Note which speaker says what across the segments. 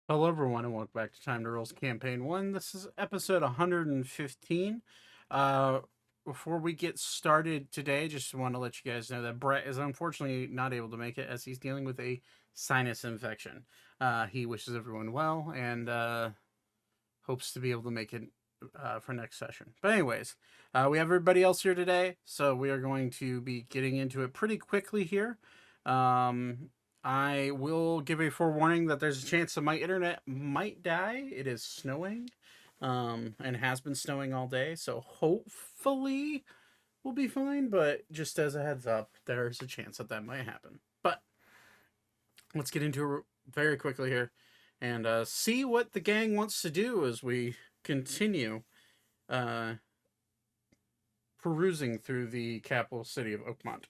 Speaker 1: Hello, everyone, and welcome back to Time to Rolls Campaign 1. This is episode 115. Before we get started today, just want to let you guys know that Brett is unfortunately not able to make it as he's dealing with a sinus infection. He wishes everyone well and hopes to be able to make it for next session. But anyways, we have everybody else here today, so we are going to be getting into it pretty quickly here. I will give a forewarning that there's a chance that my internet might die. It is snowing, and has been snowing all day, so hopefully we'll be fine. But just as a heads up, there's a chance that might happen. But let's get into it very quickly here, and see what the gang wants to do as we continue perusing through the capital city of Oakmont.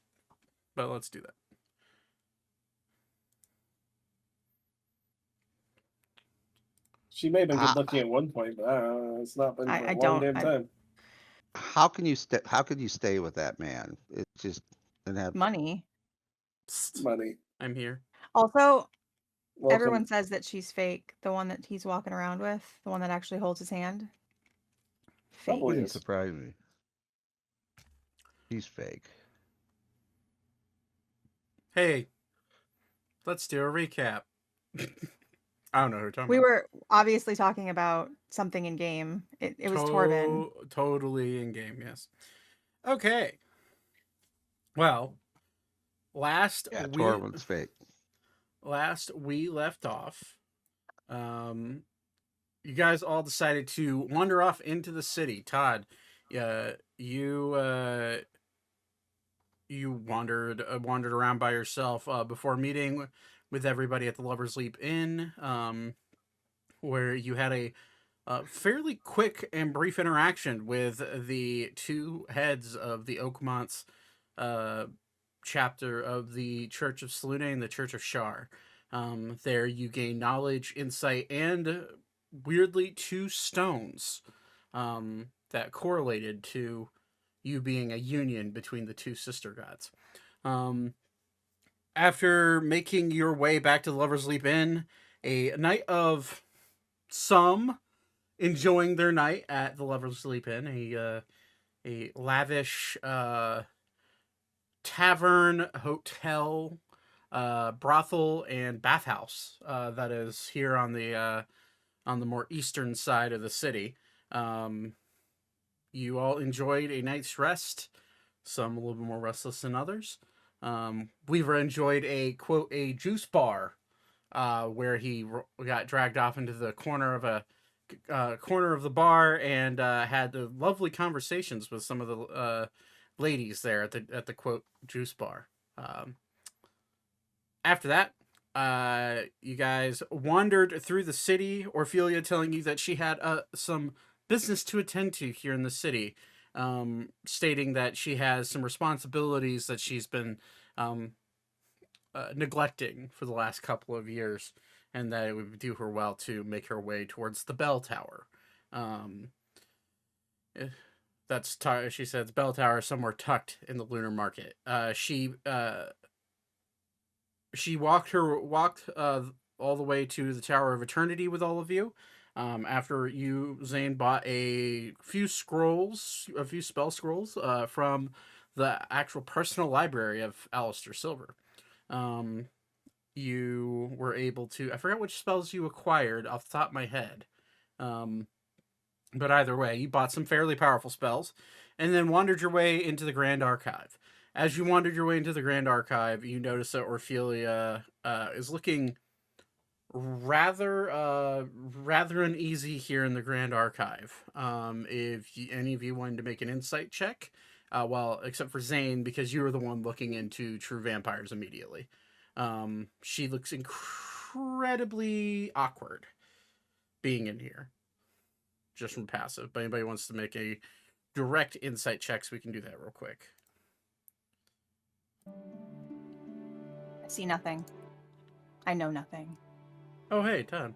Speaker 1: But let's do that.
Speaker 2: She may have been good looking at one point, but I don't know. It's not been for
Speaker 3: I
Speaker 2: a long
Speaker 3: don't-
Speaker 2: damn time.
Speaker 4: How can you stay? How could you stay with that man? It's just and have
Speaker 3: money.
Speaker 1: Psst,
Speaker 2: Money.
Speaker 1: I'm here.
Speaker 3: Also,
Speaker 2: Welcome.
Speaker 3: everyone says that she's fake. The one that he's walking around with, the one that actually holds his hand. Fake.
Speaker 2: Probably
Speaker 4: wouldn't
Speaker 2: is.
Speaker 4: surprise me. He's fake.
Speaker 1: Hey, let's do a recap. I don't know who we're talking
Speaker 3: We
Speaker 1: about.
Speaker 3: were obviously talking about something in game. It was Torben.
Speaker 1: Totally in game, yes. Okay. Well, last
Speaker 4: Torben's fake.
Speaker 1: Last we left off, you guys all decided to wander off into the city. Todd, you wandered around by yourself before meeting with everybody at the Lover's Leap Inn, where you had a fairly quick and brief interaction with the two heads of the Oakmont's chapter of the Church of Selune and the Church of Shar. There you gain knowledge, insight, and weirdly 2 stones that correlated to you being a union between the 2 sister gods. After making your way back to the Lover's Leap Inn, a night of some enjoying their night at the Lover's Leap Inn, a lavish tavern, hotel, brothel, and bathhouse that is here on the more eastern side of the city. You all enjoyed a night's rest. Some a little bit more restless than others. Weaver enjoyed a juice bar, where he got dragged off into the corner of the bar and had lovely conversations with some of the ladies there at the juice bar. After that, you guys wandered through the city. Orphelia telling you that she had some business to attend to here in the city, stating that she has some responsibilities that she's been neglecting for the last couple of years, and that it would do her well to make her way towards the bell tower. She said the bell tower is somewhere tucked in the lunar market. She walked all the way to the Tower of Eternity with all of you. After you, Zane, bought a few spell scrolls from the actual personal library of Alistair Silver. You were able to, I forgot which spells you acquired off the top of my head. But either way, you bought some fairly powerful spells and then wandered your way into the Grand Archive. As you wandered your way into the Grand Archive, you notice that Orphelia is looking rather uneasy here in the Grand Archive. If any of you wanted to make an insight check, well, except for Zane, because you were the one looking into true vampires immediately. She looks incredibly awkward being in here, just from passive. But anybody wants to make a direct insight check, so we can do that real quick.
Speaker 3: I see nothing. I know nothing.
Speaker 1: Oh, hey, Todd.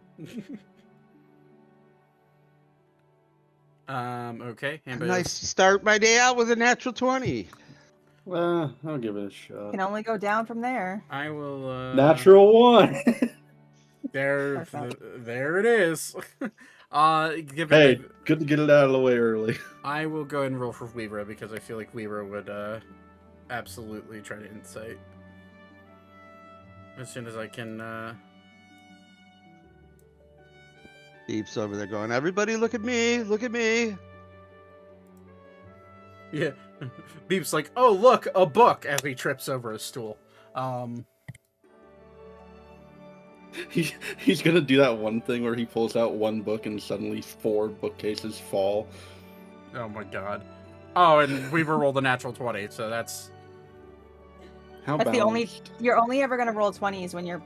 Speaker 1: Okay.
Speaker 4: Nice to start my day out with a natural 20.
Speaker 2: Well, I'll give it a shot.
Speaker 3: Can only go down from there.
Speaker 1: I will.
Speaker 2: Natural 1.
Speaker 1: There,
Speaker 3: Perfect.
Speaker 1: there it is. Given
Speaker 5: Hey,
Speaker 1: that
Speaker 5: good to get it out of the way early.
Speaker 1: I will go ahead and roll for Weaver because I feel like Weaver would absolutely try to insight as soon as I can.
Speaker 4: Beeps over there going, everybody look at me, look at me.
Speaker 1: Yeah, Beep's like, "Oh look, a book!" as he trips over a stool.
Speaker 5: He's gonna do that one thing where he pulls out one book and suddenly 4 bookcases fall.
Speaker 1: Oh my god. Oh, and Weaver rolled a natural 20, so that's
Speaker 5: How
Speaker 3: That's the only.
Speaker 5: balanced.
Speaker 3: You're only ever gonna roll 20s when you're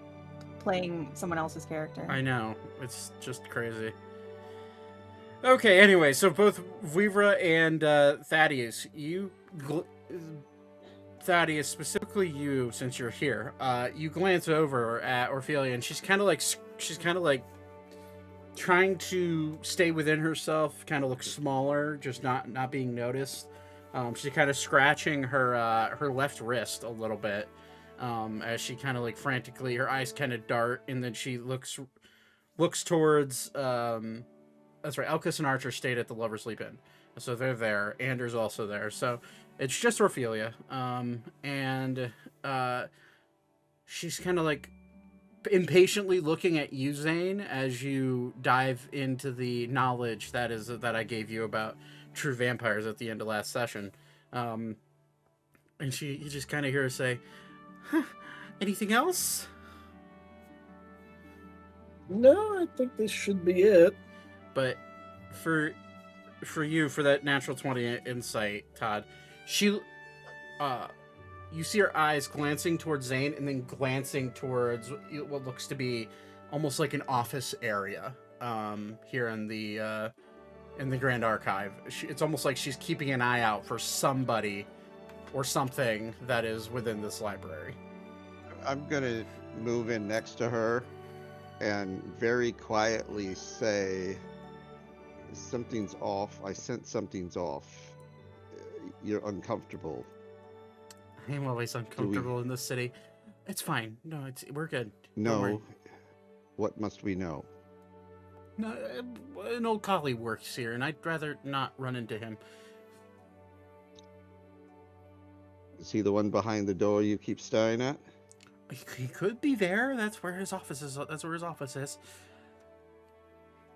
Speaker 3: playing someone else's character.
Speaker 1: I know. It's just crazy. Okay, anyway, so both Weaver and Thaddeus, Thaddeus, specifically you, since you're here, you glance over at Ophelia, and she's kind of like trying to stay within herself, kind of looks smaller, just not being noticed. She's kind of scratching her left wrist a little bit, as she kind of like frantically, her eyes kind of dart, and then she looks towards. That's right. Elkis and Archer stayed at the Lovers Leap Inn, so they're there. Anders also there, so it's just Ophelia, and she's kind of like impatiently looking at you, Zane, as you dive into the knowledge that I gave you about true vampires at the end of last session. And you just kind of hear her say, huh, anything else?
Speaker 2: No, I think this should be it.
Speaker 1: But for you, for that natural 20 insight, Todd, you see her eyes glancing towards Zane and then glancing towards what looks to be almost like an office area here in the Grand Archive. It's almost like she's keeping an eye out for somebody or something that is within this library.
Speaker 4: I'm gonna move in next to her and very quietly say, something's off. I sense something's off. You're uncomfortable.
Speaker 1: I'm always uncomfortable in this city. It's fine. No, we're good. Don't worry.
Speaker 4: No. What must we know?
Speaker 1: No, an old colleague works here, and I'd rather not run into him.
Speaker 4: Is he the one behind the door you keep staring at?
Speaker 1: He could be there. That's where his office is.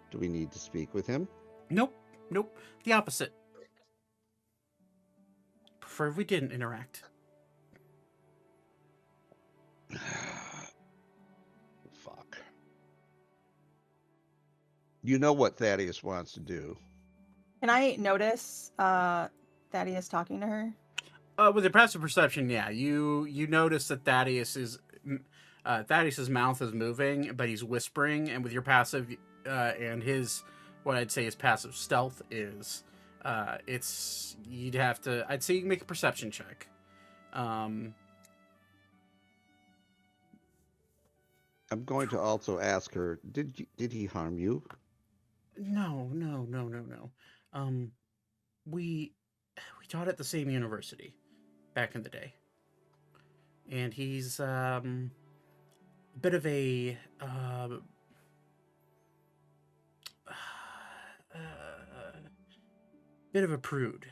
Speaker 4: Do we need to speak with him?
Speaker 1: Nope. The opposite. Prefer if we didn't interact.
Speaker 4: Fuck. You know what Thaddeus wants to do.
Speaker 3: Can I notice Thaddeus talking to her?
Speaker 1: With your passive perception, yeah, you notice that Thaddeus's mouth is moving, but he's whispering, and with your passive and his, what I'd say his passive stealth is, I'd say you can make a perception check.
Speaker 4: I'm going to also ask her, did he harm you?
Speaker 1: No. We taught at the same university back in the day, and he's a bit of a prude.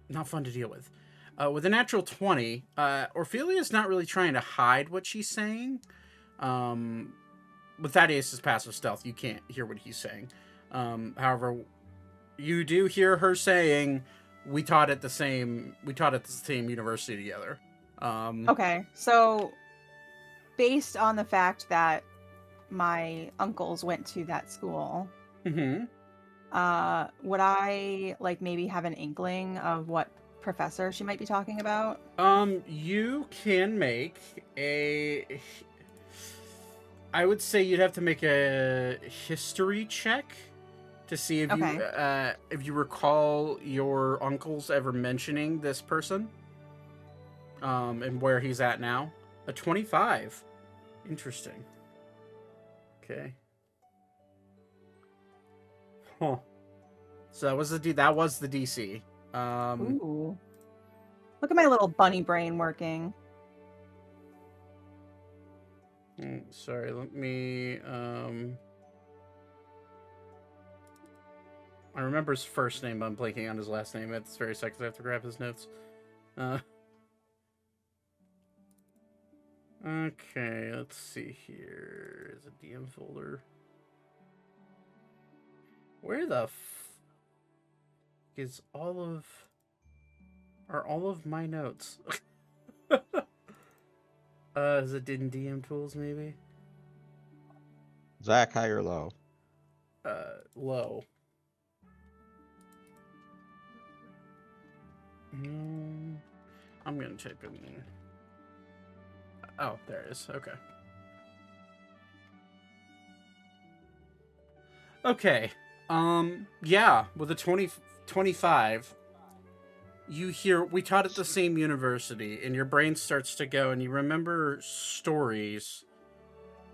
Speaker 1: Not fun to deal with. With a natural 20, Ophelia's not really trying to hide what she's saying. With Thaddeus' passive stealth, you can't hear what he's saying. However, you do hear her saying, we taught at the same university together.
Speaker 3: Okay, so based on the fact that my uncles went to that school,
Speaker 1: Mm-hmm.
Speaker 3: would I like maybe have an inkling of what professor she might be talking about?
Speaker 1: You can make I would say you'd have to make a history check to see if you recall your uncles ever mentioning this person, and where he's at now. A 25. Interesting. Okay. Huh. So that was the DC.
Speaker 3: Ooh. Look at my little bunny brain working.
Speaker 1: Sorry, let me. I remember his first name, but I'm blanking on his last name at this very second. I have to grab his notes. Okay, let's see here. Is a DM folder. Where the is are all of my notes? Is it in DM tools maybe?
Speaker 4: Zach, high or low?
Speaker 1: Low. I'm gonna check in. Oh, there it is. Okay. Okay. Yeah, with a 25, you hear we taught at the same university, and your brain starts to go, and you remember stories,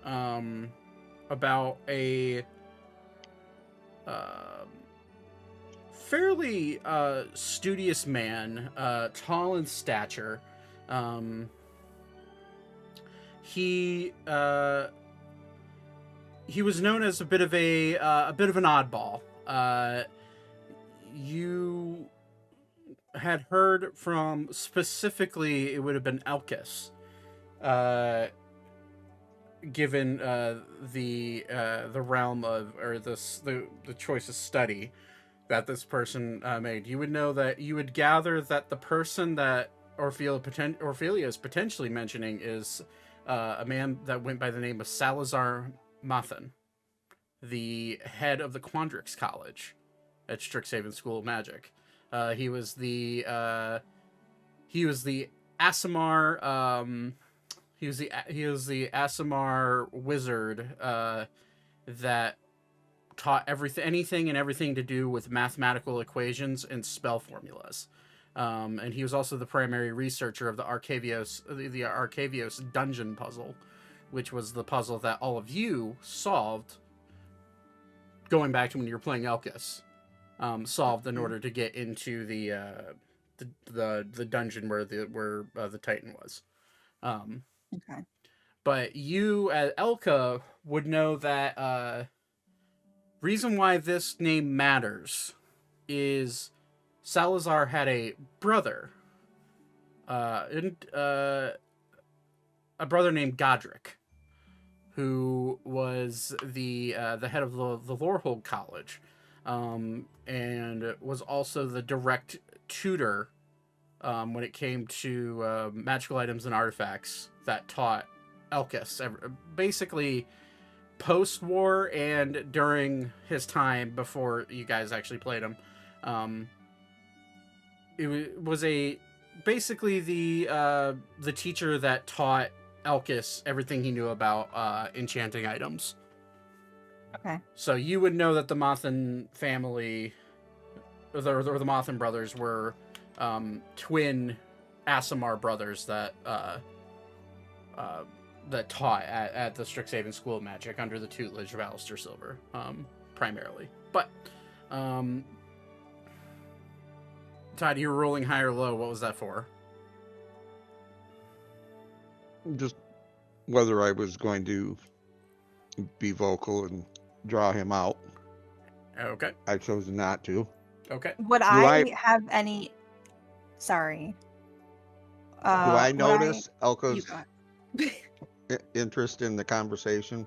Speaker 1: about a, fairly studious man, tall in stature. He was known as a bit of an oddball. You had heard from, specifically, it would have been Elkis, given the realm of, or the choice of study that this person made. You would know that, you would gather that the person that Ophelia is potentially mentioning is a man that went by the name of Salazar Mathan, the head of the Quandrix College at Strixhaven School of Magic. He was the Asimar. He was the Asimar wizard that taught anything and everything to do with mathematical equations and spell formulas. And he was also the primary researcher of the Arcavios dungeon puzzle, which was the puzzle that all of you solved, going back to when you were playing Elkis, solved in order to get into the dungeon where the Titan was.
Speaker 3: Okay.
Speaker 1: But you, at Elka, would know that reason why this name matters is Salazar had a brother, a brother named Godric, who was the head of the Lorehold College, and was also the direct tutor when it came to magical items and artifacts that taught Elkis, basically post-war and during his time before you guys actually played him. It was basically the teacher that taught Elkis everything he knew about enchanting items.
Speaker 3: Okay.
Speaker 1: So you would know that the Mathan family, or the Mathan brothers, were twin Asimar brothers that taught at the Strixhaven School of Magic under the tutelage of Alistair Silver, primarily. But Todd, you were rolling high or low. What was that for?
Speaker 4: Just whether I was going to be vocal and draw him out.
Speaker 1: Okay.
Speaker 4: I chose not to.
Speaker 1: Okay.
Speaker 3: Would I have any? Sorry.
Speaker 4: Do I
Speaker 3: would
Speaker 4: notice
Speaker 3: You
Speaker 4: Elka's
Speaker 3: got-
Speaker 4: interest in the conversation?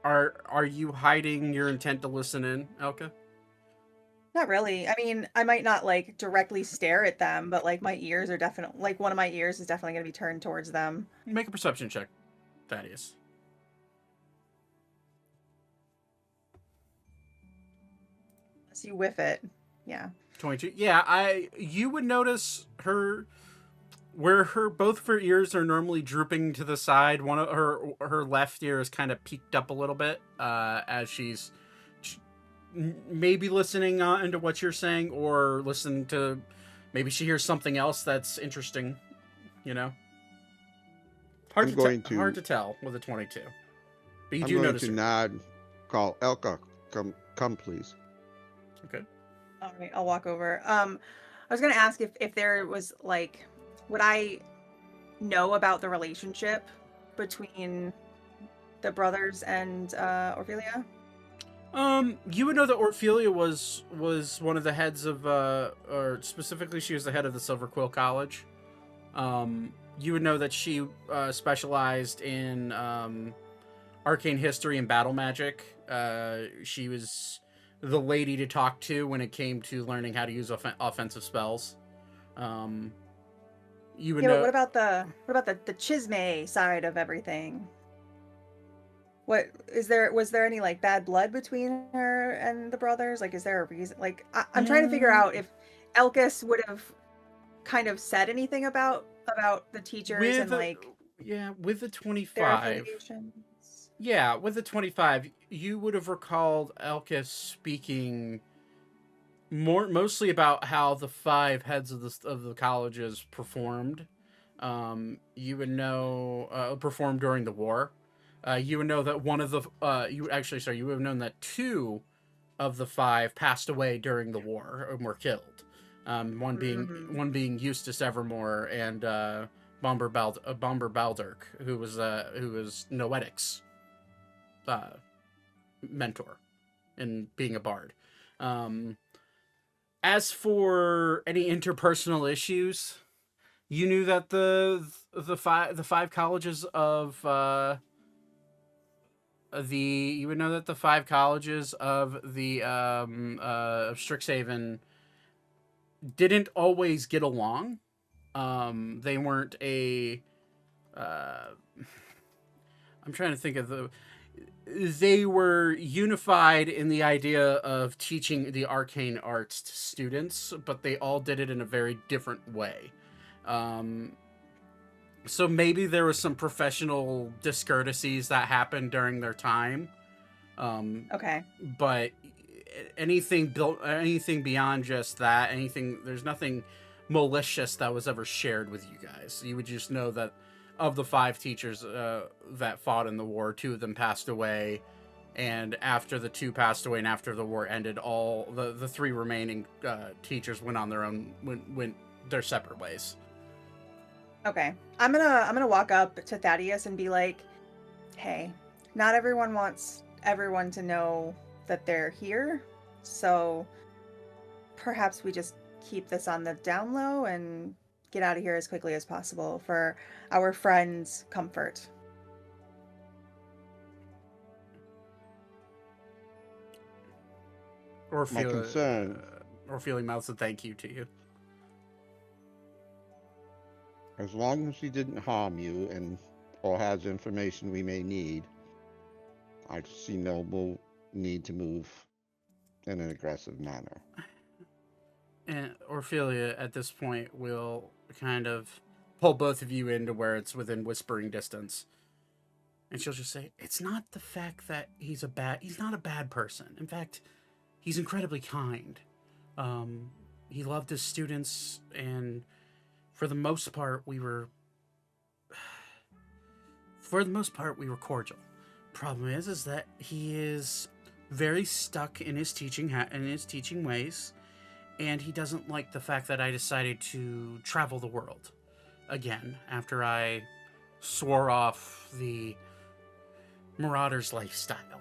Speaker 1: Are you hiding your intent to listen in, Elka?
Speaker 3: Not really. I mean, I might not like directly stare at them, but like my ears are definitely, like one of my ears is definitely going to be turned towards them.
Speaker 1: Make a perception check, Thaddeus.
Speaker 3: So you whiff it. Yeah.
Speaker 1: 22. Yeah, you would notice her where both of her ears are normally drooping to the side. One of her left ear is kind of peaked up a little bit as she's maybe listening into what you're saying, or listening to, maybe she hears something else that's interesting, you know. Hard to tell with a 22. But you do notice.
Speaker 4: I'm going to nod, call Elka, come please.
Speaker 1: Okay.
Speaker 3: All right, I'll walk over. I was going to ask if there was like, would I know about the relationship between the brothers and Ophelia?
Speaker 1: You would know that Orphelia was one of the heads of, or specifically, she was the head of the Silver Quill College. You would know that she specialized in arcane history and battle magic. She was the lady to talk to when it came to learning how to use offensive spells. You would
Speaker 3: Yeah,
Speaker 1: know.
Speaker 3: but what about the chisme side of everything? What is there? Was there any like bad blood between her and the brothers? Like, is there a reason? Like, I'm trying to figure out if Elkis would have kind of said anything about the teachers and like
Speaker 1: with the
Speaker 3: their
Speaker 1: 25.
Speaker 3: affiliations.
Speaker 1: Yeah, with the 25, you would have recalled Elkis speaking mostly about how the 5 heads of the colleges performed. You would know performed during the war. You would know that one of the you would have known that 2 of the 5 passed away during the war and were killed. One being Eustace Evermore and Bomber Baldirk, who was Noetic's mentor in being a bard. As for any interpersonal issues, you knew that the 5 colleges of you would know that the 5 colleges of the of Strixhaven didn't always get along. They weren't a I'm trying to think of they were unified in the idea of teaching the arcane arts to students, but they all did it in a very different way. So maybe there was some professional discourtesies that happened during their time.
Speaker 3: Okay.
Speaker 1: But anything beyond just that, there's nothing malicious that was ever shared with you guys. You would just know that of the 5 teachers that fought in the war, 2 of them passed away, and after the 2 passed away and after the war ended, all the 3 remaining teachers went on their own went their separate ways.
Speaker 3: Okay. I'm gonna walk up to Thaddeus and be like, "Hey, not everyone wants everyone to know that they're here, so perhaps we just keep this on the down low and get out of here as quickly as possible for our friends' comfort."
Speaker 4: My concern,
Speaker 1: Orphelia mouths a thank you to you.
Speaker 4: as long as he didn't harm you and or has information we may need, I see no need to move in an aggressive manner.
Speaker 1: And Orphelia, at this point, will kind of pull both of you into where it's within whispering distance. And she'll just say, "It's not the fact that he's not a bad person. In fact, he's incredibly kind. He loved his students, and for the most part, we were cordial. Problem is that he is very stuck in his teaching ways, and he doesn't like the fact that I decided to travel the world again after I swore off the Marauder's lifestyle.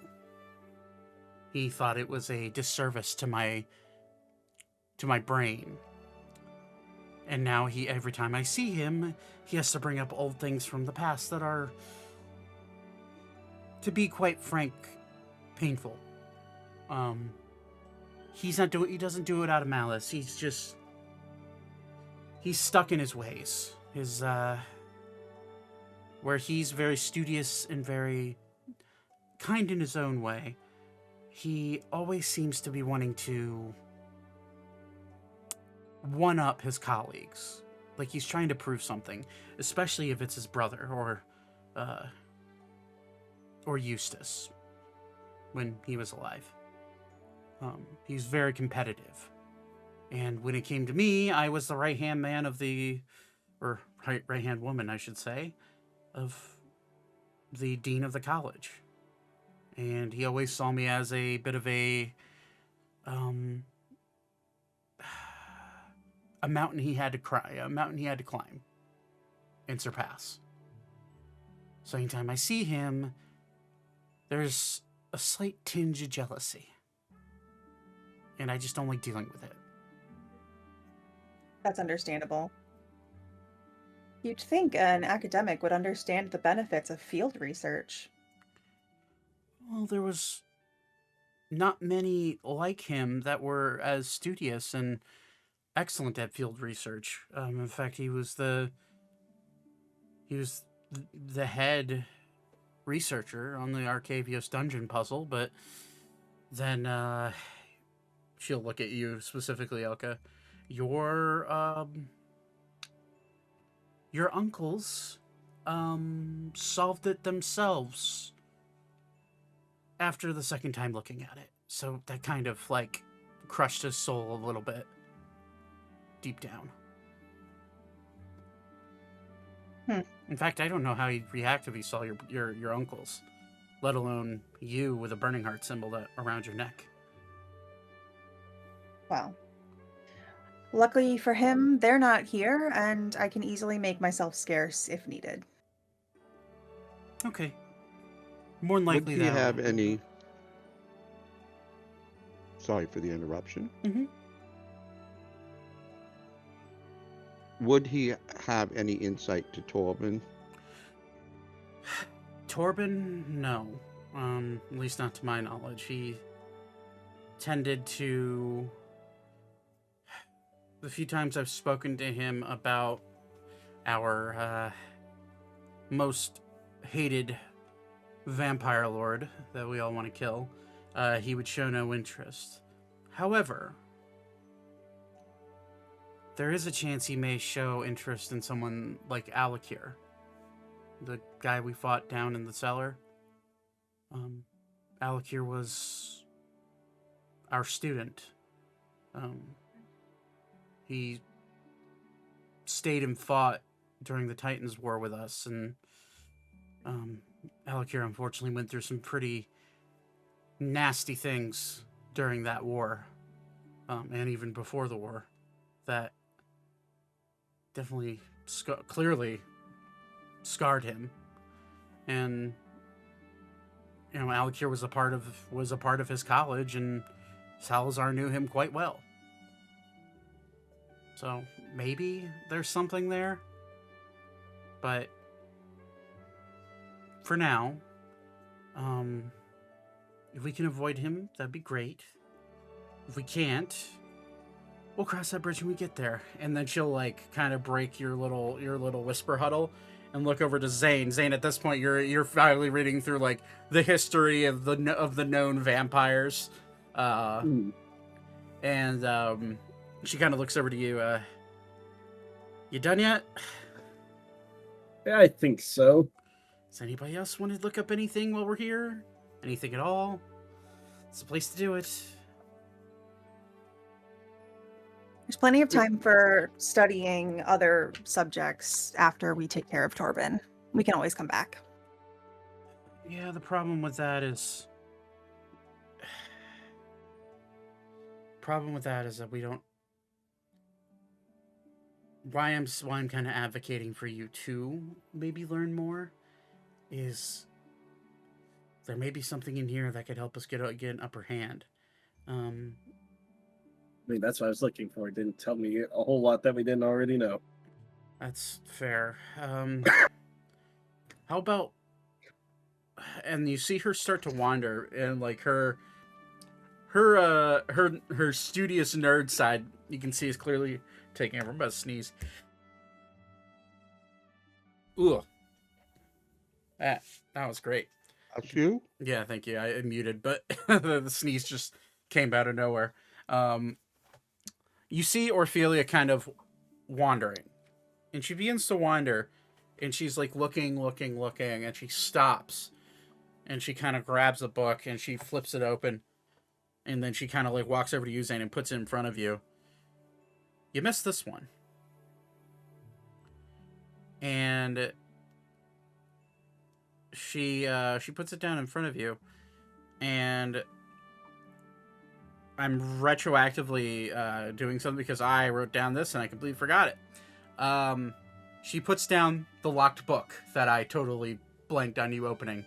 Speaker 1: He thought it was a disservice to my brain. And now every time I see him, he has to bring up old things from the past that are, to be quite frank, painful. He doesn't do it out of malice. He's stuck in his ways. Where he's very studious and very kind in his own way, he always seems to be wanting to one-up his colleagues. Like he's trying to prove something, especially if it's his brother or Eustace when he was alive. He's very competitive. And when it came to me, I was the right-hand man or right-hand woman, I should say, of the dean of the college. And he always saw me as a bit of a mountain he had to climb. and surpass. So anytime I see him, there's a slight tinge of jealousy. And I just don't like dealing with it.
Speaker 3: That's understandable. You'd think an academic would understand the benefits of field research.
Speaker 1: Well, there was not many like him that were as studious and excellent at field research. In fact, he was the head researcher on the Arcavios dungeon puzzle, but then she'll look at you specifically, Elka. Your uncles solved it themselves after the second time looking at it. So that kind of like crushed his soul a little bit deep down. In fact, I don't know how he'd react if he saw your uncles, let alone you with a burning heart symbol around your neck.
Speaker 3: Well, luckily for him, they're not here, and I can easily make myself scarce if needed.
Speaker 1: Okay. More than likely
Speaker 4: Would he
Speaker 1: that.
Speaker 4: have any... Sorry for the interruption.
Speaker 1: Mm-hmm.
Speaker 4: Would he have any insight to Torben?
Speaker 1: Torben, no. At least not to my knowledge. He tended to... The few times I've spoken to him about our most hated vampire lord that we all want to kill, he would show no interest. However, there is a chance he may show interest in someone like Alakir, the guy we fought down in the cellar. Alakir was our student. He stayed and fought during the Titans War with us, and Alakir unfortunately went through some pretty nasty things during that war, and even before the war, that definitely clearly scarred him. And you know, Alakir was a part of his college, and Salazar knew him quite well. So maybe there's something there, but for now, if we can avoid him, that'd be great. If we can't, we'll cross that bridge when we get there. And then she'll like kind of break your little whisper huddle and look over to Zane. Zane, at this point, you're finally reading through like the history of the known vampires, and she kind of looks over to you. You done yet?
Speaker 2: Yeah, I think so.
Speaker 1: Does anybody else want to look up anything while we're here? Anything at all? It's the place to do it.
Speaker 3: There's plenty of time for studying other subjects after we take care of Torben. We can always come back.
Speaker 1: Yeah, the problem with that is that we don't. Why I'm kind of advocating for you to maybe learn more is there may be something in here that could help us get an upper hand.
Speaker 2: I mean, that's what I was looking for. It didn't tell me a whole lot that we didn't already know.
Speaker 1: That's fair. How about... And you see her start to wander, and like her studious nerd side, you can see is clearly taking over. I'm about to sneeze. Ooh. That was great.
Speaker 4: That's you?
Speaker 1: Yeah, thank you. I muted, but the sneeze just came out of nowhere. You see Orphelia kind of wandering, and she begins to wander, and she's like looking, and she stops, and she kind of grabs a book, and she flips it open, and then she kind of like walks over to you, Zane, and puts it in front of you. You missed this one. And she puts it down in front of you, and I'm retroactively doing something because I wrote down this and I completely forgot it. She puts down the locked book that I totally blanked on you opening.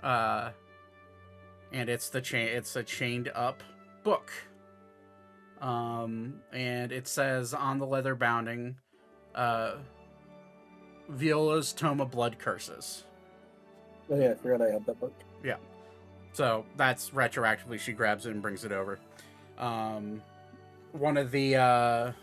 Speaker 1: And it's a chained up book. And it says on the leather bounding, Viola's Tome of Blood Curses.
Speaker 2: Oh yeah, I forgot I had that book.
Speaker 1: Yeah. So that's retroactively, she grabs it and brings it over. One of the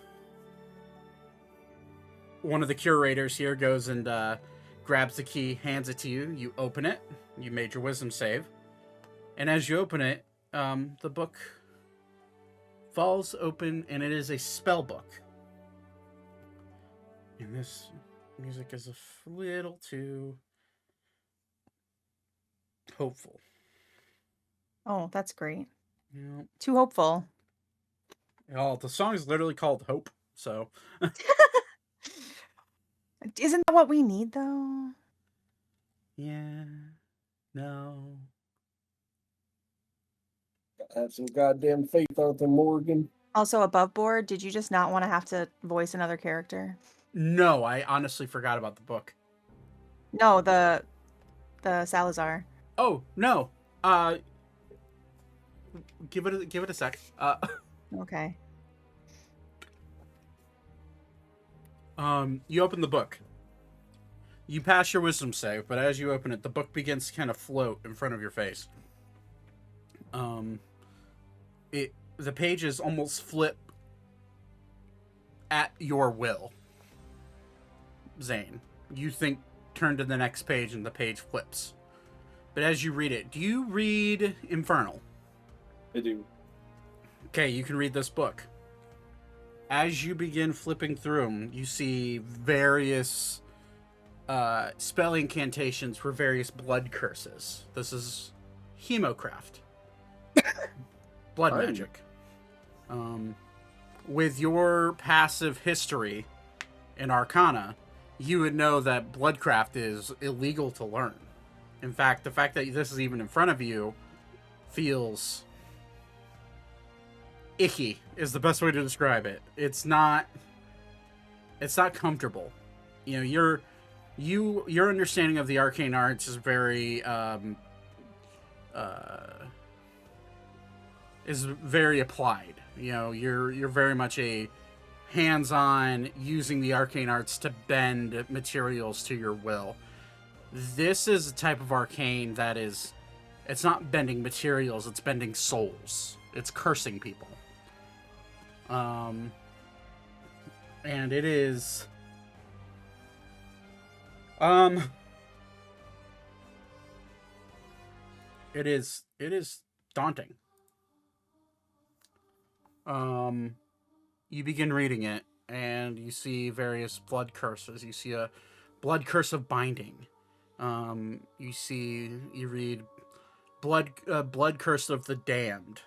Speaker 1: curators here goes and grabs the key, hands it to you. You open it. You made your wisdom save. And as you open it, the book falls open, and it is a spell book. And this music is a little too hopeful.
Speaker 3: Oh, that's great.
Speaker 1: Yeah.
Speaker 3: Too hopeful.
Speaker 1: Oh, the song is literally called Hope, so...
Speaker 3: Isn't that what we need, though?
Speaker 1: Yeah. No.
Speaker 2: Have some goddamn faith, Arthur Morgan.
Speaker 3: Also, above board, did you just not want to have to voice another character?
Speaker 1: No, I honestly forgot about the book.
Speaker 3: No, the Salazar.
Speaker 1: Oh, no. Give it a sec.
Speaker 3: Okay.
Speaker 1: You open the book. You pass your wisdom save, but as you open it, the book begins to kind of float in front of your face. The pages almost flip at your will. Zane, you think turn to the next page and the page flips. But as you read it, do you read Infernal?
Speaker 2: I do.
Speaker 1: Okay, you can read this book. As you begin flipping through them, you see various spell incantations for various blood curses. This is Hemocraft. Blood
Speaker 2: Fine.
Speaker 1: magic. With your passive history in Arcana, you would know that Bloodcraft is illegal to learn. In fact, the fact that this is even in front of you feels icky is the best way to describe it. It's not comfortable. You know, your understanding of the arcane arts is very applied. You know, you're very much a hands-on using the arcane arts to bend materials to your will. This is a type of arcane that it's not bending materials, it's bending souls. It's cursing people. And it is it is daunting. You begin reading it, and you see various blood curses. You see a blood curse of binding. You read blood curse of the damned.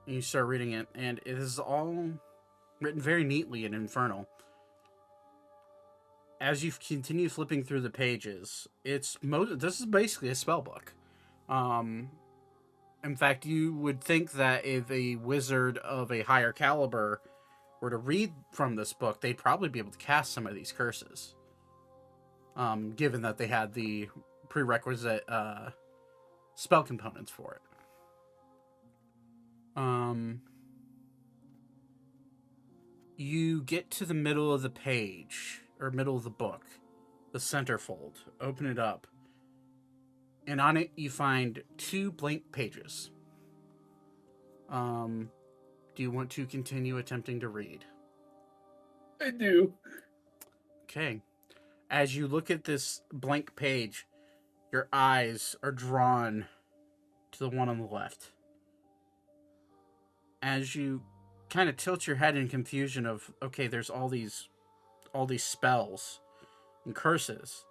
Speaker 1: You start reading it, and it is all written very neatly in Infernal. As you continue flipping through the pages, this is basically a spell book. In fact, you would think that if a wizard of a higher caliber were to read from this book, they'd probably be able to cast some of these curses. Given that they had the prerequisite spell components for it. You get to the middle of the page, or middle of the book, the centerfold. Open it up. And on it, you find 2 blank pages. Do you want to continue attempting to read?
Speaker 2: I do.
Speaker 1: Okay. As you look at this blank page, your eyes are drawn to the one on the left. As you kind of tilt your head in confusion of, okay, there's all these spells and curses.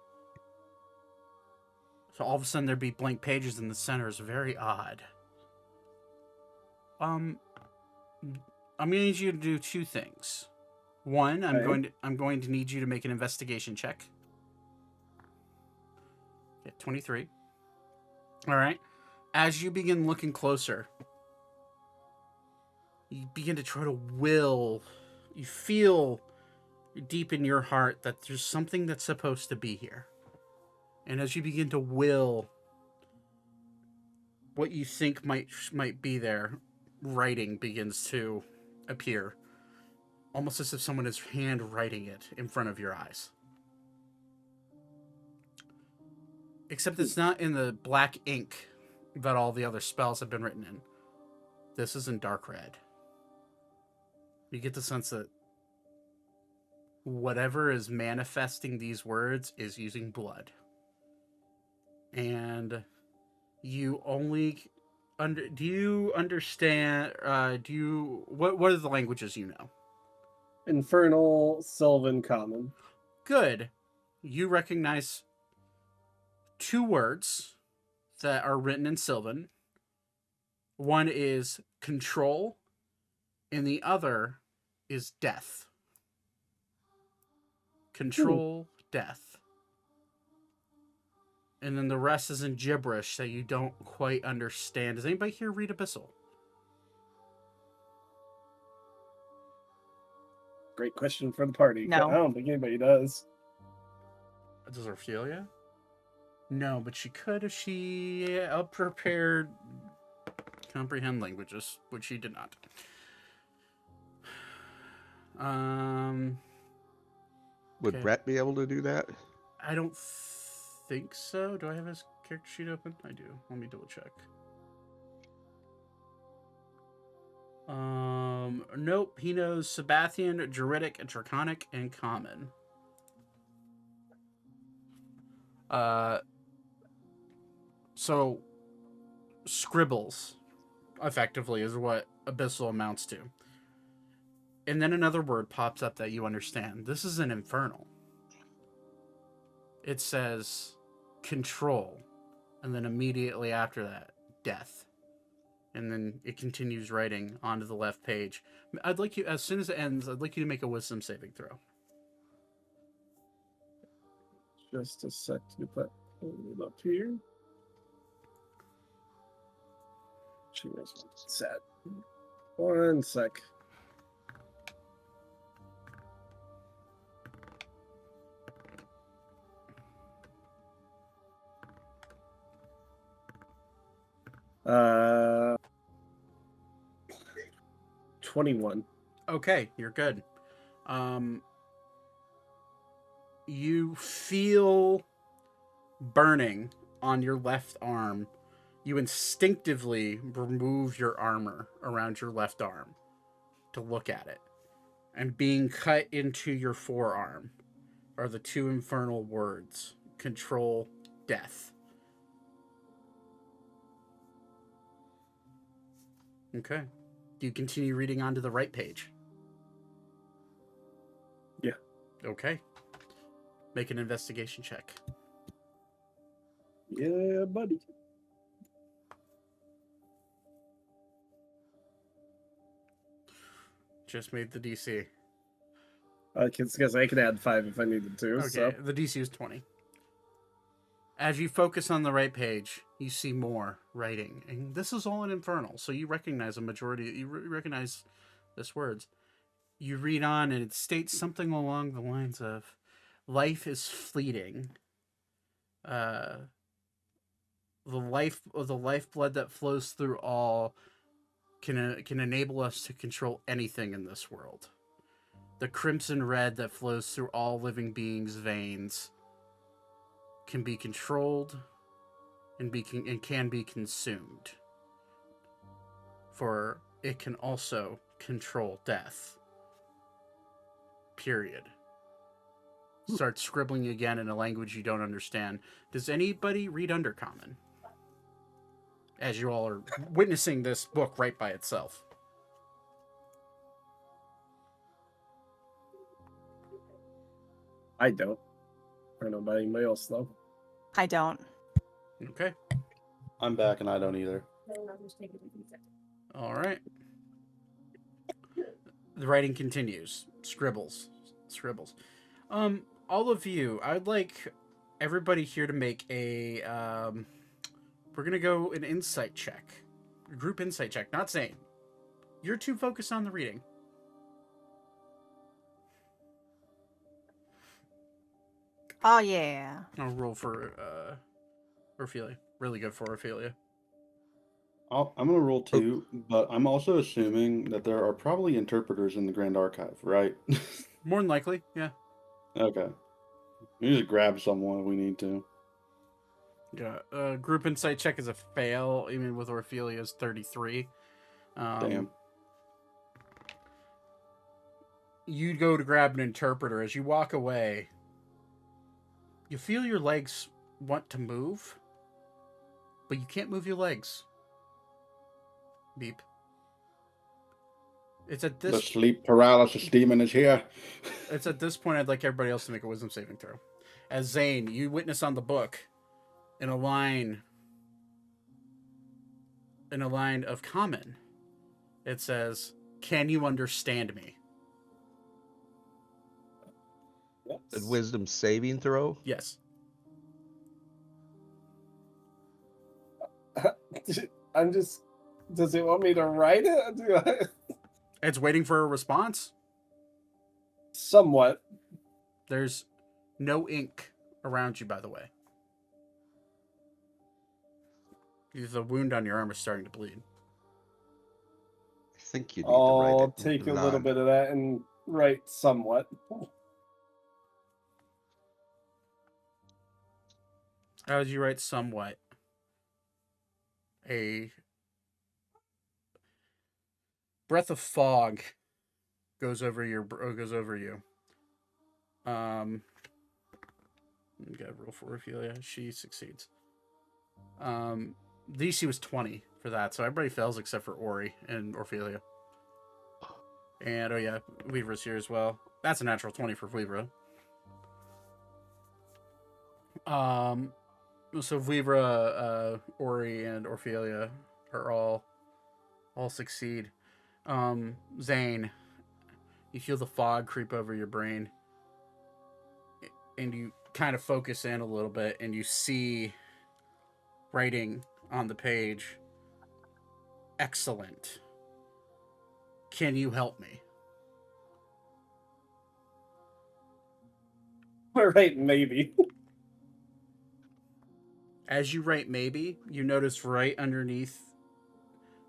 Speaker 1: So all of a sudden there'd be blank pages in the center. Is very odd. I'm going to need you to do 2 things. One, I'm going to need you to make an investigation check. Get 23. All right. As you begin looking closer, you begin to try to will. You feel deep in your heart that there's something that's supposed to be here. And as you begin to will what you think might be there, writing begins to appear, almost as if someone is handwriting it in front of your eyes. Except it's not in the black ink that all the other spells have been written in. This is in dark red. You get the sense that whatever is manifesting these words is using blood. And you only do you understand what are the languages you know?
Speaker 2: Infernal, Sylvan, Common.
Speaker 1: Good. You recognize 2 words that are written in Sylvan. One is control, and the other is death. Control, death. And then the rest is in gibberish that you don't quite understand. Does anybody here read Abyssal?
Speaker 2: Great question for the party.
Speaker 3: No.
Speaker 2: I don't think anybody does.
Speaker 1: Does Ophelia? No, but she could if she prepared comprehend languages, which she did not.
Speaker 4: Would
Speaker 1: Okay.
Speaker 4: Brett be able to do that?
Speaker 1: I don't think so. Do I have his character sheet open? I do. Let me double check. Nope. He knows Sabathian, Druidic, Draconic, and Common. So scribbles, effectively, is what Abyssal amounts to. And then another word pops up that you understand. This is an infernal. It says control, and then immediately after that, death. And then it continues writing onto the left page. I'd like you, as soon as it ends, I'd like you to make a wisdom saving throw.
Speaker 2: Just a sec to put it up here. She was sad. 1 sec. Uh, 21.
Speaker 1: Okay, you're good. You feel burning on your left arm. You instinctively remove your armor around your left arm to look at it. And being cut into your forearm are the 2 infernal words: control, death. Okay. Do you continue reading on to the right page?
Speaker 2: Yeah.
Speaker 1: Okay. Make an investigation check.
Speaker 2: Yeah, buddy.
Speaker 1: Just made the DC.
Speaker 2: Because I can add 5 if I needed to.
Speaker 1: Okay,
Speaker 2: So
Speaker 1: the DC is 20. As you focus on the right page, you see more writing. And this is all in Infernal, so you recognize a majority. You recognize this words. You read on, and it states something along the lines of, life is fleeting. The lifeblood that flows through all can enable us to control anything in this world. The crimson red that flows through all living beings' veins can be controlled and can be consumed. For it can also control death. Period. Start scribbling again in a language you don't understand. Does anybody read Undercommon? As you all are witnessing this book right by itself.
Speaker 2: I don't. I don't know about anybody else, though.
Speaker 3: I don't.
Speaker 1: Okay.
Speaker 5: I'm back and I don't either.
Speaker 1: All right. The writing continues. Scribbles. All of you, I'd like everybody here to make a, we're going to go an insight check. A group insight check, not Zane. You're too focused on the reading.
Speaker 3: Oh yeah.
Speaker 1: I'll roll for Ophelia. Really good for Ophelia.
Speaker 5: I'm gonna roll 2, but I'm also assuming that there are probably interpreters in the Grand Archive, right?
Speaker 1: More than likely, yeah.
Speaker 5: Okay. We just grab someone if we need to.
Speaker 1: Yeah. Group insight check is a fail, even with Orphelia's 33.
Speaker 5: Damn.
Speaker 1: You go to grab an interpreter. As you walk away, you feel your legs want to move, but you can't move your legs. Beep. It's at
Speaker 5: The
Speaker 1: this
Speaker 5: sleep paralysis demon is here.
Speaker 1: It's at this point I'd like everybody else to make a wisdom saving throw. As Zane, you witness on the book in a line of common. It says, "Can you understand me?"
Speaker 4: A wisdom saving throw?
Speaker 1: Yes.
Speaker 2: I'm just. Does it want me to write it? Do I...
Speaker 1: It's waiting for a response.
Speaker 2: Somewhat.
Speaker 1: There's no ink around you, by the way. The wound on your arm is starting to bleed.
Speaker 4: I think you need to write
Speaker 2: I'll
Speaker 4: it.
Speaker 2: take a little bit of that and write somewhat.
Speaker 1: How would you write somewhat? A breath of fog goes over you. You got to roll for Ophelia. She succeeds. The DC was 20 for that, so everybody fails except for Ori and Ophelia. And oh yeah, Weaver's here as well. That's a natural 20 for Weaver. So Weaver, Ori, and Ophelia are all succeed. Zane, you feel the fog creep over your brain, and you kind of focus in a little bit, and you see writing on the page. Excellent. Can you help me?
Speaker 2: All right, maybe.
Speaker 1: As you write maybe, you notice right underneath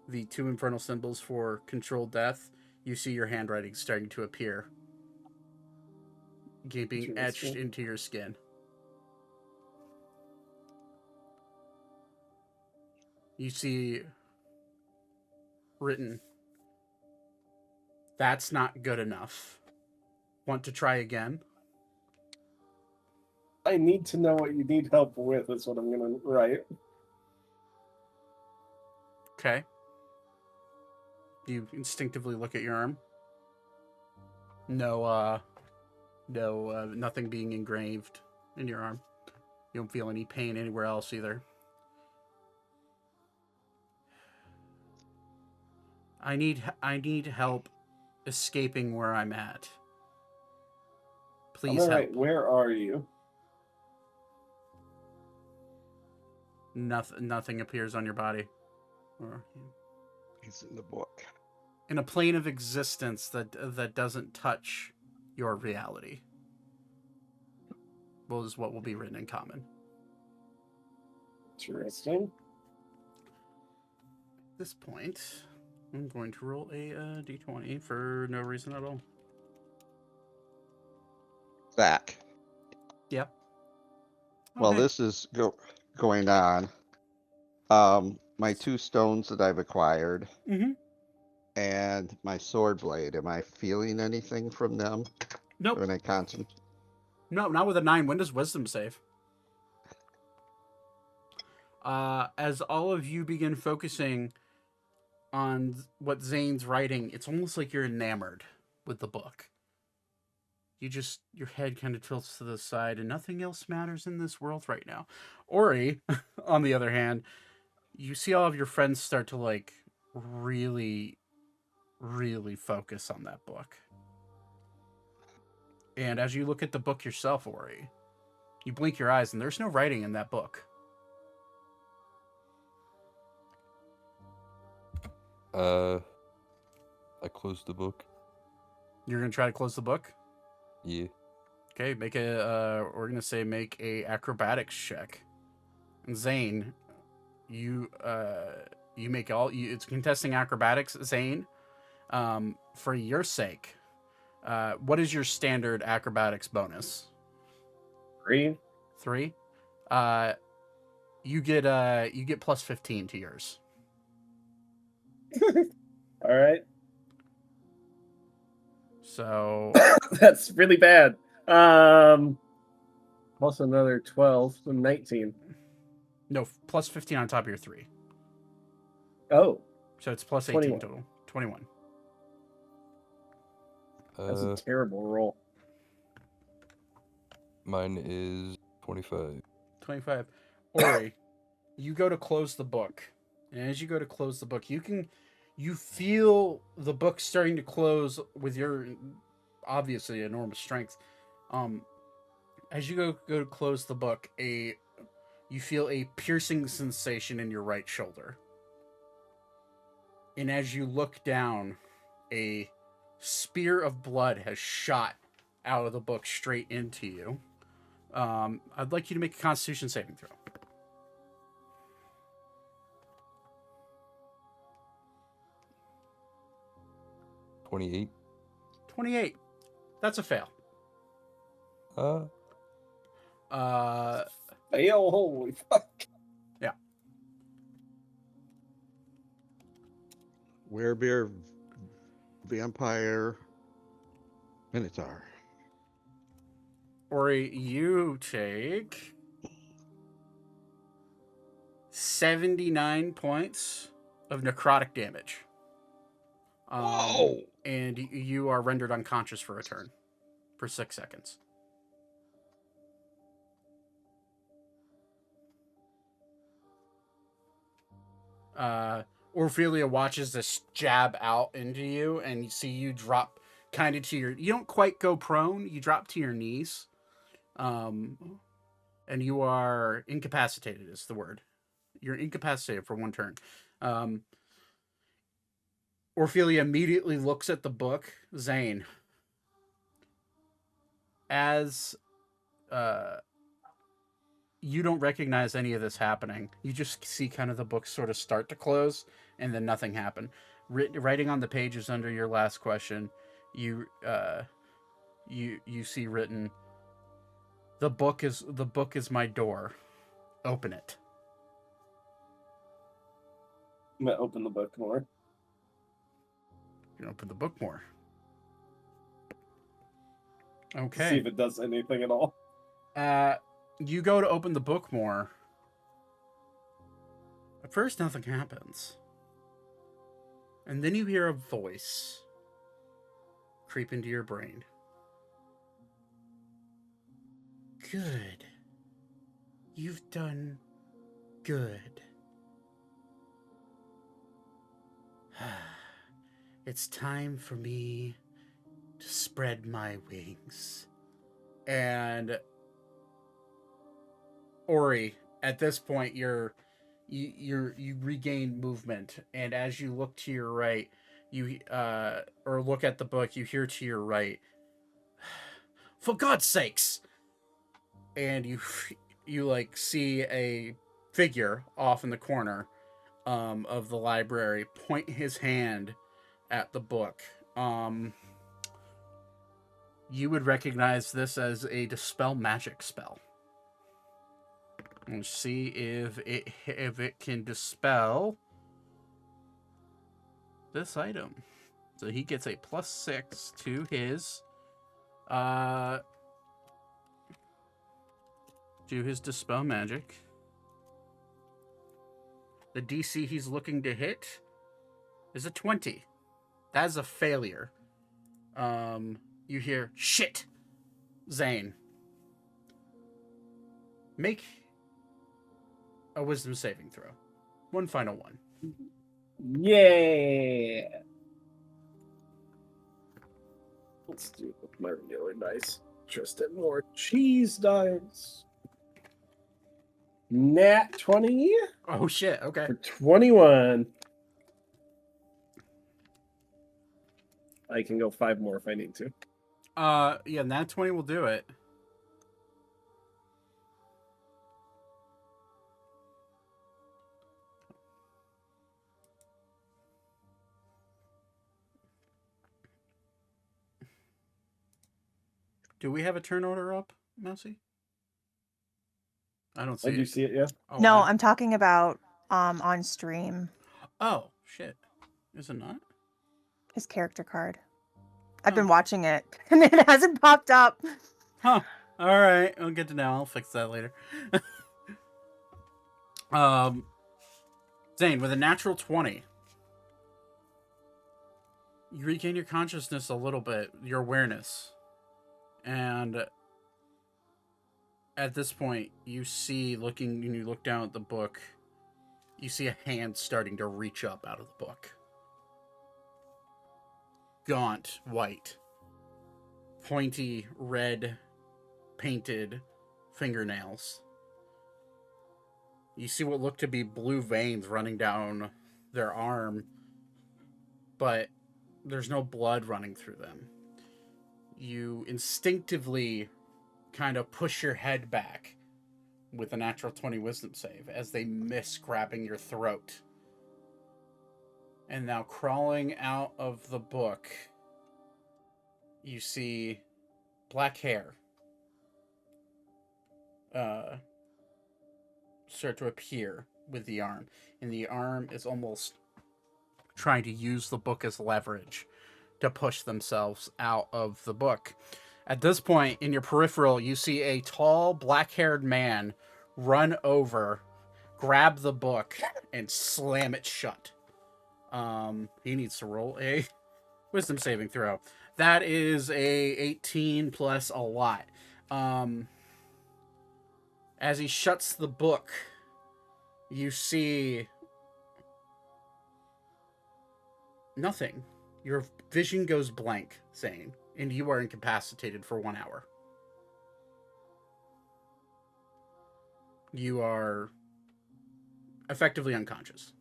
Speaker 1: the 2 infernal symbols for controlled death, you see your handwriting starting to appear. Being etched into your skin. You see written, "That's not good enough. Want to try again?"
Speaker 2: I need to know what you need help with, is what I'm going to write.
Speaker 1: Okay. You instinctively look at your arm. No, nothing being engraved in your arm. You don't feel any pain anywhere else either. I need help escaping where I'm at. Please
Speaker 2: I'm
Speaker 1: help.
Speaker 2: right. Where are you?
Speaker 1: Nothing appears on your body.
Speaker 4: It's in the book.
Speaker 1: In a plane of existence that doesn't touch your reality. Well, is what will be written in common.
Speaker 2: Interesting.
Speaker 1: At this point, I'm going to roll a d20 for no reason at all.
Speaker 4: Zach.
Speaker 1: Yep.
Speaker 4: While
Speaker 1: Okay.
Speaker 4: this is going on, my 2 stones that I've acquired and my sword blade, am I feeling anything from them?
Speaker 1: Nope.
Speaker 4: When I concentrate?
Speaker 1: No, not with a 9. When does wisdom save? As all of you begin focusing on what Zane's writing, it's almost like you're enamored with the book. Your head kind of tilts to the side and nothing else matters in this world right now. Ori, on the other hand, you see all of your friends start to like really, really focus on that book. And as you look at the book yourself, Ori, you blink your eyes and there's no writing in that book.
Speaker 6: I closed the book.
Speaker 1: You're going to try to close the book?
Speaker 6: Yeah.
Speaker 1: Okay, we're gonna say make a acrobatics check. And Zane, you make it's contesting acrobatics, Zane. For your sake, what is your standard acrobatics bonus?
Speaker 2: 3.
Speaker 1: 3. You get plus 15 to yours.
Speaker 2: All right.
Speaker 1: So
Speaker 2: That's really bad. Plus another 12, so 19.
Speaker 1: no, plus 15 on top of your 3.
Speaker 2: Oh,
Speaker 1: So it's plus 18
Speaker 2: 21.
Speaker 1: total. 21.
Speaker 2: That's a terrible roll.
Speaker 6: Mine is 25.
Speaker 1: 25. Ori, you go to close the book. And as you go to close the book, you feel the book starting to close with your obviously enormous strength. As you go to close the book, you feel a piercing sensation in your right shoulder. And as you look down, a spear of blood has shot out of the book straight into you. I'd like you to make a Constitution saving throw.
Speaker 6: 28.
Speaker 1: 28. That's a fail.
Speaker 2: Fail, holy fuck.
Speaker 1: Yeah.
Speaker 4: Werebear, vampire, minotaur.
Speaker 1: Ori, you take 79 points of necrotic damage.
Speaker 4: Whoa!
Speaker 1: And you are rendered unconscious for a turn. For 6 seconds. Ophelia watches this jab out into you, and you see you drop kind of to your... You don't quite go prone. You drop to your knees. And you are incapacitated is the word. You're incapacitated for 1 turn. Ophelia immediately looks at the book. Zane. As you don't recognize any of this happening. You just see kind of the book sort of start to close, and then nothing happened. Writing on the pages under your last question, you see written, the book is my door. Open it.
Speaker 2: I'm gonna open the book more.
Speaker 1: You can open the book more.
Speaker 2: See
Speaker 1: Okay.
Speaker 2: if it does anything at all.
Speaker 1: You go to open the book more. At first, nothing happens. And then you hear a voice creep into your brain. Good. You've done good. It's time for me to spread my wings. And Ori, at this point, you regain movement, and as you look to your right, or look at the book, you hear to your right, "For God's sakes!" And you like see a figure off in the corner of the library point his hand at the book. You would recognize this as a dispel magic spell. Let's see if it can dispel this item. So he gets a +6 to his dispel magic. The DC he's looking to hit is a 20. That is a failure. You hear shit. Zane, make a wisdom saving throw. One final one.
Speaker 2: Yeah. Let's do it with my regular dice. Just at more cheese dice. Nat 20
Speaker 1: Oh shit, okay.
Speaker 2: for 21. I can go 5 more if I need to.
Speaker 1: Yeah, nat 20 will do it. Do we have a turn order up, Mousy? I don't see
Speaker 2: Did you
Speaker 1: it.
Speaker 2: see it? Yeah.
Speaker 1: Oh,
Speaker 3: No, I'm talking about on stream.
Speaker 1: Oh, shit. Is it not?
Speaker 3: His character card. I've
Speaker 1: Oh.
Speaker 3: been watching it and it hasn't popped up.
Speaker 1: Huh. All right. I'll get to know. I'll fix that later. Zane, with a natural 20, you regain your consciousness a little bit, your awareness. And at this point, you see, when you look down at the book, you see a hand starting to reach up out of the book. Gaunt, white, pointy, red, painted fingernails. You see what look to be blue veins running down their arm, but there's no blood running through them. You instinctively kind of push your head back with a natural 20 wisdom save as they miss grabbing your throat. And now crawling out of the book, you see black hair start to appear with the arm. And the arm is almost trying to use the book as leverage to push themselves out of the book. At this point, in your peripheral, you see a tall, black-haired man run over, grab the book, and slam it shut. He needs to roll a wisdom saving throw. That is a 18 plus a lot. As he shuts the book, you see nothing. Your vision goes blank, Zane, and you are incapacitated for 1 hour. You are effectively unconscious.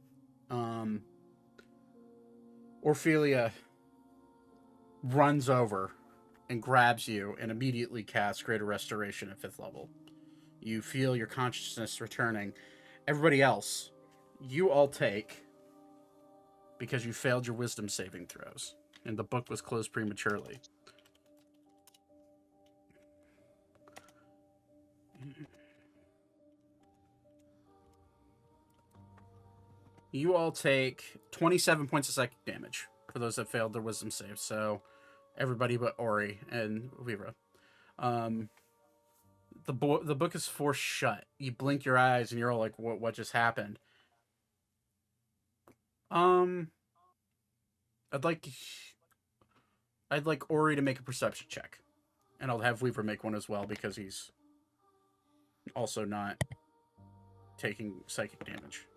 Speaker 1: Ophelia runs over and grabs you and immediately casts Greater Restoration at 5th level. You feel your consciousness returning. Everybody else, you all take, because you failed your wisdom saving throws, and the book was closed prematurely. You all take 27 points of psychic damage for those that failed their wisdom save. So everybody but Ori and Vira. The book is forced shut. You blink your eyes and you're all like, what just happened? I'd like Ori to make a perception check. And I'll have Weaver make one as well because he's also not taking psychic damage.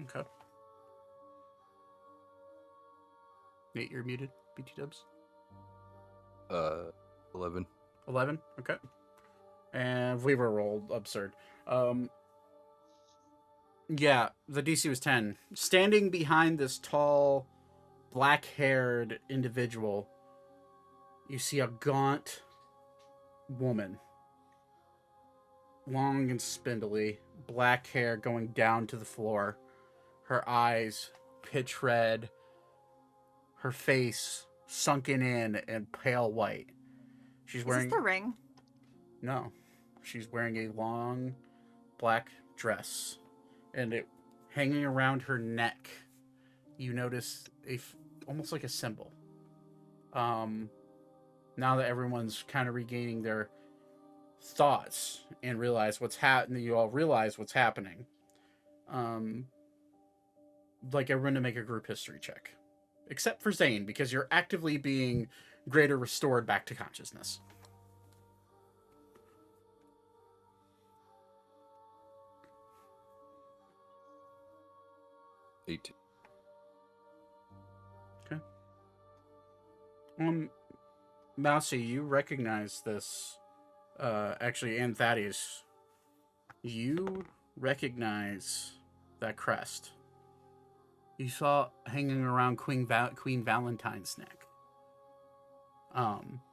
Speaker 1: Okay. Nate, you're muted. BT dubs.
Speaker 6: 11.
Speaker 1: 11. Okay. And Weaver rolled absurd. Yeah, the DC was 10. Standing behind this tall, black-haired individual, you see a gaunt woman. Long and spindly, black hair going down to the floor. Her eyes pitch red. Her face sunken in and pale white. She's wearing...
Speaker 3: Is this the ring?
Speaker 1: No. She's wearing a long black dress. And it hanging around her neck, you notice almost like a symbol. Now that everyone's kind of regaining their thoughts and realize what's happening, you all realize what's happening. Like everyone to make a group history check. Except for Zane, because you're actively being greater restored back to consciousness.
Speaker 6: Eight.
Speaker 1: Okay. Mousy, you recognize this. Actually, and Thaddeus, you recognize that crest. You saw hanging around Queen Valentine's neck.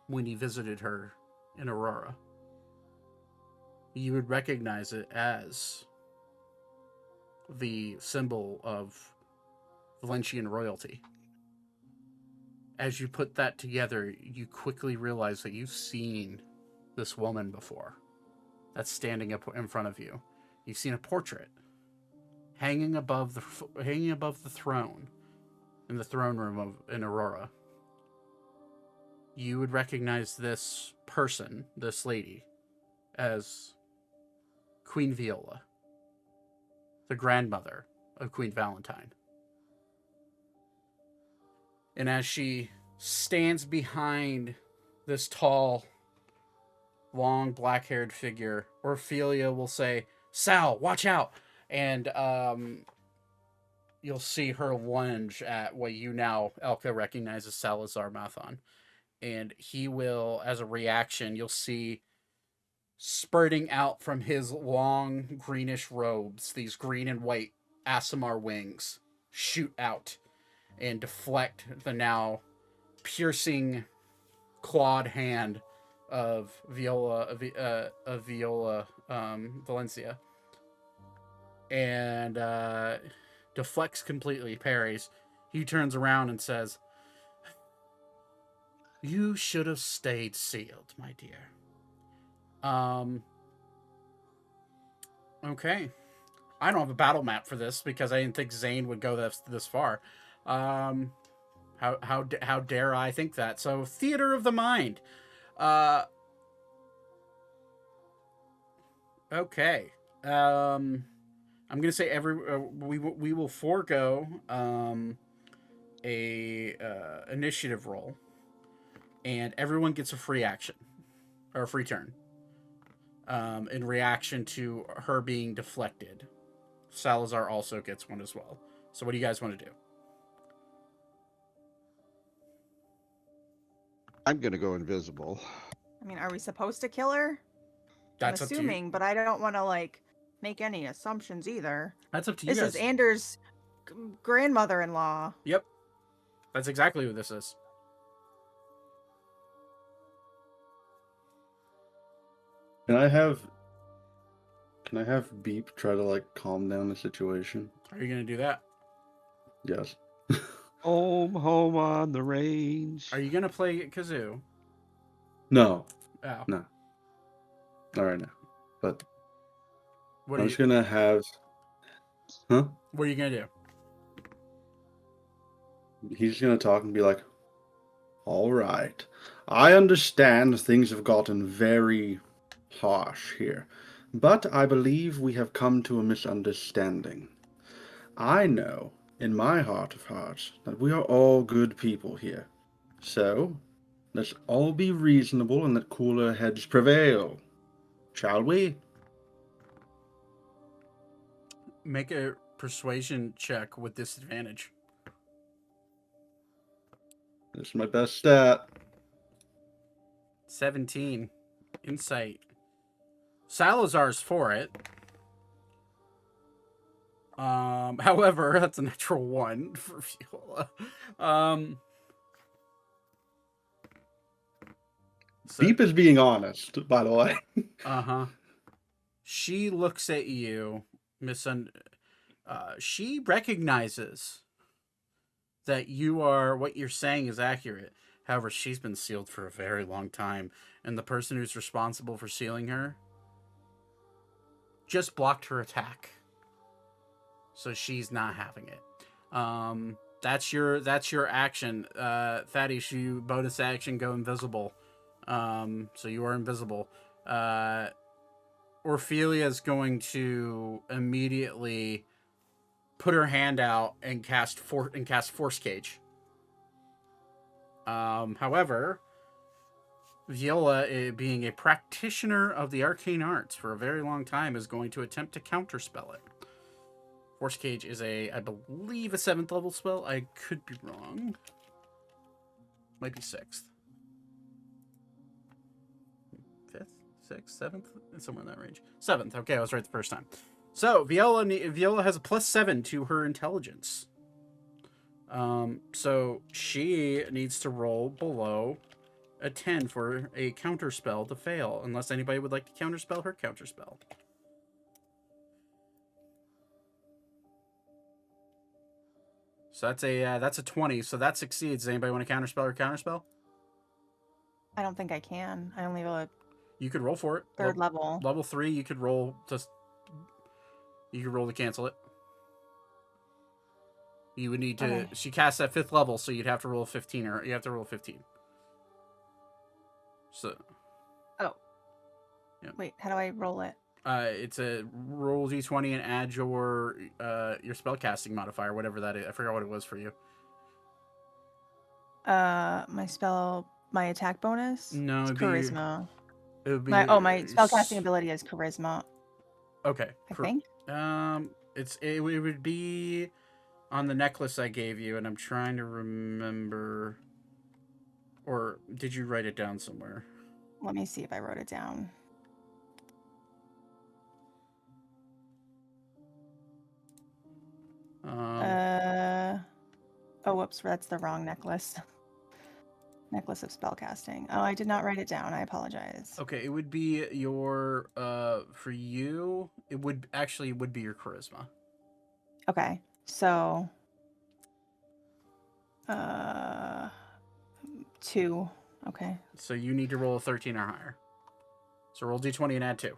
Speaker 1: When you visited her in Aurora. You would recognize it as the symbol of Valentian royalty. as you put that together, you quickly realize that you've seen this woman before. That's standing up in front of you. You've seen a portrait hanging above the throne in the throne room in Aurora. You would recognize this person, this lady, as Queen Viola, the grandmother of Queen Valentine. And as she stands behind this tall, long, black-haired figure, Ophelia will say, "Sal, watch out!" And you'll see her lunge at what you now, Elka, recognize as Salazar Mathon. And he will, as a reaction, you'll see spurting out from his long greenish robes, these green and white Aasimar wings shoot out and deflect the now piercing clawed hand of Viola Valencia, and deflects completely, parries. He turns around and says, "You should have stayed sealed, my dear." Okay. I don't have a battle map for this because I didn't think Zane would go this far. How dare I think that? So, theater of the mind. Okay. I'm gonna say we will forego a initiative roll, and everyone gets a free action or a free turn. In reaction to her being deflected. Salazar also gets one as well. So what do you guys want to do?
Speaker 4: I'm gonna go invisible.
Speaker 3: I mean, are we supposed to kill her?
Speaker 1: That's
Speaker 3: I'm
Speaker 1: up to you.
Speaker 3: assuming, but I don't want to like make any assumptions either.
Speaker 1: That's up to you
Speaker 3: This
Speaker 1: guys.
Speaker 3: is Anders' grandmother-in-law.
Speaker 1: Yep. That's exactly who this is.
Speaker 5: Can I have Beep try to like calm down the situation?
Speaker 1: Are you gonna do that?
Speaker 5: Yes.
Speaker 4: Home on the range.
Speaker 1: Are you gonna play kazoo?
Speaker 5: No.
Speaker 1: Oh.
Speaker 5: No. All right now. But
Speaker 1: What
Speaker 5: I'm
Speaker 1: are
Speaker 5: just
Speaker 1: you
Speaker 5: gonna have. Huh?
Speaker 1: What are you gonna do?
Speaker 5: He's just gonna talk and be like, "All right, I understand things have gotten very harsh here, but I believe we have come to a misunderstanding. I know, in my heart of hearts, that we are all good people here. So, let's all be reasonable and let cooler heads prevail. Shall we?"
Speaker 1: Make a persuasion check with disadvantage.
Speaker 5: This is my best stat.
Speaker 1: 17. Insight. Salazar's for it. However, that's a natural 1 for Viola.
Speaker 5: Beep is being honest, by the way.
Speaker 1: Uh-huh. She looks at you, she recognizes that what you're saying is accurate. However, she's been sealed for a very long time, and the person who's responsible for sealing her just blocked her attack. So she's not having it. That's your action. Thaddeus, you bonus action go invisible. So you are invisible. Ophelia is going to immediately put her hand out and cast Force Cage. However, Viola, being a practitioner of the arcane arts for a very long time, is going to attempt to counterspell it. Force Cage is I believe, a 7th level spell. I could be wrong. Might be 6th. 5th? 6th? 7th? Somewhere in that range. 7th. Okay, I was right the first time. So, Viola has a +7 to her intelligence. So she needs to roll below a 10 for a counterspell to fail, unless anybody would like to counterspell her counterspell. So that's a 20. So that succeeds. Does anybody want to counterspell or counterspell?
Speaker 3: I don't think I can. I only have a
Speaker 1: You could roll for it.
Speaker 3: third level.
Speaker 1: Level 3, you could roll to cancel it. You would need to.
Speaker 3: Okay.
Speaker 1: She casts at 5th level, so you'd have to roll 15, or you have to roll 15. So.
Speaker 3: Oh.
Speaker 1: Yeah.
Speaker 3: Wait, how do I roll it?
Speaker 1: It's a roll d20 and add your spellcasting modifier, whatever that is. I forgot what it was for you.
Speaker 3: My attack bonus.
Speaker 1: No,
Speaker 3: It's
Speaker 1: it'd be
Speaker 3: charisma.
Speaker 1: It would be
Speaker 3: My spellcasting ability is charisma.
Speaker 1: Okay.
Speaker 3: I think.
Speaker 1: It would be on the necklace I gave you, and I'm trying to remember. Or did you write it down somewhere?
Speaker 3: Let me see if I wrote it down. Oh, whoops, that's the wrong necklace. Necklace of spellcasting. Oh, I did not write it down. I apologize.
Speaker 1: Okay, it would be your for you. It would be your charisma.
Speaker 3: Okay, so 2. Okay.
Speaker 1: So you need to roll a 13 or higher. So roll d20 and add 2.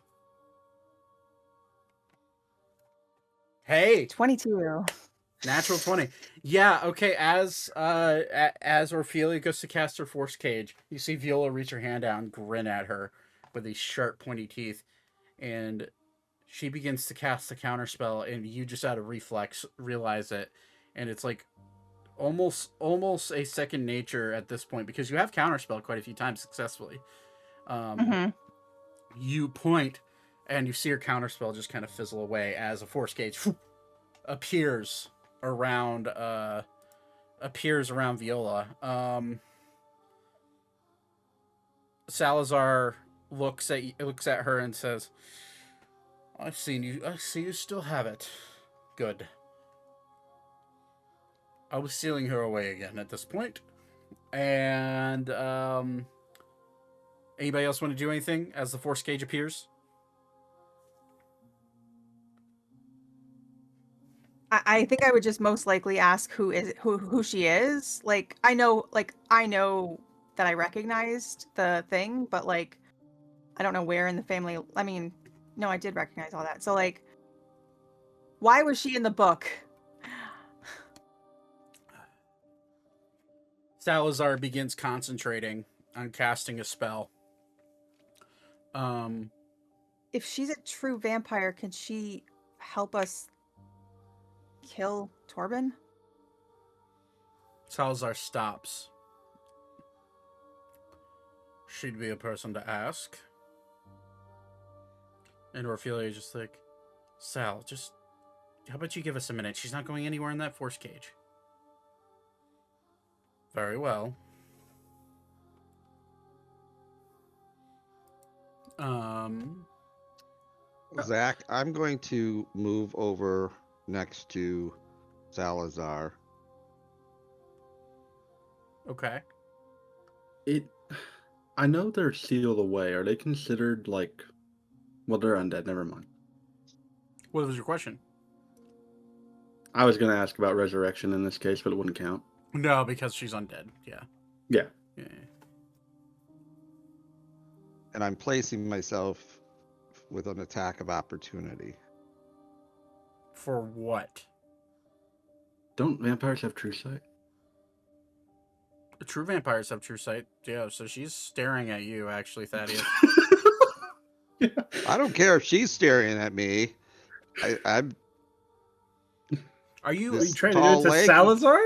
Speaker 1: Hey,
Speaker 3: 22.
Speaker 1: natural 20. Yeah, okay, as Orphelia goes to cast her force cage, you see Viola reach her hand out and grin at her with these sharp, pointy teeth, and she begins to cast the counterspell, and you just out of reflex realize it, and it's like almost a second nature at this point, because you have counterspell quite a few times successfully. You point, and you see her counterspell just kind of fizzle away as a force gauge appears around Viola. Salazar looks at her and says, I see you still have it. Good. I was sealing her away again at this point. And anybody else want to do anything as the force gauge appears?
Speaker 3: I think I would just most likely ask who she is. Like I know that I recognized the thing, but like I don't know where in the family. I mean, no, I did recognize all that. So like, why was she in the book?
Speaker 1: Salazar begins concentrating on casting a spell.
Speaker 3: If she's a true vampire, can she help us kill Torben?
Speaker 1: Salazar stops. She'd be a person to ask. And Orphelia just like, Sal, just how about you give us a minute? She's not going anywhere in that force cage. Very well.
Speaker 4: Zach, I'm going to move over next to Salazar.
Speaker 1: Okay.
Speaker 5: I know they're sealed away. Are they considered like? Well, they're undead. Never mind.
Speaker 1: What was your question?
Speaker 5: I was gonna ask about resurrection in this case, but it wouldn't count.
Speaker 1: No, because she's undead. Yeah.
Speaker 5: Yeah.
Speaker 4: And I'm placing myself with an attack of opportunity.
Speaker 1: For what?
Speaker 5: Don't vampires have true sight?
Speaker 1: The true vampires have true sight. Yeah, so she's staring at you, actually, Thaddeus.
Speaker 5: Yeah.
Speaker 4: I don't care if she's staring at me. I'm.
Speaker 1: Are you?
Speaker 2: Are you
Speaker 4: This
Speaker 2: trying to do
Speaker 4: tall
Speaker 2: it to
Speaker 4: leg-
Speaker 2: Salazar?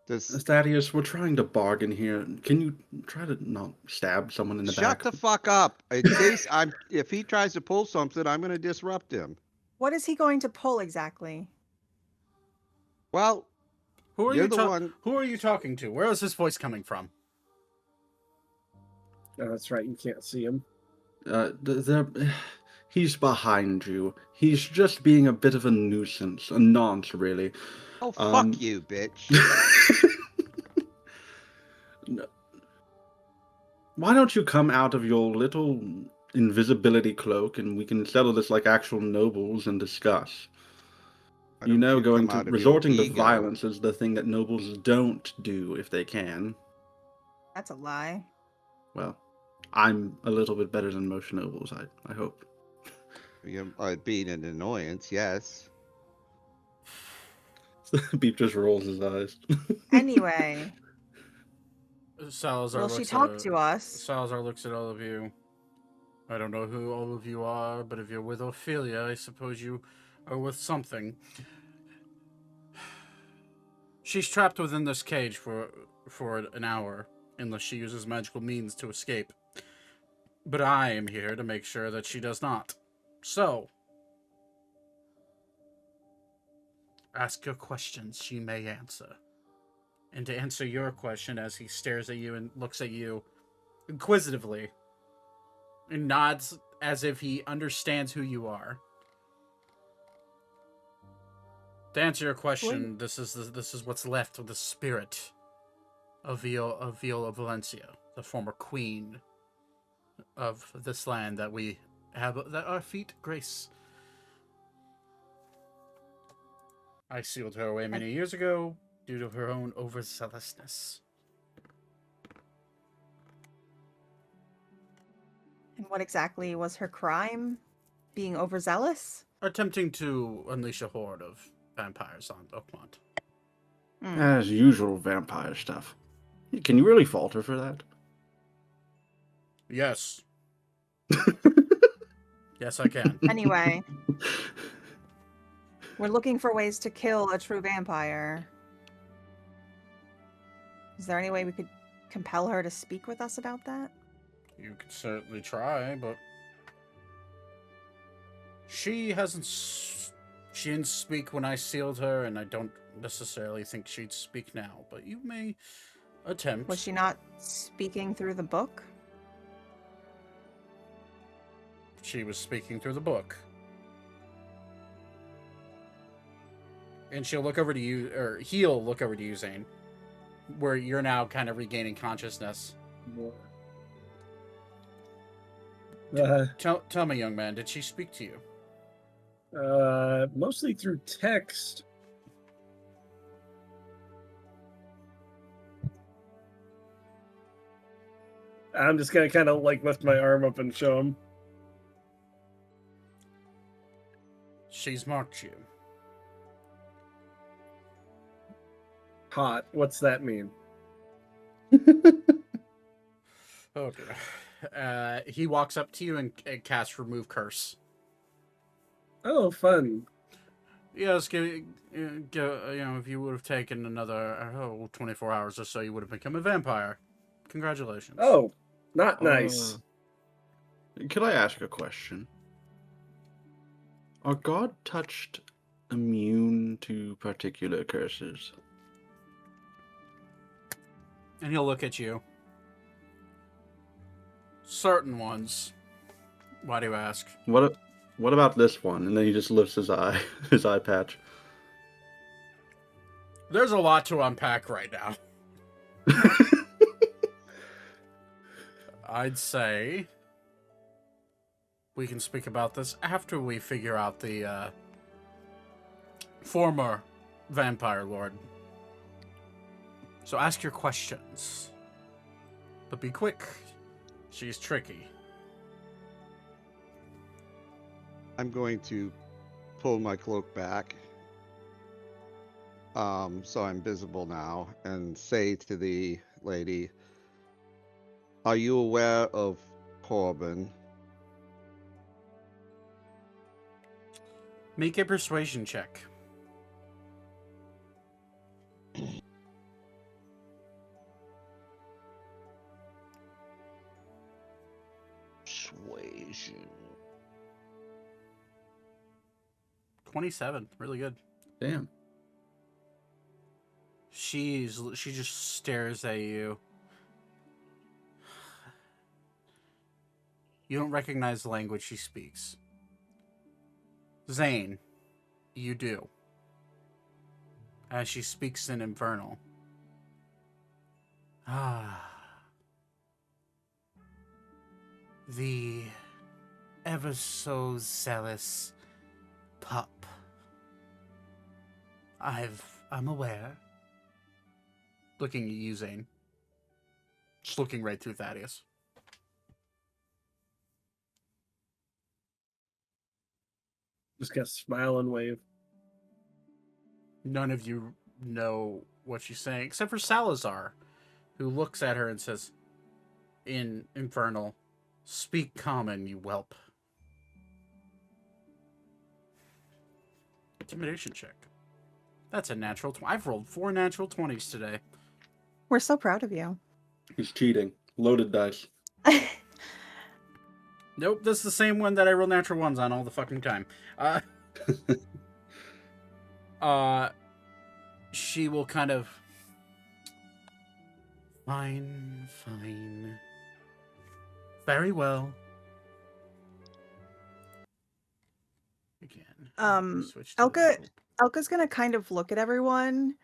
Speaker 4: This,
Speaker 5: Thaddeus, we're trying to bargain here. Can you try to not stab someone in the
Speaker 4: shut
Speaker 5: back?
Speaker 4: the fuck up! In case if he tries to pull something, I'm going to disrupt him.
Speaker 3: What is he going to pull exactly?
Speaker 4: Well,
Speaker 1: Who are
Speaker 4: you're
Speaker 1: you?
Speaker 4: the one.
Speaker 1: Who are you talking to? Where is this voice coming from?
Speaker 2: Oh, that's right. You can't see him.
Speaker 5: He's behind you. He's just being a bit of a nuisance. A nonce, really.
Speaker 4: Oh, fuck you, bitch.
Speaker 5: No. Why don't you come out of your little invisibility cloak and we can settle this like actual nobles and discuss?
Speaker 4: I
Speaker 5: You
Speaker 4: don't
Speaker 5: know,
Speaker 4: care,
Speaker 5: going
Speaker 4: come
Speaker 5: to
Speaker 4: out of your
Speaker 5: resorting to
Speaker 4: ego.
Speaker 5: violence is the thing that nobles don't do if they can.
Speaker 3: That's a lie.
Speaker 5: Well, I'm a little bit better than most nobles, I hope.
Speaker 4: Being an annoyance, yes.
Speaker 5: Beep just rolls his eyes.
Speaker 3: Anyway,
Speaker 1: Salazar
Speaker 3: will she
Speaker 1: looks
Speaker 3: talk
Speaker 1: at
Speaker 3: to us?
Speaker 1: Salazar looks at all of you. I don't know who all of you are, but if you're with Ophelia, I suppose you are with something. She's trapped within this cage for an hour, unless she uses magical means to escape. But I am here to make sure that she does not. So, ask her questions she may answer. And to answer your question, as he stares at you and looks at you inquisitively, and nods as if he understands who you are. To answer your question, this is what's left of the spirit of Viola Valencia, the former queen of this land that we have, that our feet grace. I sealed her away many years ago due to her own overzealousness.
Speaker 3: And what exactly was her crime? Being overzealous?
Speaker 1: Attempting to unleash a horde of vampires on Oakmont.
Speaker 3: Hmm.
Speaker 5: As usual, vampire stuff. Can you really fault her for that?
Speaker 1: Yes. Yes, I can.
Speaker 3: Anyway, we're looking for ways to kill a true vampire. Is there any way we could compel her to speak with us about that?
Speaker 1: You could certainly try, but she didn't speak when I sealed her, and I don't necessarily think she'd speak now, but you may attempt.
Speaker 3: Was she not speaking through the book?
Speaker 1: She was speaking through the book. And she'll look over to you, or he'll look over to you, Zane, where you're now kind of regaining consciousness. Tell me, young man, did she speak to you?
Speaker 2: Mostly through text. I'm just gonna kind of like lift my arm up and show him.
Speaker 1: She's marked you.
Speaker 2: Hot. What's that mean?
Speaker 1: Oh dear. He walks up to you and casts Remove Curse.
Speaker 2: Oh, fun.
Speaker 1: Yes, if you would have taken another 24 hours or so, you would have become a vampire. Congratulations.
Speaker 2: Oh, not nice.
Speaker 5: Could I ask a question? Are God touched immune to particular curses?
Speaker 1: And he'll look at you. Certain ones. Why do you ask?
Speaker 5: What about this one? And then he just lifts his his eye patch.
Speaker 1: There's a lot to unpack right now. I'd say we can speak about this after we figure out the former vampire lord. So ask your questions. But be quick. She's tricky.
Speaker 4: I'm going to pull my cloak back, so I'm visible now, and say to the lady, "Are you aware of Corbin?"
Speaker 1: Make a persuasion check.
Speaker 4: Persuasion.
Speaker 1: 27. Really good.
Speaker 5: Damn.
Speaker 1: She just stares at you. You don't recognize the language she speaks. Zane, you do. As she speaks in Infernal. The ever so zealous pup I'm aware. Looking at you, Zane. Just looking right through Thaddeus.
Speaker 2: Just gonna smile and wave.
Speaker 1: None of you know what she's saying, except for Salazar, who looks at her and says, in Infernal, "Speak common, you whelp." Intimidation check. That's a natural 20. I've rolled 4 natural 20s today.
Speaker 3: We're so proud of you.
Speaker 5: He's cheating. Loaded dice.
Speaker 1: Nope, this is the same one that I roll natural 1s on all the fucking time. She will kind of... Fine. Very well. Again. Switch to
Speaker 3: Elka-
Speaker 1: the-
Speaker 3: Elka's gonna kind of look at everyone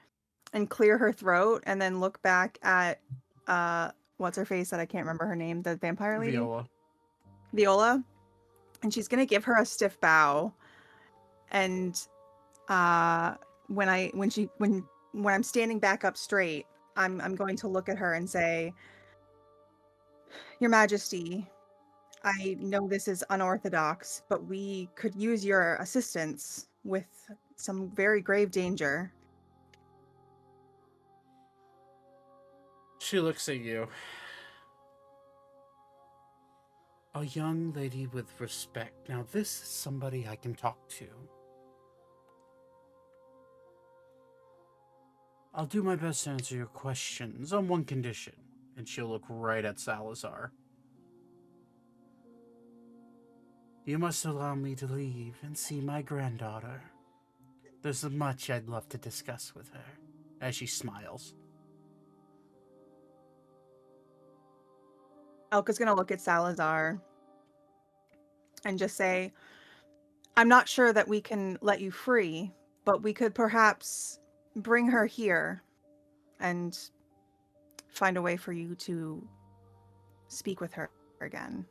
Speaker 3: and clear her throat, and then look back at what's her face that I can't remember her name, the vampire lady, Viola, and she's gonna give her a stiff bow. And when I'm standing back up straight, I'm going to look at her and say, "Your Majesty, I know this is unorthodox, but we could use your assistance with some very grave danger."
Speaker 1: She looks at you. A young lady with respect. Now this is somebody I can talk to. I'll do my best to answer your questions on one condition. And she'll look right at Salazar. You must allow me to leave and see my granddaughter. There's much I'd love to discuss with her. As she smiles.
Speaker 3: Elka's gonna look at Salazar and just say, "I'm not sure that we can let you free, but we could perhaps bring her here and find a way for you to speak with her again."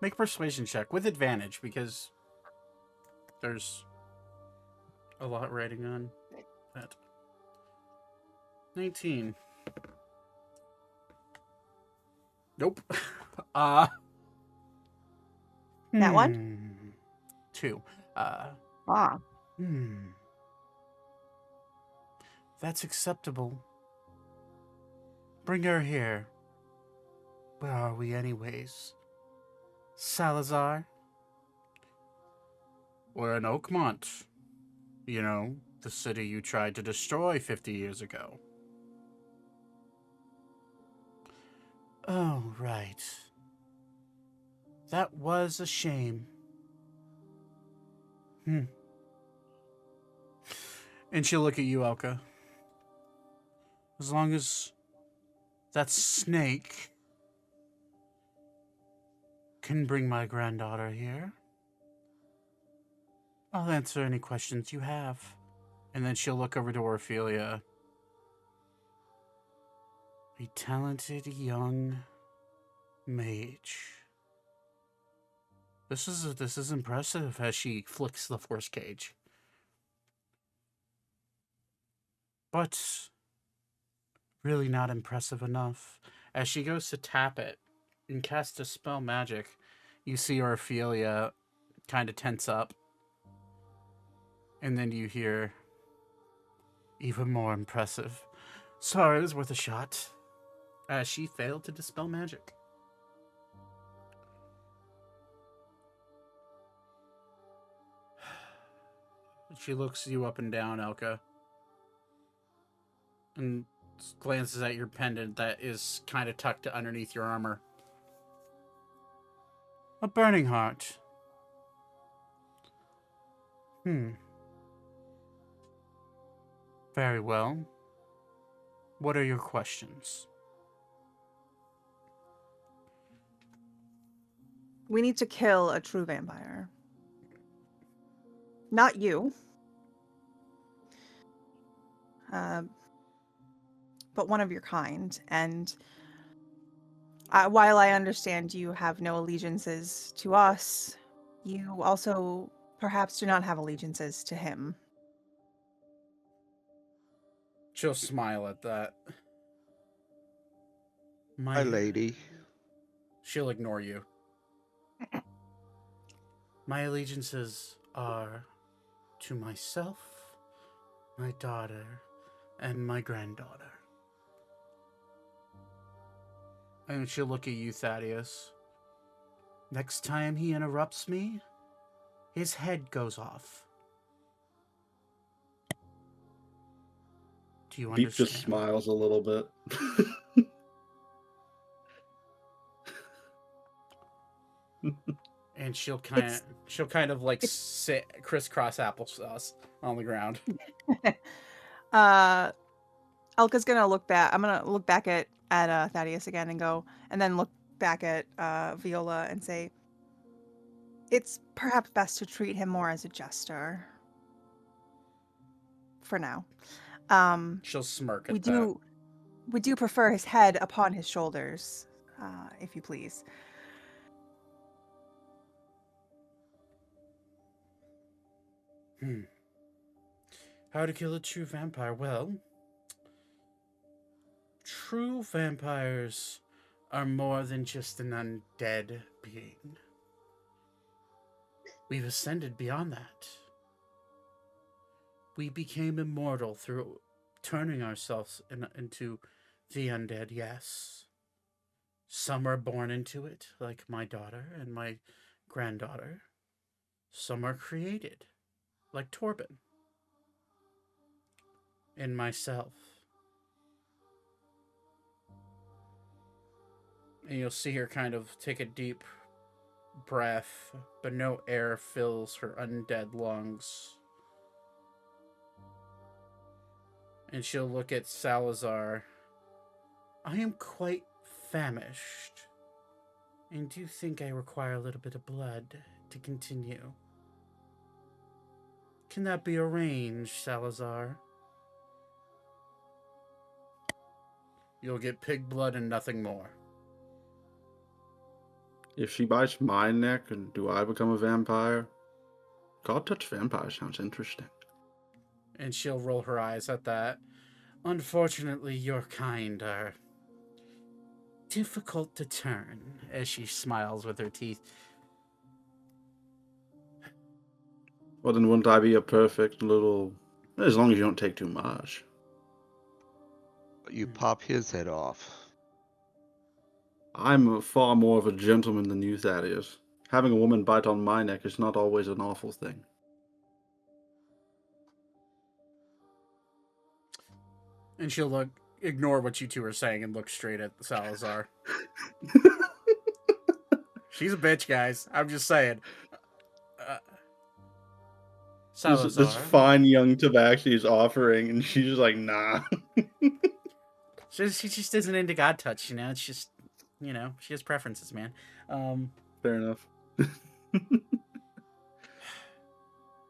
Speaker 1: Make a persuasion check with advantage because there's a lot writing on that. 19. Nope.
Speaker 3: That one?
Speaker 1: 2.
Speaker 3: Ah.
Speaker 1: That's acceptable. Bring her here. Where are we anyways? Salazar? We're in Oakmont. You know, the city you tried to destroy 50 years ago. Oh, right. That was a shame. And she'll look at you, Elka. As long as that snake can bring my granddaughter here, I'll answer any questions you have. And then she'll look over to Orphelia. A talented young mage. This is impressive as she flicks the force cage. But really not impressive enough. As she goes to tap it and cast a spell magic, you see Orphelia kind of tense up. And then you hear, even more impressive. Sorry, it was worth a shot. As she failed to dispel magic. She looks you up and down, Elka. And glances at your pendant that is kind of tucked underneath your armor. A burning heart. Very well. What are your questions?
Speaker 3: We need to kill a true vampire. Not you. But one of your kind. And while I understand you have no allegiances to us, you also perhaps do not have allegiances to him.
Speaker 1: She'll smile at that.
Speaker 4: My lady.
Speaker 1: She'll ignore you. My allegiances are to myself, my daughter, and my granddaughter. And she'll look at you, Thaddeus. Next time he interrupts me, his head goes off. Do you
Speaker 5: Beef
Speaker 1: understand?
Speaker 5: just smiles a little bit.
Speaker 1: And she'll kind of like sit crisscross applesauce on the ground.
Speaker 3: Elka's gonna look back. I'm gonna look back at Thaddeus again and go, and then look back at Viola and say, "It's perhaps best to treat him more as a jester for now.
Speaker 1: She'll smirk at
Speaker 3: We
Speaker 1: that.
Speaker 3: do prefer his head upon his shoulders, if you please."
Speaker 1: How to kill a true vampire? Well, true vampires are more than just an undead being. We've ascended beyond that. We became immortal through turning ourselves into the undead, yes. Some are born into it, like my daughter and my granddaughter. Some are created, like Torben and myself. And you'll see her kind of take a deep breath, but no air fills her undead lungs. And she'll look at Salazar. I am quite famished, and do think I require a little bit of blood to continue. Can that be arranged, Salazar? You'll get pig blood and nothing more.
Speaker 5: If she bites my neck, and do I become a vampire? God touch vampire sounds interesting.
Speaker 1: And she'll roll her eyes at that. Unfortunately, your kind are difficult to turn, as she smiles with her teeth.
Speaker 5: Well, then wouldn't I be a perfect little... As long as you don't take too much.
Speaker 4: You pop his head off.
Speaker 5: I'm far more of a gentleman than you, Thaddeus. Having a woman bite on my neck is not always an awful thing.
Speaker 1: And she'll ignore what you two are saying and look straight at Salazar. She's a bitch, guys. I'm just saying. Salazar.
Speaker 5: This fine young tabaxi is offering, and she's just like, nah.
Speaker 1: She just isn't into God touch, you know? It's just, you know, she has preferences, man.
Speaker 5: Fair enough.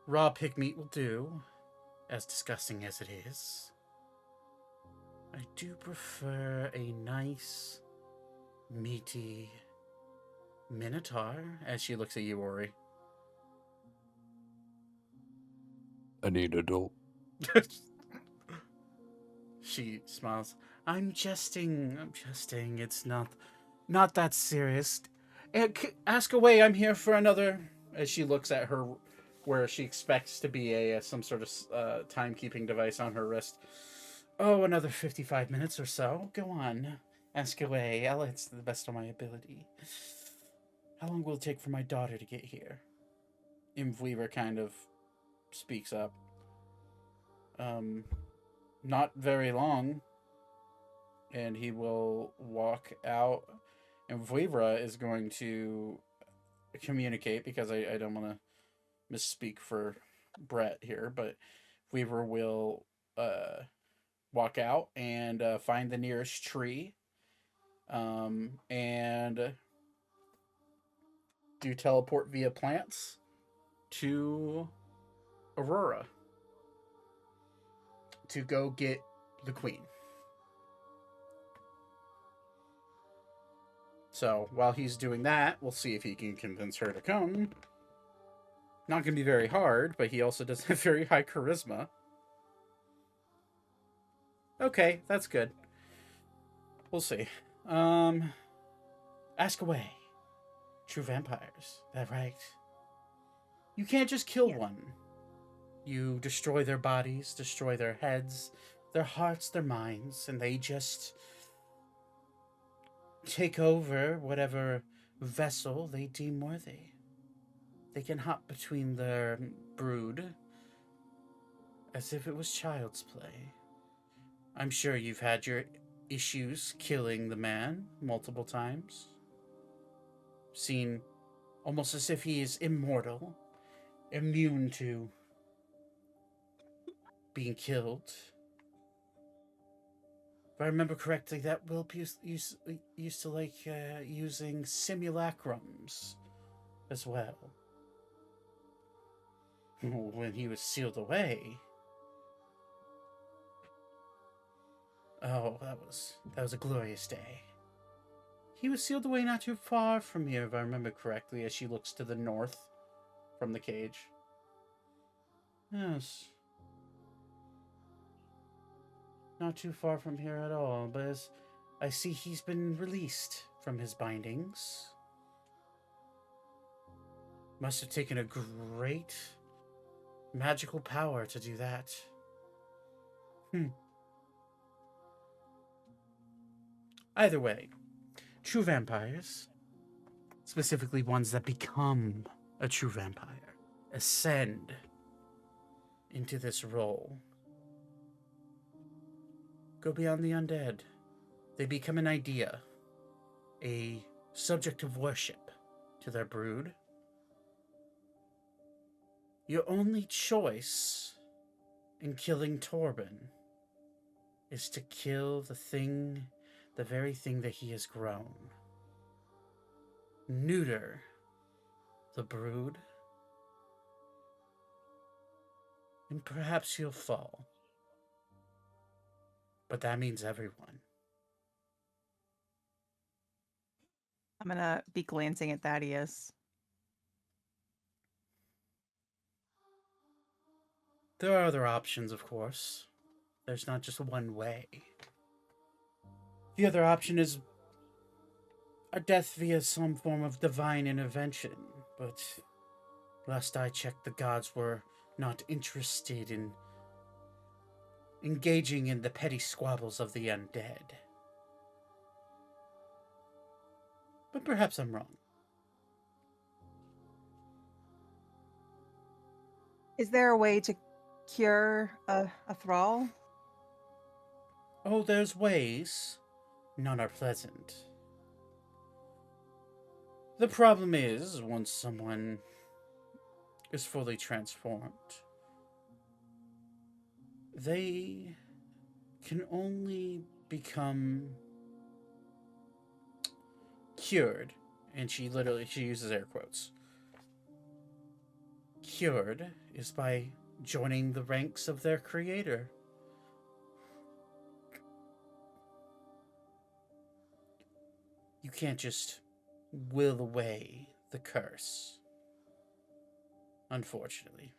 Speaker 1: Raw pig meat will do, as disgusting as it is. I do prefer a nice, meaty minotaur, as she looks at you, Ori.
Speaker 6: I need adult.
Speaker 1: She smiles. I'm jesting. It's not that serious. Ask away. I'm here for another. As she looks at her, where she expects to be some sort of timekeeping device on her wrist. Oh, another 55 minutes or so. Go on. Ask away. I'll answer to the best of my ability. How long will it take for my daughter to get here? Imvweaver kind of speaks up. Not very long. And he will walk out. And Vuivra is going to communicate, because I don't want to misspeak for Brett here, but Vuivra will walk out and find the nearest tree and do teleport via plants to Aurora to go get the queen. So while he's doing that, we'll see if he can convince her to come. Not going to be very hard, but he also doesn't have very high charisma. Okay, that's good. We'll see. Ask away. True vampires. That right. You can't just kill
Speaker 3: Yeah.
Speaker 1: one. You destroy their bodies, destroy their heads, their hearts, their minds, and they just take over whatever vessel they deem worthy. They can hop between their brood as if it was child's play. I'm sure you've had your issues killing the man multiple times. Seen almost as if he is immortal, immune to being killed. If I remember correctly, that Wilp used to like using simulacrums as well. When he was sealed away. Oh, that was a glorious day. He was sealed away not too far from here, if I remember correctly, as she looks to the north from the cage. Yes. Not too far from here at all, but as I see he's been released from his bindings. Must have taken a great magical power to do that. Either way, true vampires, specifically ones that become a true vampire, ascend into this role. Go beyond the undead. They become an idea, a subject of worship to their brood. Your only choice in killing Torben is to kill the very thing that he has grown. Neuter the brood, and perhaps you'll fall. But that means everyone.
Speaker 3: I'm gonna be glancing at Thaddeus.
Speaker 1: There are other options, of course. There's not just one way. The other option is a death via some form of divine intervention, but last I checked, the gods were not interested in engaging in the petty squabbles of the undead. But perhaps I'm wrong.
Speaker 3: Is there a way to cure a thrall?
Speaker 1: Oh, there's ways. None are pleasant. The problem is, once someone is fully transformed, they can only become cured, and she uses air quotes. Cured is by joining the ranks of their creator. You can't just will away the curse. Unfortunately.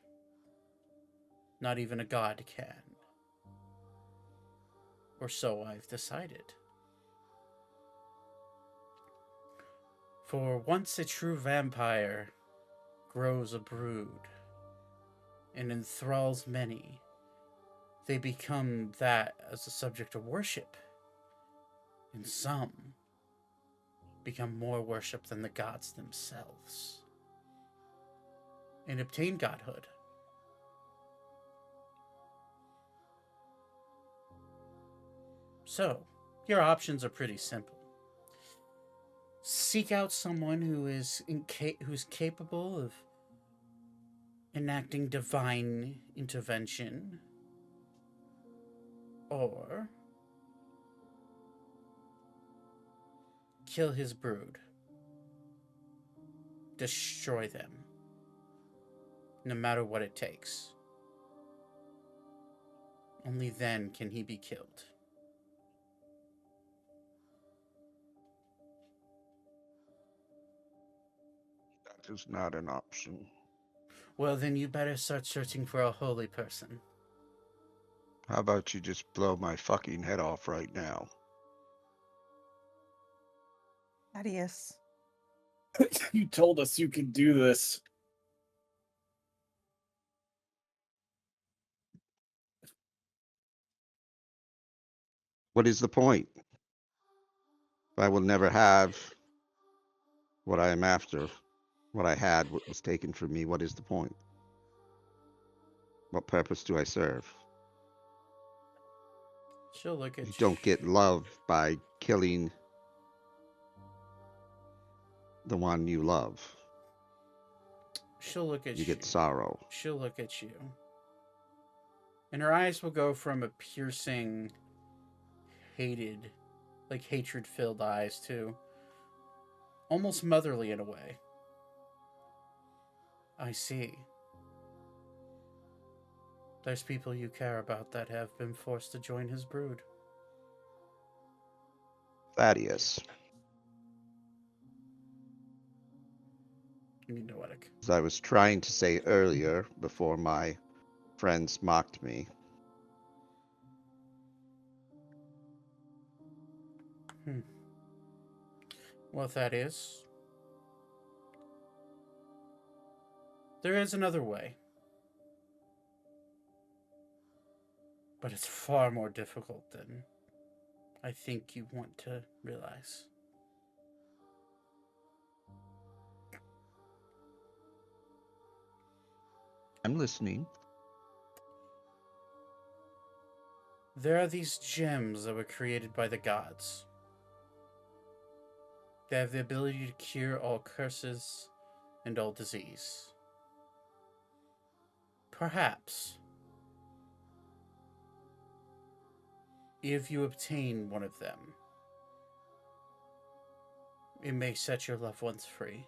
Speaker 1: Not even a god can. Or so I've decided. For once a true vampire grows a brood and enthralls many, they become that as a subject of worship. And some become more worshipped than the gods themselves and obtain godhood. So, your options are pretty simple. Seek out someone who's capable of enacting divine intervention, or kill his brood. Destroy them, no matter what it takes. Only then can he be killed.
Speaker 4: That is not an option.
Speaker 1: Well, then you better start searching for a holy person.
Speaker 4: How about you just blow my fucking head off right now?
Speaker 3: Thaddeus.
Speaker 2: You told us you could do this.
Speaker 4: What is the point? I will never have what I am after. What I had was taken from me. What is the point? What purpose do I serve?
Speaker 1: She'll look at
Speaker 4: You don't get love by killing the one you love.
Speaker 1: She'll look at
Speaker 4: You get sorrow.
Speaker 1: She'll look at you. And her eyes will go from a piercing, hatred-filled eyes to almost motherly in a way. I see. There's people you care about that have been forced to join his brood.
Speaker 4: Thaddeus,
Speaker 1: You mean noetic.
Speaker 4: as I was trying to say earlier before my friends mocked me,
Speaker 1: Well, Thaddeus, there is another way. But it's far more difficult than I think you want to realize.
Speaker 4: I'm listening.
Speaker 1: There are these gems that were created by the gods. They have the ability to cure all curses and all disease. Perhaps, if you obtain one of them, it may set your loved ones free.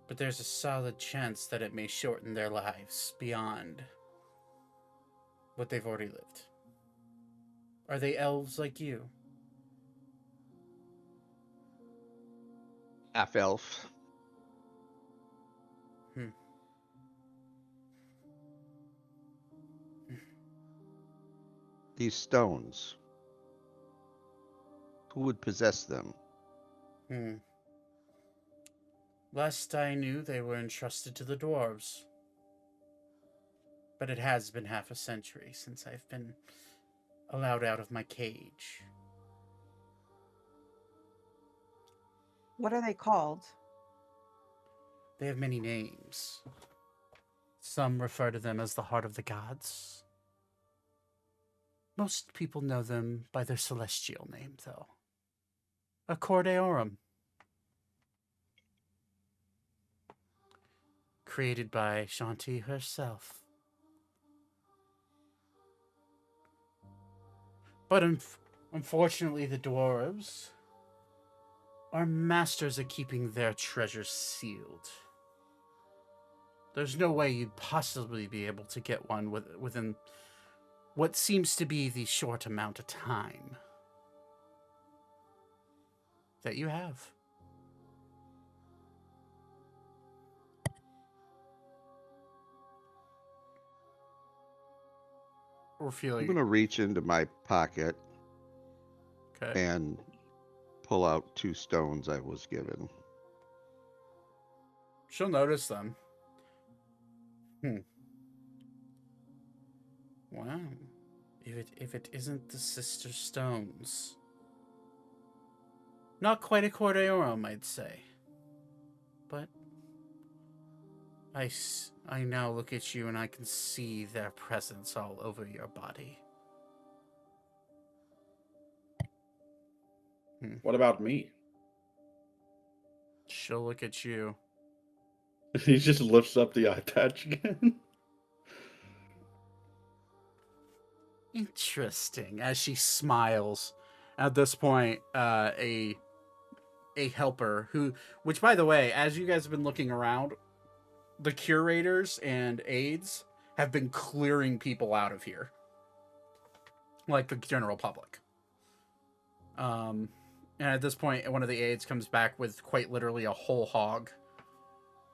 Speaker 1: But there's a solid chance that it may shorten their lives beyond what they've already lived. Are they elves like you?
Speaker 4: Half elf. These stones. Who would possess them?
Speaker 1: Last I knew, they were entrusted to the dwarves. But it has been half a century since I've been allowed out of my cage.
Speaker 3: What are they called?
Speaker 1: They have many names. Some refer to them as the Heart of the Gods. Most people know them by their celestial name, though. Accordeorum. Created by Shanti herself. But unfortunately, the dwarves are masters at keeping their treasures sealed. There's no way you'd possibly be able to get one within what seems to be the short amount of time that you have.
Speaker 4: I'm going to reach into my pocket and pull out 2 stones I was given.
Speaker 1: She'll notice them. Wow. If it isn't the Sister Stones. Not quite a Cordeorum, I'd say. But I now look at you and I can see their presence all over your body.
Speaker 5: What about me?
Speaker 1: She'll look at you.
Speaker 5: He just lifts up the eye patch again.
Speaker 1: Interesting. As she smiles. At this point, a helper which by the way, as you guys have been looking around, the curators and aides have been clearing people out of here. Like the general public. And at this point, one of the aides comes back with quite literally a whole hog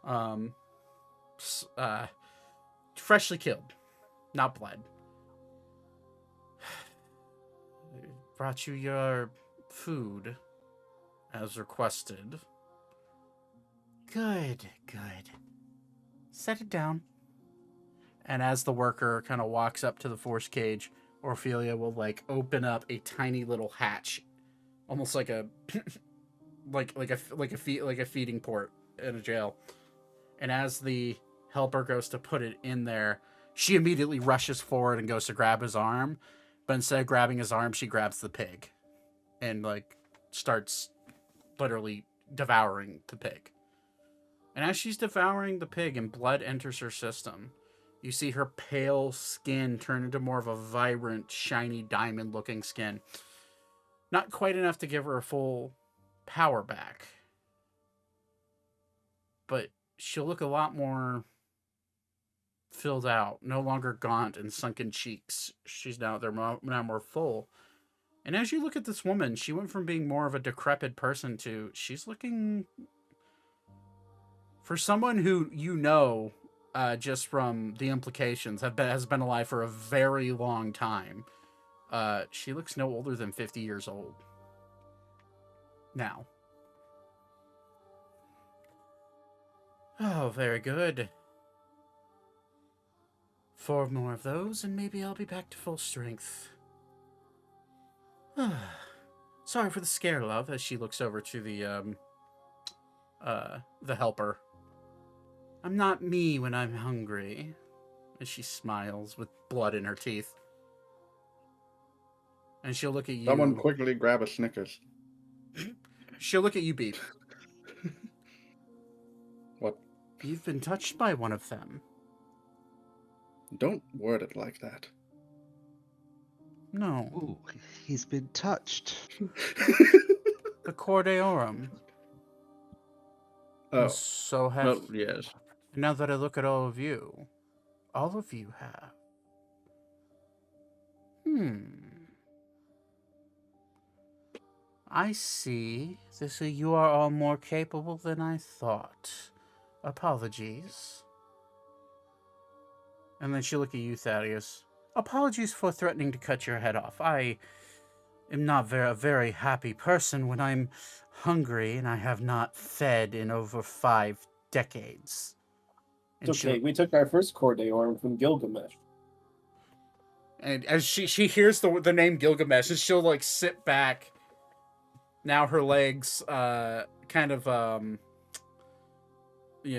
Speaker 1: s- uh, freshly killed, not bled. Brought you your food as requested. Good, good. Set it down. And as the worker kind of walks up to the force cage, Ophelia will like open up a tiny little hatch, almost like a like a feeding port in a jail. And as the helper goes to put it in there, she immediately rushes forward and goes to grab his arm, but instead of grabbing his arm, she grabs the pig and like starts literally devouring the pig. And as she's devouring the pig and blood enters her system, you see her pale skin turn into more of a vibrant, shiny, diamond-looking skin. Not quite enough to give her a full power back, but she'll look a lot more filled out, no longer gaunt and sunken cheeks. They're now more full. And as you look at this woman, she went from being more of a decrepit person to she's looking, for someone who just from the implications has been alive for a very long time. She looks no older than 50 years old now. Oh, very good. 4 more of those, and maybe I'll be back to full strength. Sorry for the scare, love, as she looks over to the helper. I'm not me when I'm hungry, as she smiles with blood in her teeth. And she'll look at you.
Speaker 5: Someone quickly grab a Snickers.
Speaker 1: She'll look at you, Beep.
Speaker 5: What?
Speaker 1: You've been touched by one of them.
Speaker 5: Don't word it like that.
Speaker 1: No.
Speaker 4: Ooh, he's been touched.
Speaker 1: The Cordeorum.
Speaker 5: Oh,
Speaker 1: So have...
Speaker 5: well, yes.
Speaker 1: Now that I look at all of you have. I see. You are all more capable than I thought. Apologies. And then she'll look at you, Thaddeus. Apologies for threatening to cut your head off. I am not a very happy person when I'm hungry and I have not fed in over 5 decades. And
Speaker 2: It's okay. We took our first Cordeorum from Gilgamesh.
Speaker 1: And as she hears the name Gilgamesh, and she'll like sit back. Now her legs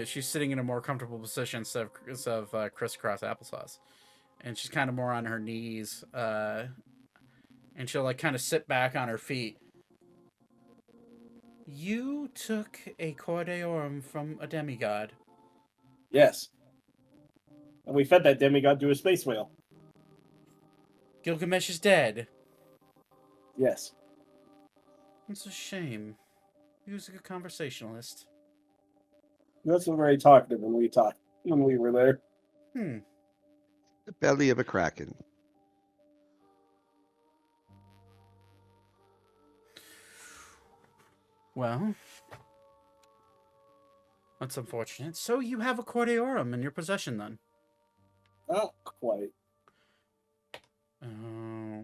Speaker 1: she's sitting in a more comfortable position instead of crisscross applesauce. And she's kind of more on her knees. And she'll like kind of sit back on her feet. You took a Cordeorum from a demigod.
Speaker 2: Yes. And we fed that demigod to a space whale.
Speaker 1: Gilgamesh is dead.
Speaker 2: Yes.
Speaker 1: It's a shame. He was a good conversationalist.
Speaker 2: He wasn't very talkative when we were there.
Speaker 4: The belly of a kraken.
Speaker 1: Well, that's unfortunate. So you have a Cordeorum in your possession, then?
Speaker 2: Not quite.
Speaker 1: Oh.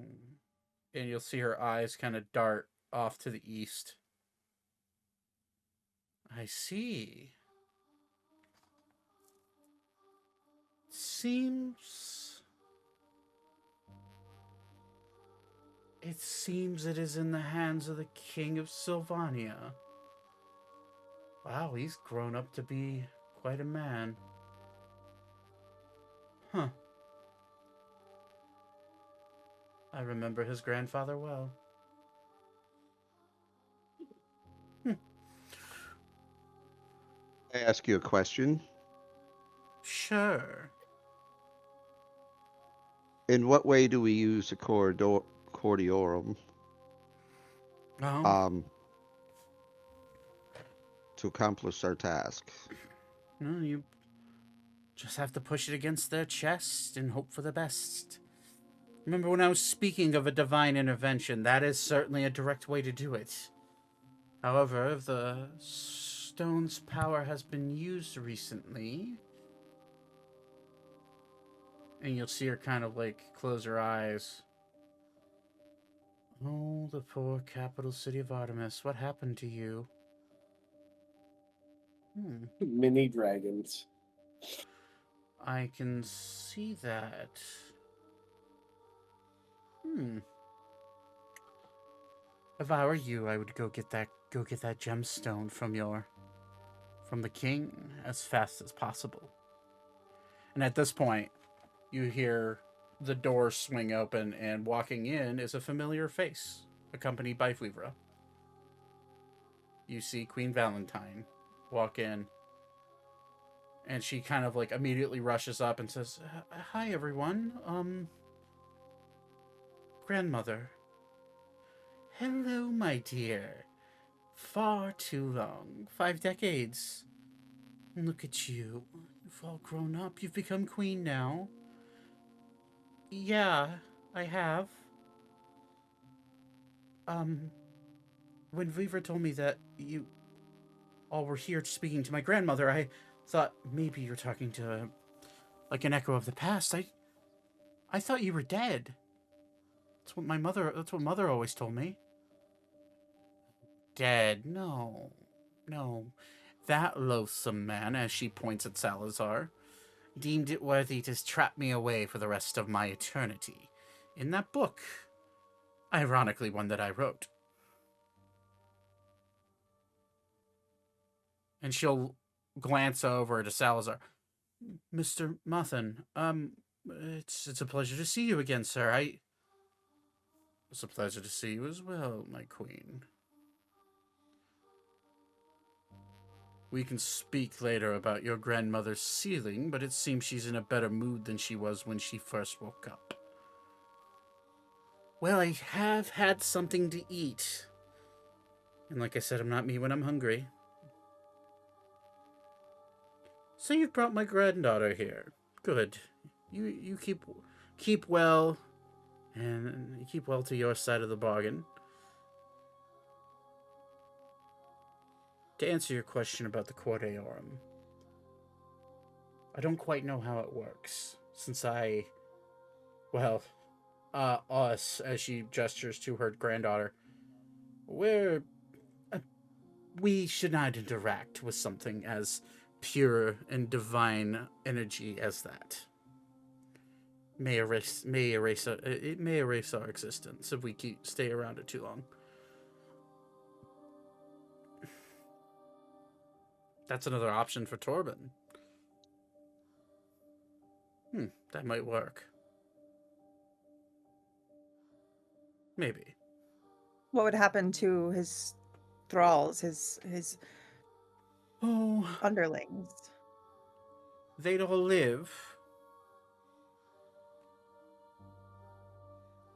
Speaker 1: And you'll see her eyes kind of dart off to the east. I see. It seems it is in the hands of the King of Sylvania. Wow, he's grown up to be quite a man. Huh. I remember his grandfather well.
Speaker 4: I ask you a question.
Speaker 1: Sure.
Speaker 4: In what way do we use a Cordeorum
Speaker 1: Oh.
Speaker 4: to accomplish our task?
Speaker 1: No, you just have to push it against their chest and hope for the best. Remember when I was speaking of a divine intervention, that is certainly a direct way to do it. However, if the stone's power has been used recently. And you'll see her kind of like close her eyes. Oh, the poor capital city of Artemis. What happened to you?
Speaker 2: Mini dragons.
Speaker 1: I can see that. If I were you, I would go get that gemstone from the king as fast as possible. And at this point, you hear the door swing open, and walking in is a familiar face, accompanied by Fleavra. You see Queen Valentine walk in, and she kind of like immediately rushes up and says, "Hi, everyone. Grandmother. Hello, my dear. Far too long. 5 decades. Look at you. You've all grown up. You've become queen now." "Yeah, I have. When Weaver told me that you all were here speaking to my grandmother, I thought maybe you're talking to like an echo of the past. I thought you were dead. That's what mother always told me." "Dead? No. That loathsome man," as she points at Salazar, "deemed it worthy to trap me away for the rest of my eternity in that book. Ironically, one that I wrote." And she'll glance over to Salazar. "Mr. Muthan, it's a pleasure to see you again, sir. It's a pleasure to see you as well, my queen. We can speak later about your grandmother's sealing, but it seems she's in a better mood than she was when she first woke up." "Well, I have had something to eat. And like I said, I'm not me when I'm hungry." "So you've brought my granddaughter here. Good. You keep well, and you keep well to your side of the bargain. To answer your question about the Cordeorum, I don't quite know how it works, since us, as she gestures to her granddaughter, we should not interact with something as pure and divine energy as that. It may erase our existence if we stay around it too long." That's another option for Torben. That might work. Maybe.
Speaker 3: What would happen to his thralls, his
Speaker 1: Oh,
Speaker 3: underlings?
Speaker 1: they'd all live.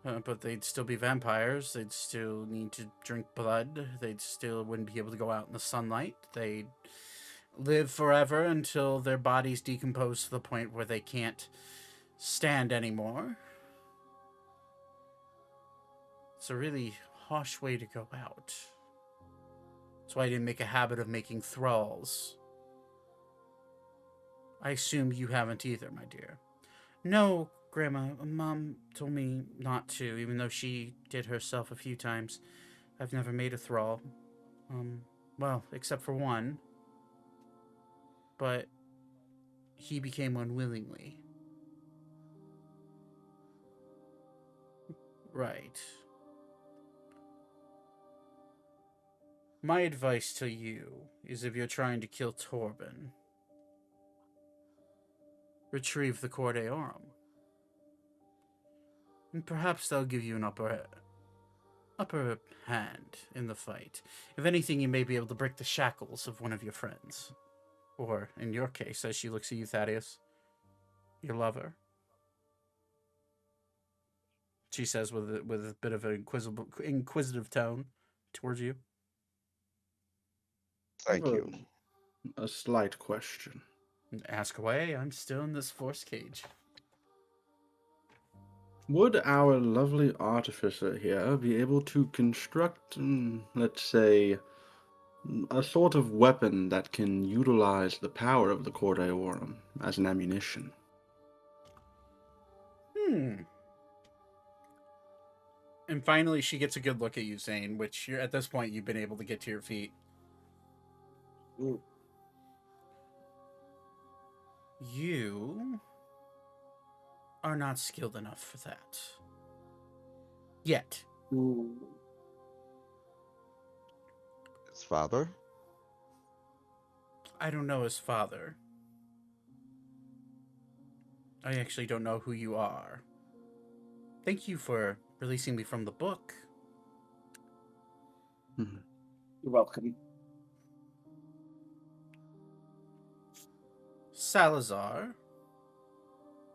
Speaker 1: But they'd still be vampires. They'd still need to drink blood. They'd still wouldn't be able to go out in the sunlight. They'd live forever until their bodies decompose to the point where they can't stand anymore. It's a really harsh way to go out. That's why I didn't make a habit of making thralls. I assume you haven't either, my dear." "No, Grandma. Mom told me not to, even though she did herself a few times. I've never made a thrall. Well, except for one. But he became one willingly." "Right. My advice to you is, if you're trying to kill Torben, retrieve the Cordeorum. And perhaps they'll give you an upper hand in the fight. If anything, you may be able to break the shackles of one of your friends. Or, in your case," as she looks at you, Thaddeus, "your lover." She says with a bit of an inquisitive tone towards you.
Speaker 4: Thank you.
Speaker 5: A slight question.
Speaker 1: "Ask away. I'm still in this force cage."
Speaker 5: Would our lovely artificer here be able to construct, let's say, a sort of weapon that can utilize the power of the Corde Orum as an ammunition.
Speaker 1: And finally, she gets a good look at you, Zane, which at this point you've been able to get to your feet.
Speaker 2: Ooh.
Speaker 1: You are not skilled enough for that. Yet.
Speaker 2: Ooh.
Speaker 4: His father?
Speaker 1: I don't know his father. I actually don't know who you are. Thank you for releasing me from the book.
Speaker 2: You're welcome.
Speaker 1: Salazar,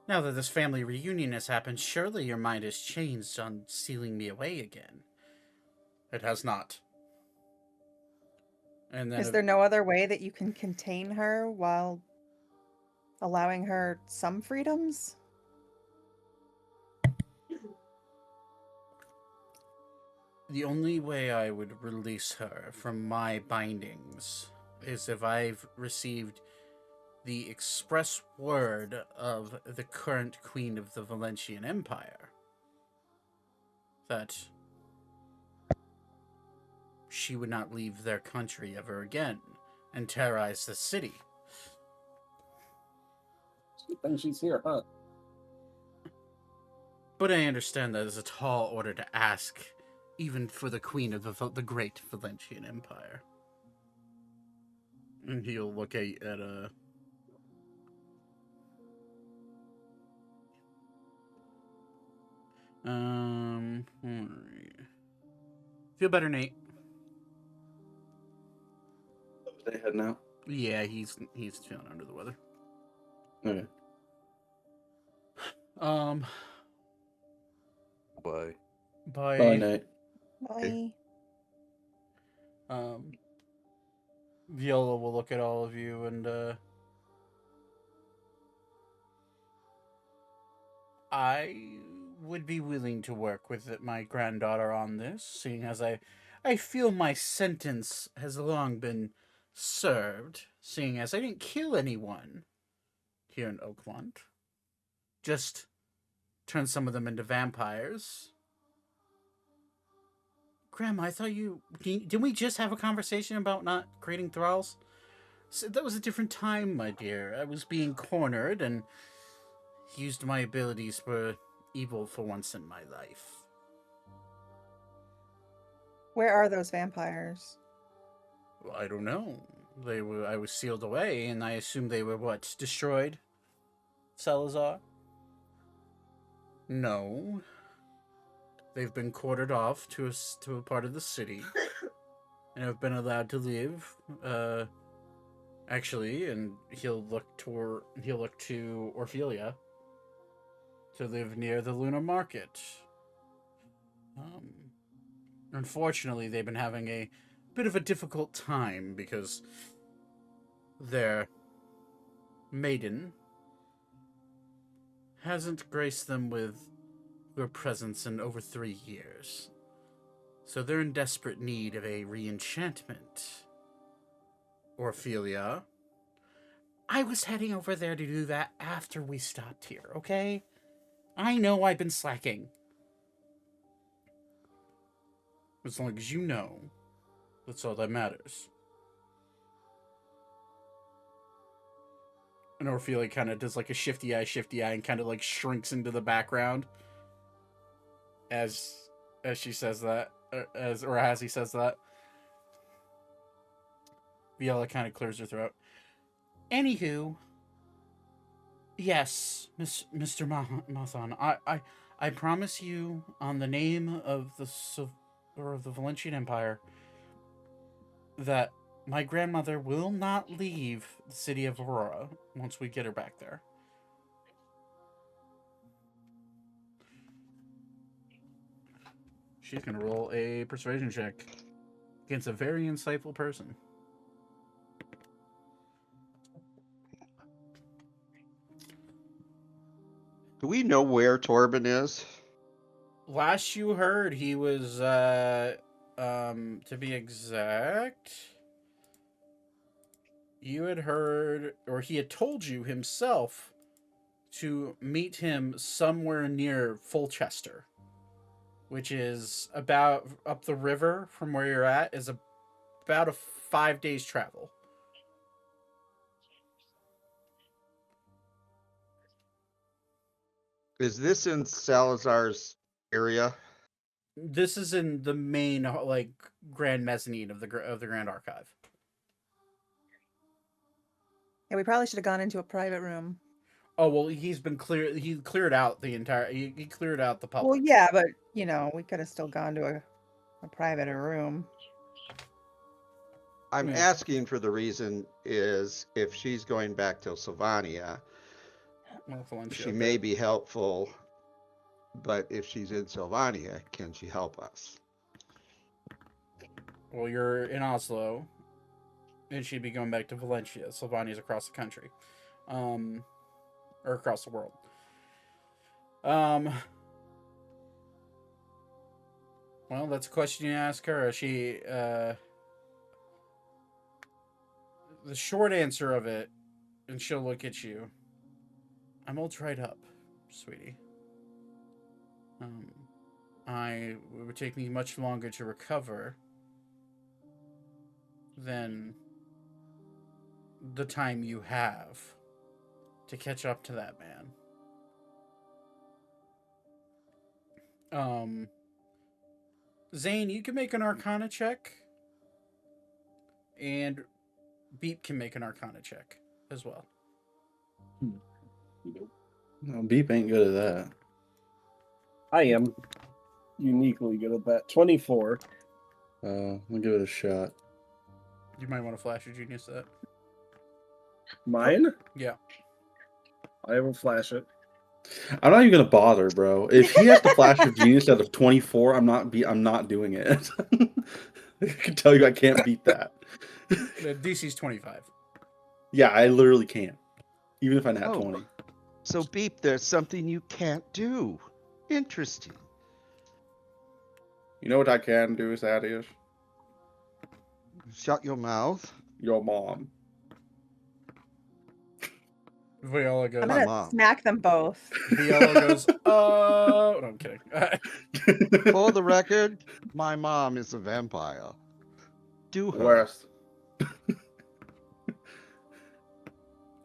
Speaker 1: now that this family reunion has happened, surely your mind has changed on sealing me away again. It has not. And then
Speaker 3: Is there no other way that you can contain her while allowing her some freedoms?
Speaker 1: the only way I would release her from my bindings is if I've received the express word of the current queen of the Valentian Empire that she would not leave their country ever again and terrorize the city.
Speaker 2: And she's here, huh?
Speaker 1: But I understand that is a tall order to ask, even for the queen of the great Valentian Empire. And he'll look at feel better, Nate?
Speaker 5: They head now.
Speaker 1: Yeah, he's feeling under the weather.
Speaker 5: Okay.
Speaker 6: Bye.
Speaker 1: Bye.
Speaker 5: Bye, Nate.
Speaker 3: Bye.
Speaker 1: Viola will look at all of you and I would be willing to work with my granddaughter on this, seeing as I feel my sentence has long been served, seeing as I didn't kill anyone here in Oakmont. Just turn some of them into vampires. Grandma, I thought didn't we just have a conversation about not creating thralls? So that was a different time, my dear. I was being cornered and used my abilities for evil for once in my life.
Speaker 3: Where are those vampires?
Speaker 1: Well, I don't know. I was sealed away, and I assume they were what? Destroyed? Salazar? No. They've been quartered off to a part of the city, and have been allowed to live. Actually, and he'll look to Orphelia to live near the lunar market. Unfortunately, they've been having a bit of a difficult time because their maiden hasn't graced them with her presence in over 3 years. So they're in desperate need of a re-enchantment. Orphelia, I was heading over there to do that after we stopped here, okay? I know I've been slacking. As long as you know, that's all that matters. And Orphelia kind of does like a shifty eye, and kind of like shrinks into the background as she says that, as he says that. Viola kind of clears her throat. Anywho, yes, Mr. Mathan, I promise you, on the name of the Valentian Empire, that my grandmother will not leave the city of Aurora once we get her back there. She's gonna roll a persuasion check against a very insightful person.
Speaker 4: Do we know where Torben is?
Speaker 1: Last you heard, he was, to be exact, You had heard, or he had told you himself, to meet him somewhere near Fulchester, which is about up the river from where you're at, is about a 5 days travel.
Speaker 4: Is this in Salazar's area?
Speaker 1: This is in the main like grand mezzanine of the Grand Archive.
Speaker 3: Yeah, we probably should have gone into a private room.
Speaker 1: Oh well, he's been clear. He cleared out the entire. He cleared out the public.
Speaker 3: Well, yeah, but you know, we could have still gone to a private room.
Speaker 4: I'm
Speaker 1: Yeah.
Speaker 4: asking for the reason is if she's going back to Sylvania,
Speaker 1: Well, Valencia,
Speaker 4: she
Speaker 1: okay.
Speaker 4: may be helpful, but if she's in Sylvania, can she help us?
Speaker 1: Well, you're in Oslo, and she'd be going back to Valencia. Sylvania's across the country, or across the world. Well, that's a question you ask her. She, the short answer of it, and she'll look at you. I'm all dried up, sweetie. It would take me much longer to recover than the time you have to catch up to that man. Zane, you can make an Arcana check, and Beep can make an Arcana check as well.
Speaker 5: No, Beep ain't good at that.
Speaker 2: I am uniquely good at that. 24.
Speaker 5: I'll give it a shot.
Speaker 1: You might want to flash your genius at that.
Speaker 2: Mine?
Speaker 1: Yeah.
Speaker 2: I will flash it.
Speaker 5: I'm not even gonna bother, bro. If he has to flash your genius out of 24, I'm not doing it. I can tell you I can't beat that.
Speaker 1: The DC's 25.
Speaker 5: Yeah, I literally can't. Even if I nat
Speaker 4: Oh.
Speaker 5: 20.
Speaker 4: So Beep, there's something you can't do. Interesting.
Speaker 5: You know what I can do, Thaddeus?
Speaker 4: Shut your mouth.
Speaker 5: Your mom.
Speaker 1: Viola goes.
Speaker 3: I'm
Speaker 4: My
Speaker 3: gonna
Speaker 4: mom.
Speaker 3: smack them both.
Speaker 1: Viola goes. Oh, no, I'm kidding.
Speaker 4: For the record, my mom is a vampire. Do her.
Speaker 5: Worst.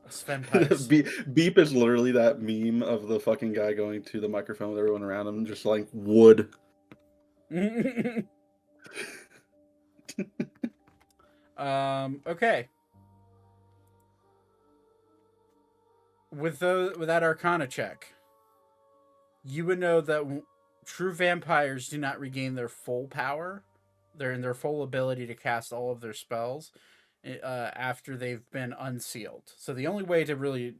Speaker 1: It's vampires.
Speaker 5: Beep is literally that meme of the fucking guy going to the microphone with everyone around him, just like wood.
Speaker 1: Okay. With that Arcana check, you would know that true vampires do not regain their full power. They're in their full ability to cast all of their spells after they've been unsealed. So the only way to really...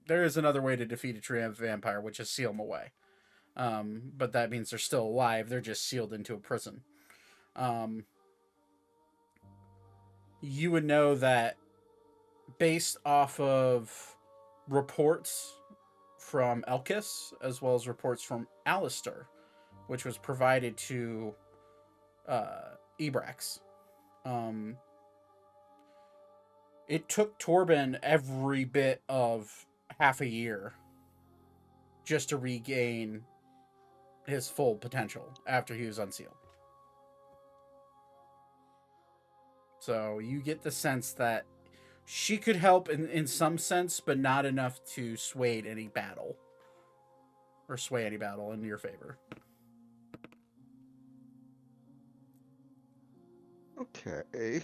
Speaker 1: There is another way to defeat a true vampire, which is seal them away. But that means they're still alive. They're just sealed into a prison. You would know that based off of reports from Elkis, as well as reports from Alistair, which was provided to Ebrax. It took Torben every bit of half a year just to regain his full potential after he was unsealed. So you get the sense that she could help in some sense, but not enough to sway any battle. Or sway any battle in your favor.
Speaker 4: Okay.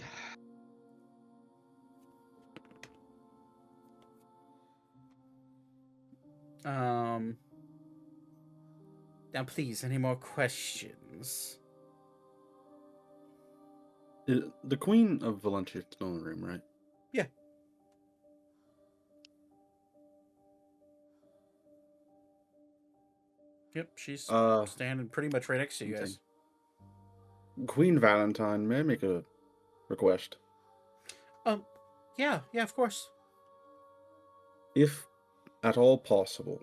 Speaker 1: Now please, any more questions?
Speaker 5: The Queen of Valencia is still in the room, right?
Speaker 1: Yeah. Yep, she's standing pretty much right next to you guys.
Speaker 5: Queen Valentine, may I make a request?
Speaker 1: Yeah, of course.
Speaker 5: If at all possible,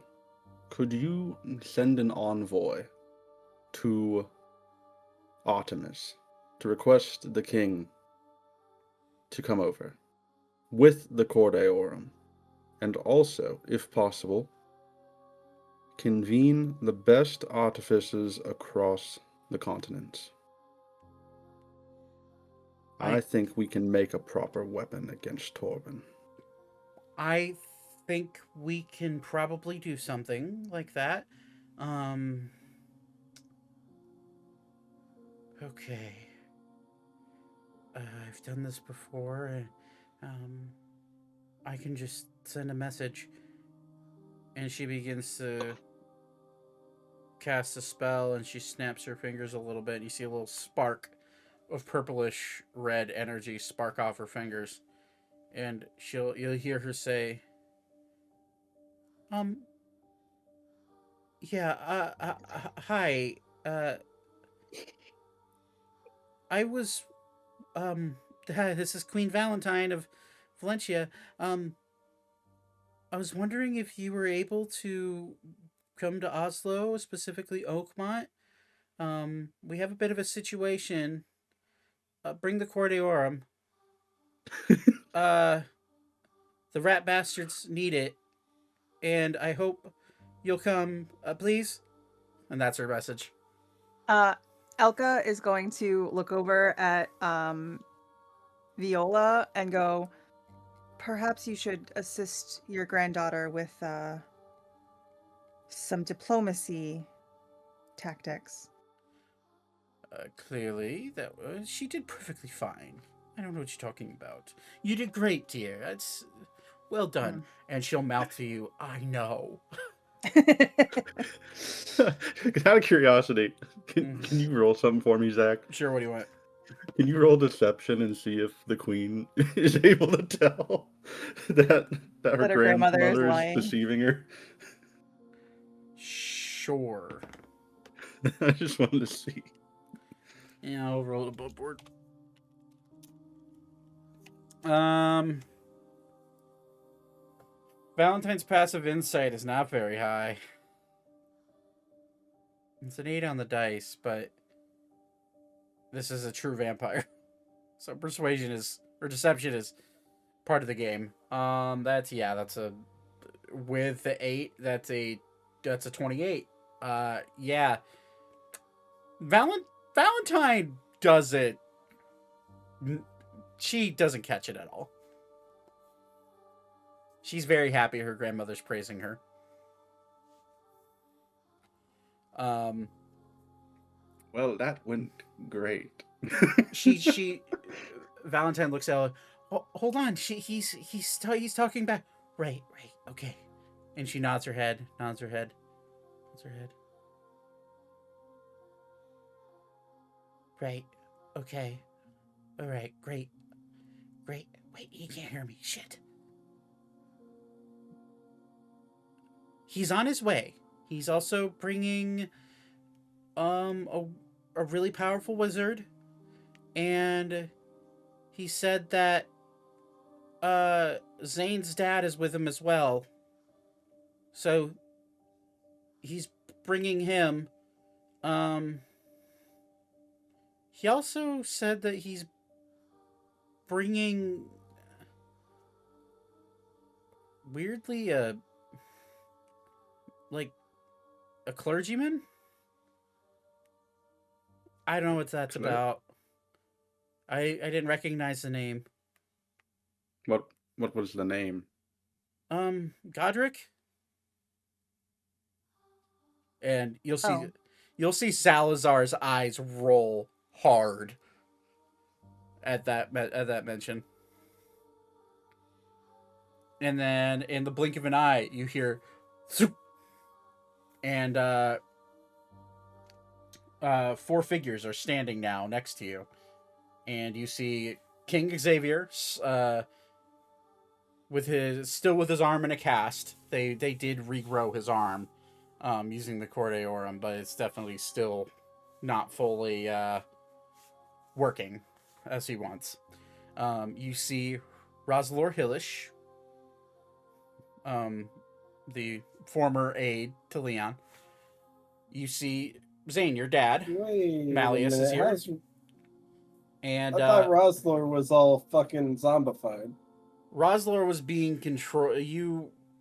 Speaker 5: could you send an envoy to Artemis to request the king to come over with the Cordeorum, and also, if possible, convene the best artificers across the continent. I think we can make a proper weapon against Torben.
Speaker 1: I think we can probably do something like that. Okay. I've done this before. I can just send a message. And she begins to cast a spell, and she snaps her fingers a little bit. And you see a little spark of purplish red energy spark off her fingers. And you'll hear her say, yeah, hi, I was, this is Queen Valentine of Valencia. I was wondering if you were able to come to Oslo, specifically Oakmont. We have a bit of a situation. Bring the Cordeorum. The rat bastards need it. And I hope you'll come, please. And that's her message.
Speaker 3: Elka is going to look over at Viola and go, perhaps you should assist your granddaughter with some diplomacy tactics.
Speaker 1: Clearly, she did perfectly fine. I don't know what you're talking about. You did great, dear. That's well done. And she'll mouth to you, I know.
Speaker 5: Out of curiosity, can you roll something for me, Zach?
Speaker 1: Sure, what do you want?
Speaker 5: Can you roll deception and see if the queen is able to tell that her grandmother is
Speaker 3: lying.
Speaker 5: deceiving her?
Speaker 1: Sure.
Speaker 5: I just wanted to see.
Speaker 1: Yeah, I'll roll above board. Valentine's passive insight is not very high. It's an 8 on the dice, but this is a true vampire. So persuasion or deception is part of the game. That's a with the 8, that's a 28. Yeah. Valentine doesn't. She doesn't catch it at all. She's very happy her grandmother's praising her.
Speaker 5: Well, that went great.
Speaker 1: she Valentine looks at her. Hold on. He's talking back. Right. Okay. And she nods her head. Right. Okay. All right. Great. Wait, he can't hear me. Shit. He's on his way. He's also bringing a really powerful wizard, and he said that Zane's dad is with him as well. So he's bringing him. He also said that he's bringing, weirdly, a clergyman? I don't know what that's about. I didn't recognize the name.
Speaker 5: What was the name?
Speaker 1: Godric? And you'll see Salazar's eyes roll hard at that mention. And then in the blink of an eye, you hear Zoop! And 4 figures are standing now next to you. And you see King Xavier with his arm in a cast. They did regrow his arm using the Cordeorum, but it's definitely still not fully working as he wants. You see Rosalor Hillish, the former aide to Leon. You see Zane, your dad.
Speaker 2: Wait
Speaker 1: Malleus is here.
Speaker 2: And I thought Roslor was all fucking zombified.
Speaker 1: Roslor was being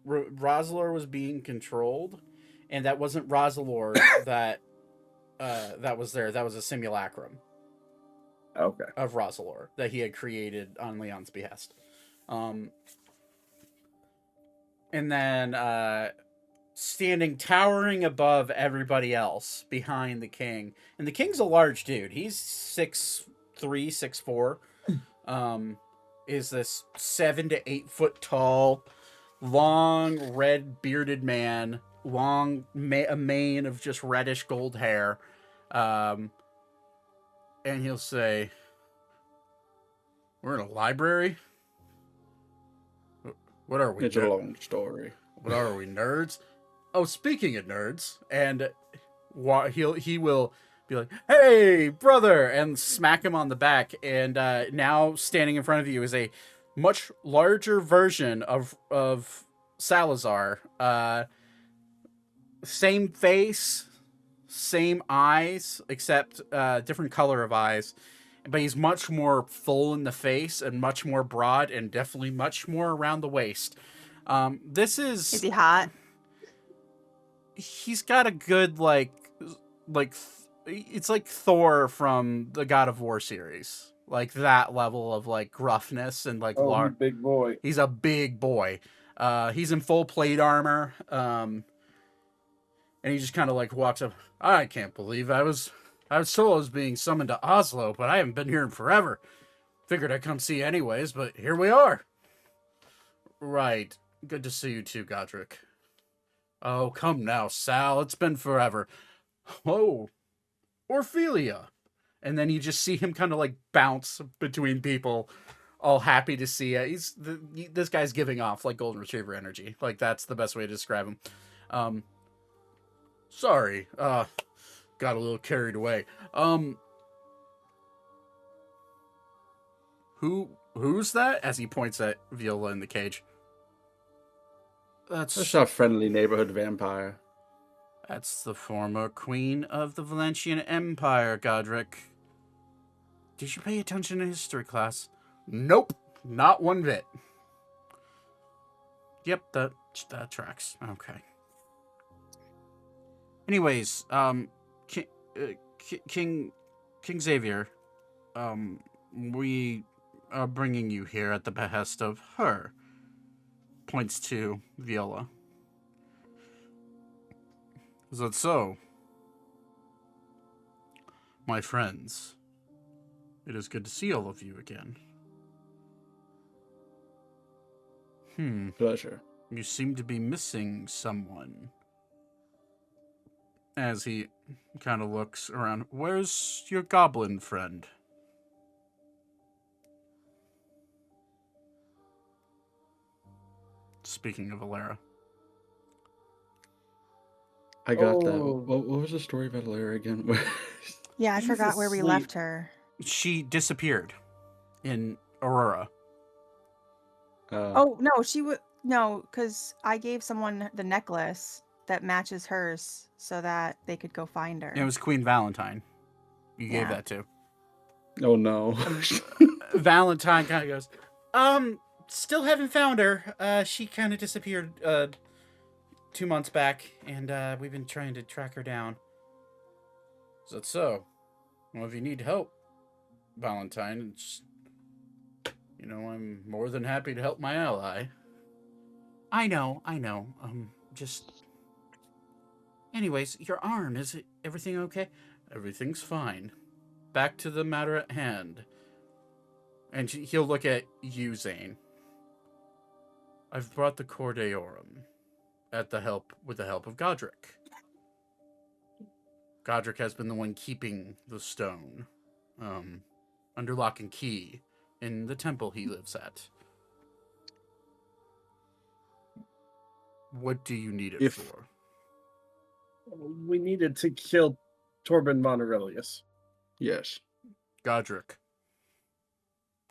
Speaker 1: Roslor was being controlled, and that wasn't Roslor that was there. That was a simulacrum
Speaker 2: Okay.
Speaker 1: of Roslor that he had created on Leon's behest. And then standing towering above everybody else behind the king, and the king's a large dude. He's 6'3", 6'4". Is this 7 to 8 foot tall, long red bearded man, a mane of just reddish gold hair, and he'll say, "We're in a library. What are we?
Speaker 5: It's a long story.
Speaker 1: What are we, nerds? Oh, speaking of nerds," and he will be like, "Hey, brother," and smack him on the back. And now standing in front of you is a much larger version of Salazar. Same face, same eyes, except different color of eyes. But he's much more full in the face and much more broad and definitely much more around the waist.
Speaker 3: Is he hot?
Speaker 1: He's got a good it's like Thor from the God of War series, like that level of like gruffness and like
Speaker 2: Big boy.
Speaker 1: He's a big boy. He's in full plate armor, and he just kind of like walks up. I can't believe I was told I was being summoned to Oslo, but I haven't been here in forever. Figured I'd come see you anyways, but here we are. Right. Good to see you too, Godric. Oh, come now, Sal. It's been forever. Oh, Ophelia. And then you just see him kind of like bounce between people, all happy to see you. This guy's giving off like golden retriever energy. Like that's the best way to describe him. Sorry. Got a little carried away. Who's that? As he points at Viola in the cage.
Speaker 5: That's our friendly neighborhood vampire.
Speaker 1: That's the former queen of the Valentian Empire, Godric. Did you pay attention in history class? Nope, not one bit. Yep, that tracks. Okay. Anyways, King Xavier, we are bringing you here at the behest of her. Points to Viola. Is that so? My friends, it is good to see all of you again.
Speaker 5: Pleasure.
Speaker 1: You seem to be missing someone. As he kind of looks around. Where's your goblin friend? Speaking of Alara.
Speaker 5: I got that.
Speaker 2: Oh.
Speaker 5: What was the story about Alara again?
Speaker 3: Yeah, I
Speaker 2: She's
Speaker 3: forgot where we
Speaker 2: asleep.
Speaker 3: left her.
Speaker 1: She disappeared in Aurora.
Speaker 3: Oh, no, she would. No, because I gave someone the necklace that matches hers so that they could go find her.
Speaker 1: It was Queen Valentine. You gave
Speaker 3: Yeah.
Speaker 1: that to.
Speaker 5: Oh no.
Speaker 1: Valentine kind of goes, still haven't found her. She kind of disappeared 2 months back, and we've been trying to track her down. Is that so? Well, if you need help, Valentine, it's, I'm more than happy to help my ally. I know. Just... Anyways, your arm, is everything okay? Everything's fine. Back to the matter at hand. And he'll look at you, Zane. I've brought the Cordeorum with the help of Godric. Godric has been the one keeping the stone under lock and key in the temple he lives at. What do you need it for?
Speaker 2: We needed to kill Torben von Aurelius.
Speaker 5: Yes.
Speaker 1: Godric.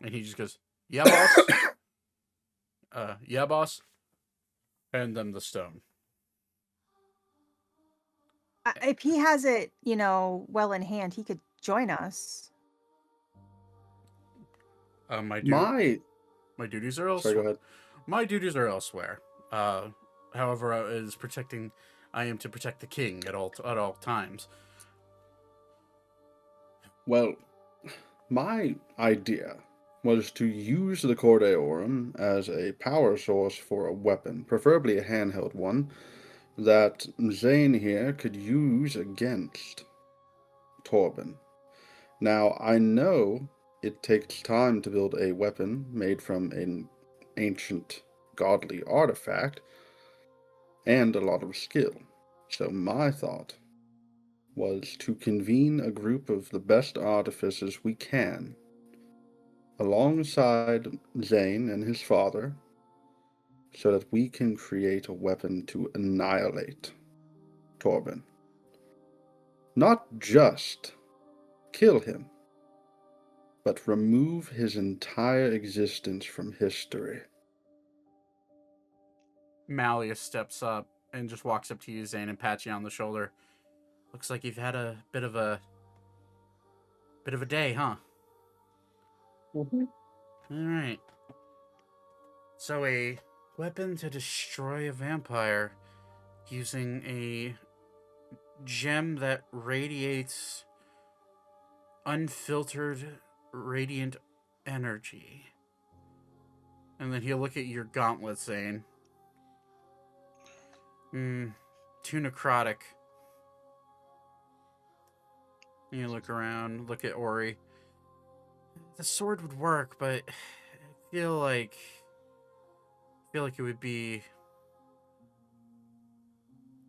Speaker 1: And he just goes, yeah, boss. Yeah, boss. Hand them the stone.
Speaker 3: If he has it, well in hand, he could join us.
Speaker 1: I do. My duties are
Speaker 5: Sorry,
Speaker 1: elsewhere.
Speaker 5: go ahead.
Speaker 1: My duties are elsewhere. However, I am to protect the king at all times.
Speaker 5: Well, my idea was to use the Cordeorum as a power source for a weapon, preferably a handheld one, that Zane here could use against Torben. Now, I know it takes time to build a weapon made from an ancient godly artifact, and a lot of skill. So my thought was to convene a group of the best artificers we can, alongside Zane and his father, so that we can create a weapon to annihilate Torben. Not just kill him, but remove his entire existence from history.
Speaker 1: Malleus steps up and just walks up to you, Zane, and pats you on the shoulder. Looks like you've had a bit of a day, huh?
Speaker 2: Mm-hmm.
Speaker 1: All right. So a weapon to destroy a vampire using a gem that radiates unfiltered radiant energy. And then he'll look at your gauntlet, Zane. Too necrotic. You look around, look at Ori. The sword would work, but I feel like it would be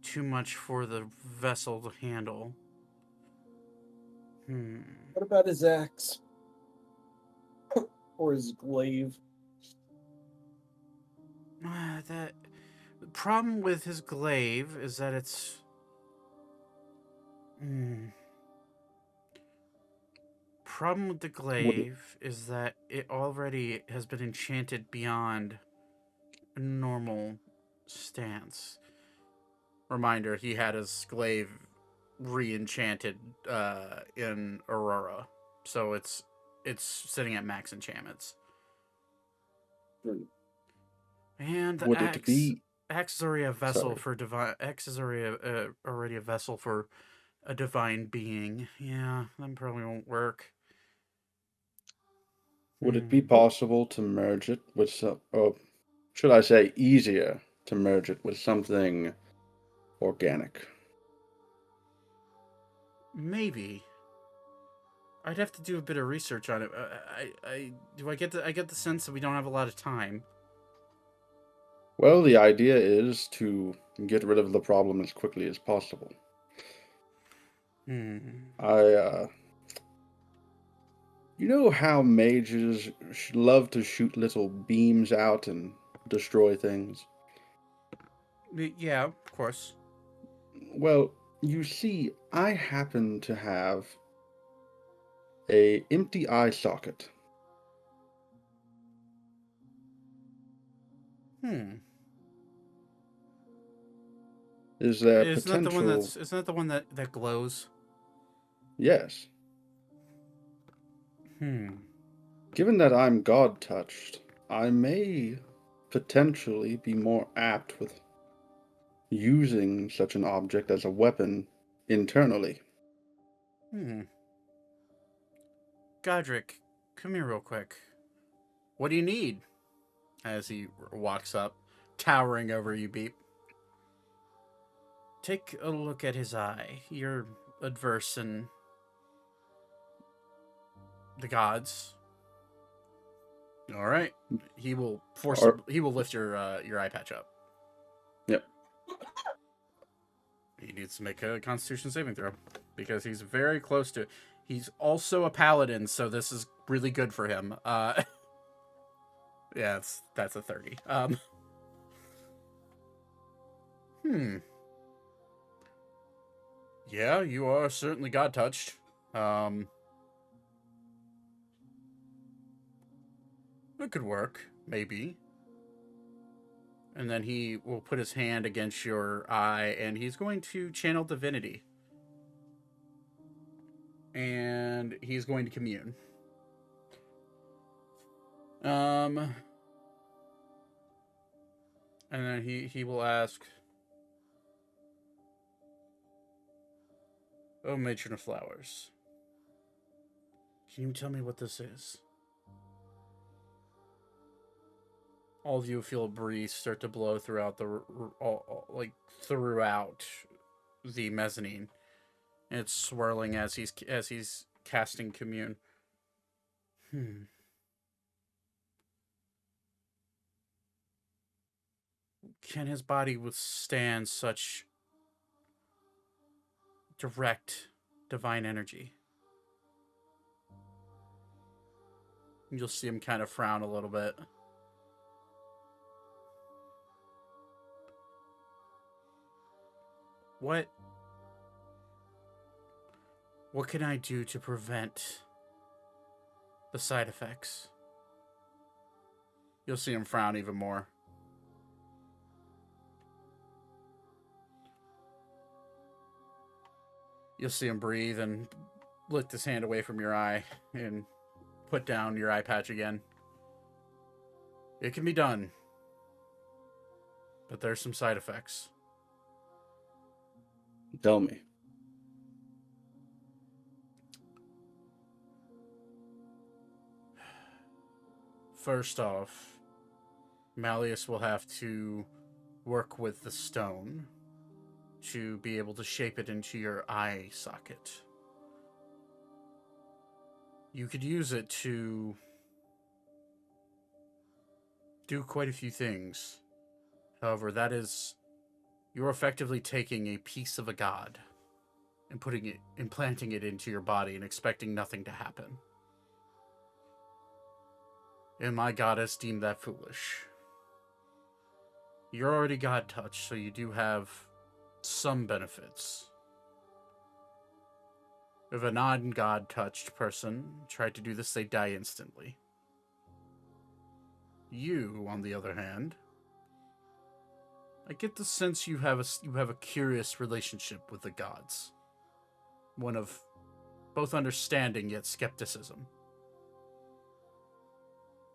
Speaker 1: too much for the vessel to handle.
Speaker 2: What about his axe? Or his glaive?
Speaker 1: The problem with his glaive is that it's problem with the glaive is that it already has been enchanted beyond a normal stance. Reminder, he had his glaive re-enchanted in Aurora, so it's sitting at max enchantments. And the
Speaker 5: Would
Speaker 1: axe,
Speaker 5: it be...
Speaker 1: axe is already a vessel
Speaker 5: Sorry.
Speaker 1: for divine. Axe is already a vessel for a divine being. Yeah, that probably won't work.
Speaker 5: Would it be possible to merge it with some, or should I say easier to merge it with something organic?
Speaker 1: Maybe. I'd have to do a bit of research on it. I get the sense that we don't have a lot of time.
Speaker 5: Well, the idea is to get rid of the problem as quickly as possible. You know how mages love to shoot little beams out and destroy things?
Speaker 1: Yeah, of course.
Speaker 5: Well, you see, I happen to have a empty eye socket. Is there potential...
Speaker 1: Isn't that the one that glows?
Speaker 5: Yes. Given that I'm God-touched, I may potentially be more apt with using such an object as a weapon internally.
Speaker 1: Godric, come here real quick. What do you need? As he walks up, towering over you, Beep. Take a look at his eye. You're adverse in the gods. All right. He will lift your eye patch up.
Speaker 5: Yep.
Speaker 1: He needs to make a Constitution saving throw because he's very close to. He's also a paladin, so this is really good for him. Yeah, that's a 30. Yeah, you are certainly God touched. It could work, maybe. And then he will put his hand against your eye, and he's going to channel divinity. And he's going to commune. And then he will ask, "Oh, matron of flowers, can you tell me what this is?" All of you feel a breeze start to blow throughout throughout the mezzanine. And it's swirling as he's casting commune. Can his body withstand such direct divine energy? You'll see him kind of frown a little bit. What can I do to prevent the side effects? You'll see him frown even more. You'll see him breathe and lift his hand away from your eye and put down your eye patch again. It can be done, but there's some side effects.
Speaker 5: Tell me.
Speaker 1: First off, Malleus will have to work with the stone to be able to shape it into your eye socket. You could use it to do quite a few things. However, you're effectively taking a piece of a god and implanting it into your body and expecting nothing to happen. And my goddess deemed that foolish. You're already god touched, so you do have some benefits. If a non-god touched person tried to do this, they die instantly. You, on the other hand, I get the sense you have a curious relationship with the gods. One of both understanding yet skepticism.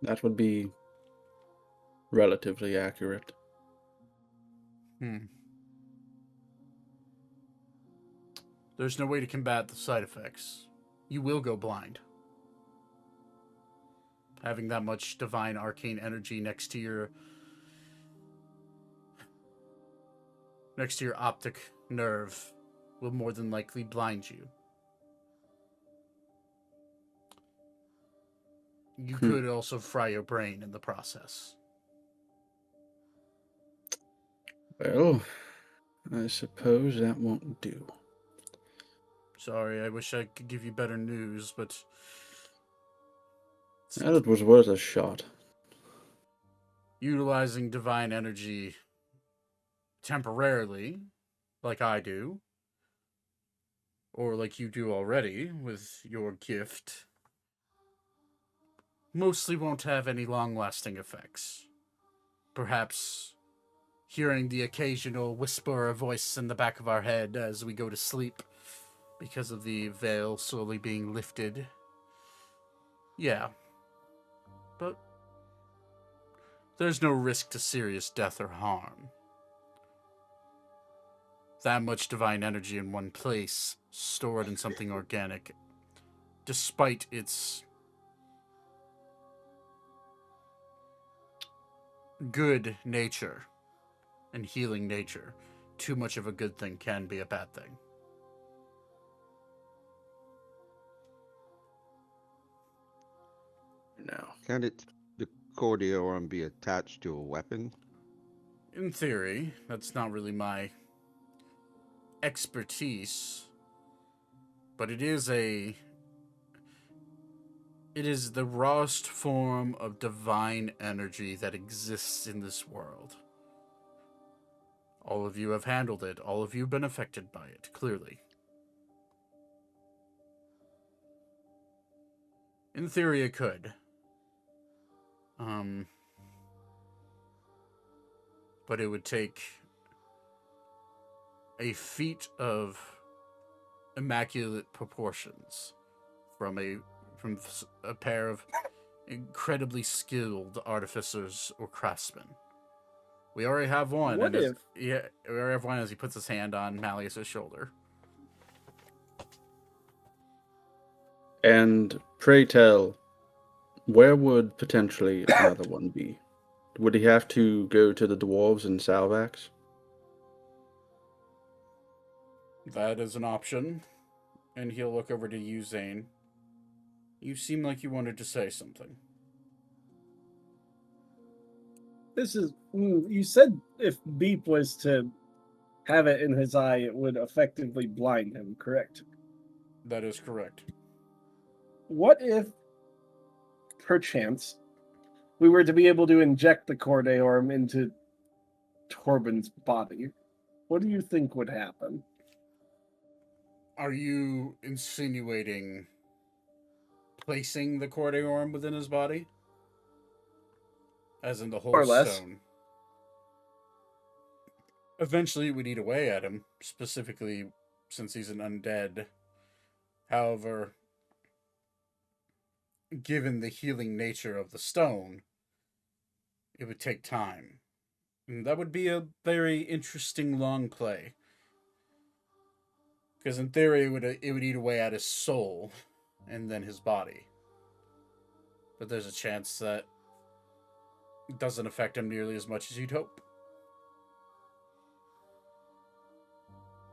Speaker 5: That would be relatively accurate.
Speaker 1: There's no way to combat the side effects. You will go blind. Having that much divine arcane energy next to your optic nerve will more than likely blind you. You could also fry your brain in the process.
Speaker 5: Well, I suppose that won't do.
Speaker 1: Sorry, I wish I could give you better news, but
Speaker 5: That was worth a shot.
Speaker 1: utilizing divine energy temporarily, like I do, or like you do already with your gift, mostly won't have any long-lasting effects. Perhaps hearing the occasional whisper or voice in the back of our head as we go to sleep because of the veil slowly being lifted. Yeah. But there's no risk to serious death or harm. That much divine energy in one place, stored in something organic, despite its good nature and healing nature, too much of a good thing can be a bad thing.
Speaker 5: No.
Speaker 4: Can the cordiorm be attached to a weapon?
Speaker 1: In theory, that's not really my expertise, but it is the rawest form of divine energy that exists in this world. All of you have handled it. All of you have been affected by it, clearly. In theory, it could. But it would take a feat of immaculate proportions from a pair of incredibly skilled artificers or craftsmen. We already have one.
Speaker 2: What if?
Speaker 1: Yeah, we already have one as he puts his hand on Malleus's shoulder.
Speaker 5: And pray tell, where would potentially another one be? Would he have to go to the dwarves in Salvax?
Speaker 1: That is an option. And he'll look over to you, Zane. You seem like you wanted to say something.
Speaker 2: This is. You said if Beep was to have it in his eye, it would effectively blind him, correct?
Speaker 1: That is correct.
Speaker 2: What if, perchance, we were to be able to inject the Cordeorm into Torben's body? What do you think would happen?
Speaker 1: Are you insinuating placing the Cordeorm within his body? As in the whole
Speaker 2: More or less.
Speaker 1: stone? Eventually it would eat away at him, specifically since he's an undead. However, given the healing nature of the stone, it would take time. And that would be a very interesting long play. Because in theory, it would eat away at his soul and then his body. But there's a chance that it doesn't affect him nearly as much as you'd hope.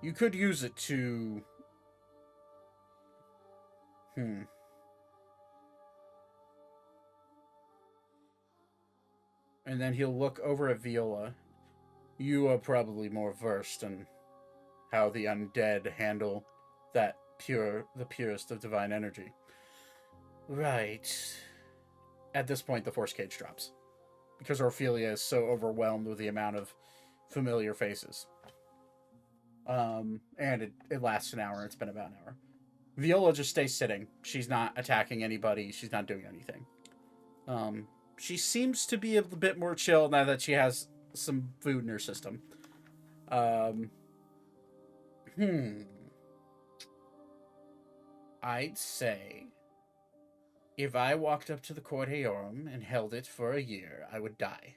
Speaker 1: You could use it to... And then he'll look over at Viola. You are probably more versed in how the undead handle the purest of divine energy. Right. At this point, the force cage drops. Because Ophelia is so overwhelmed with the amount of familiar faces. And it lasts an hour. It's been about an hour. Viola just stays sitting. She's not attacking anybody. She's not doing anything. She seems to be a bit more chill now that she has some food in her system. I'd say if I walked up to the Cordeorum and held it for a year, I would die.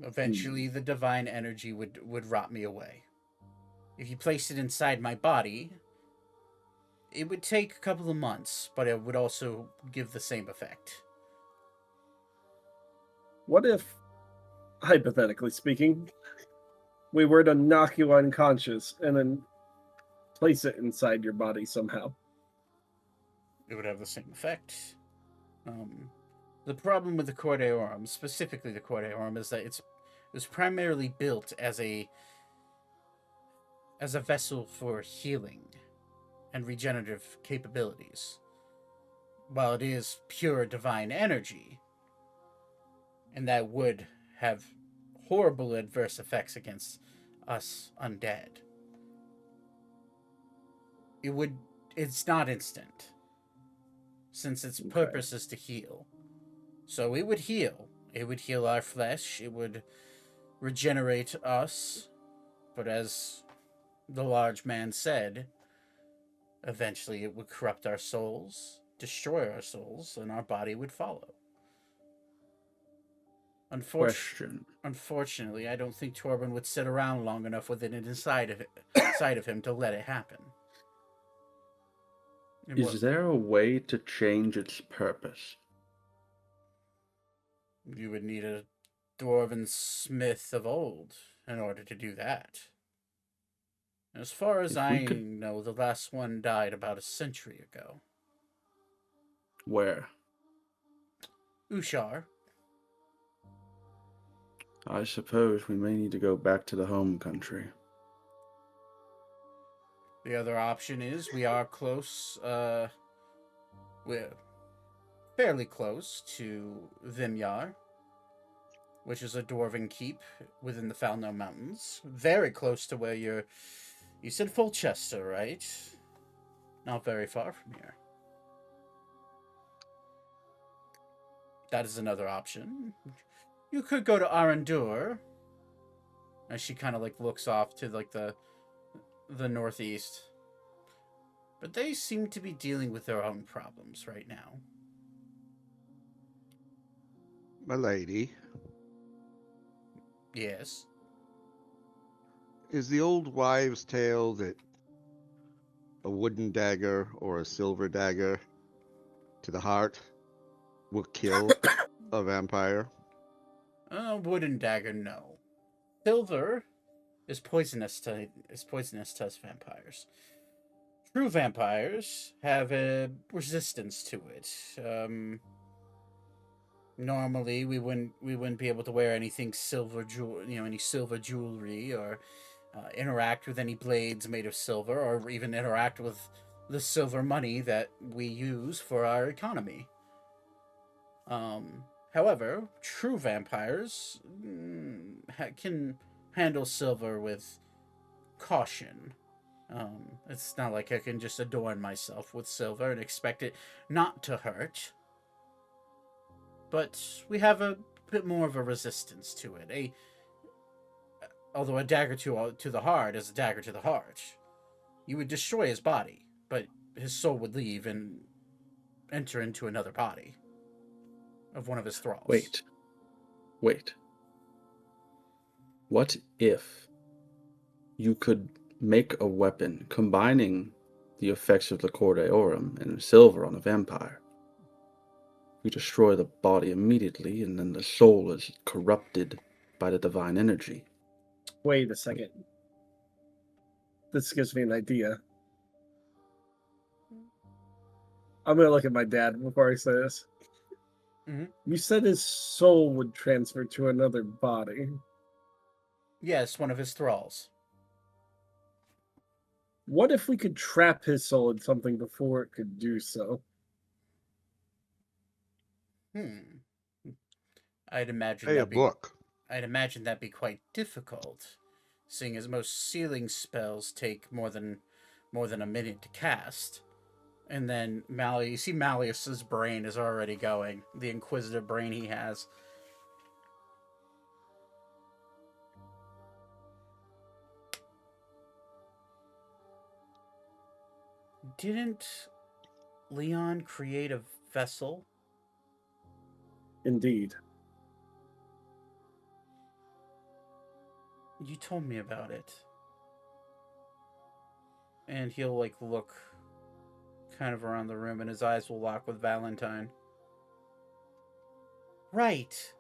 Speaker 1: Eventually, the divine energy would rot me away. If you placed it inside my body, it would take a couple of months, but it would also give the same effect.
Speaker 2: What if, hypothetically speaking, we were to knock you unconscious and then place it inside your body somehow?
Speaker 1: It would have the same effect. The problem with the Cordeorum, specifically the Cordeorum, is that it was primarily built as a vessel for healing and regenerative capabilities. While it is pure divine energy, and that would have horrible adverse effects against us undead, it's not instant, since its purpose is to heal. So it would heal. It would heal our flesh. It would regenerate us. But as the large man said, eventually it would corrupt our souls, destroy our souls, and our body would follow. Unfortunately, I don't think Torben would sit around long enough with it inside of him to let it happen.
Speaker 5: Is there a way to change its purpose?
Speaker 1: You would need a dwarven smith of old in order to do that. As far as I know, the last one died about a century ago.
Speaker 5: Where?
Speaker 1: Ushar.
Speaker 5: I suppose we may need to go back to the home country.
Speaker 1: The other option is we are close, we're fairly close to Vimyar, which is a dwarven keep within the Falno Mountains. Very close to where you said Fulchester, right? Not very far from here. That is another option. You could go to Arandur. As she kind of looks off to the northeast. But they seem to be dealing with their own problems right now.
Speaker 4: My lady,
Speaker 1: Yes.
Speaker 4: is the old wives' tale that a wooden dagger or a silver dagger to the heart will kill a vampire?
Speaker 1: Wooden dagger, no. Silver is poisonous to us vampires. True vampires have a resistance to it. Normally we wouldn't be able to wear anything any silver jewelry, or interact with any blades made of silver, or even interact with the silver money that we use for our economy. However, true vampires can handle silver with caution. It's not like I can just adorn myself with silver and expect it not to hurt. But we have a bit more of a resistance to it. Although a dagger to the heart is a dagger to the heart. You would destroy his body, but his soul would leave and enter into another body of one of his thralls.
Speaker 5: Wait. What if you could make a weapon combining the effects of the Cordeorum and silver on a vampire? You destroy the body immediately, and then the soul is corrupted by the divine energy.
Speaker 2: Wait a second. This gives me an idea. I'm gonna look at my dad before I say this.
Speaker 1: Mhm.
Speaker 2: You said his soul would transfer to another body.
Speaker 1: Yes, one of his thralls.
Speaker 2: What if we could trap his soul in something before it could do so?
Speaker 1: I'd imagine
Speaker 4: Hey, a book.
Speaker 1: I'd imagine that'd be quite difficult, seeing as most sealing spells take more than a minute to cast. And then you see Malleus's brain is already going, the inquisitive brain he has. Didn't Leon create a vessel?
Speaker 2: Indeed.
Speaker 1: You told me about it. And he'll look kind of around the room, and his eyes will lock with Valentine. Right.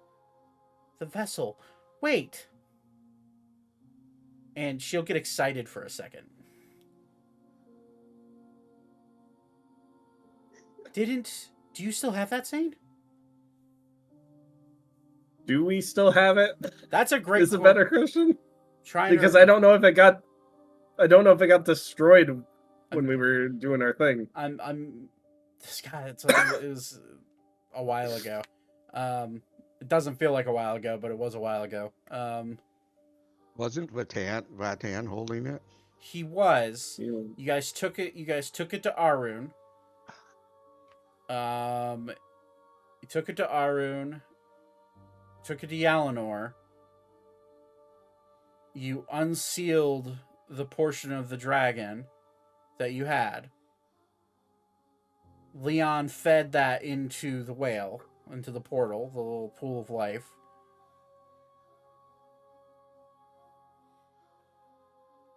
Speaker 1: The vessel. Wait. And she'll get excited for a second. Do you still have that, Zane?
Speaker 2: Do we still have it?
Speaker 1: That's a great
Speaker 2: Is a better question. Because I don't know if it got destroyed when we were doing our thing.
Speaker 1: This guy, it was a while ago. It doesn't feel like a while ago, but it was a while ago.
Speaker 4: Wasn't Vatan holding it?
Speaker 1: He was.
Speaker 2: Yeah.
Speaker 1: You guys took it to Arun. You took it to Arun. Took it to Yalinor. You unsealed the portion of the dragon that you had. Leon fed that into the whale, into the portal, the little pool of life.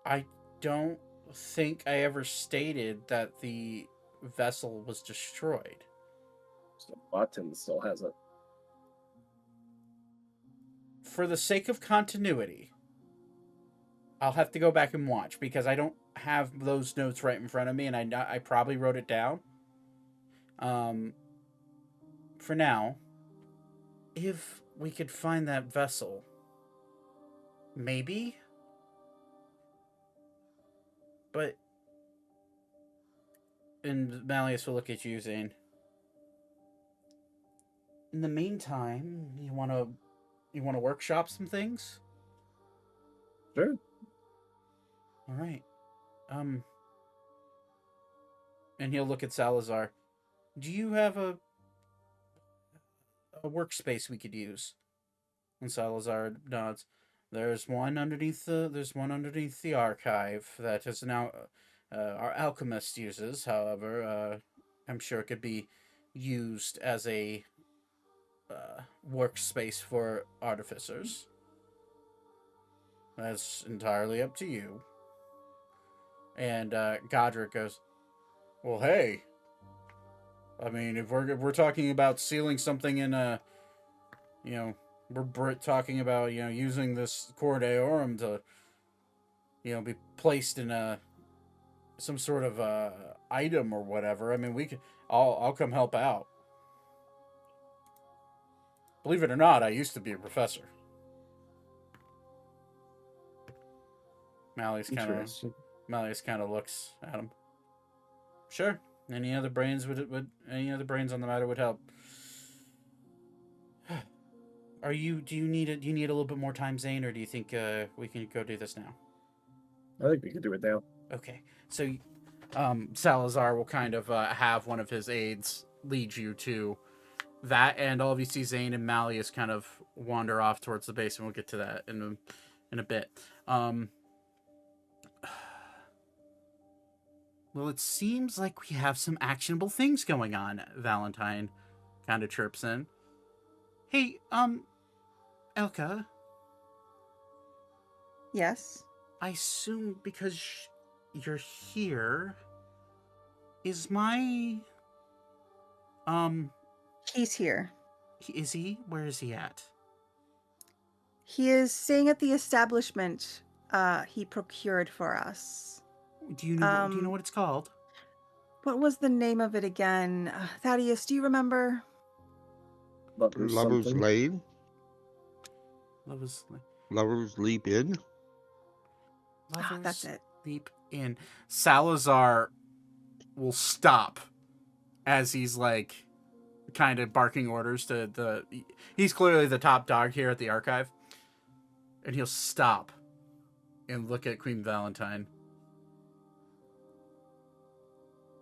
Speaker 1: I don't think I ever stated that the vessel was destroyed.
Speaker 2: So Button still has it.
Speaker 1: For the sake of continuity, I'll have to go back and watch, because I don't have those notes right in front of me, and I probably wrote it down. For now, if we could find that vessel, maybe. But, and Malleus will look at you, Zane. In the meantime, you want to workshop some things?
Speaker 2: Sure.
Speaker 1: All right. And he'll look at Salazar. Do you have a workspace we could use? And Salazar nods. There's one underneath the archive that is now our alchemist uses. However, I'm sure it could be used as a workspace for artificers. That's entirely up to you. And Godric goes, well, hey. I mean, if we're talking about sealing something in a, we're talking about, using this core deorum to, be placed in some sort of item or whatever. I mean, I'll come help out. Believe it or not, I used to be a professor. Malleus kind of looks at him. Sure. Any other brains any other brains on the matter would help. Do you need a little bit more time, Zane, or do you think we can go do this now?
Speaker 2: I think we can do it now.
Speaker 1: Okay. So Salazar will kind of have one of his aides lead you to that, and all of you see Zane and Malleus kind of wander off towards the base, and we'll get to that in a bit. Well, it seems like we have some actionable things going on, Valentine kind of chirps in. Hey, Elka.
Speaker 3: Yes?
Speaker 1: I assume because you're here, is my...
Speaker 3: He's here.
Speaker 1: Is he? Where is he at?
Speaker 3: He is staying at the establishment he procured for us.
Speaker 1: Do you know what it's called?
Speaker 3: What was the name of it again? Thaddeus, do you remember?
Speaker 4: Lover's Lane?
Speaker 1: Lovers
Speaker 4: Leap In?
Speaker 3: That's it.
Speaker 1: Leap In. Salazar will stop as he's like kind of barking orders to he's clearly the top dog here at the archive. And he'll stop and look at Queen Valentine.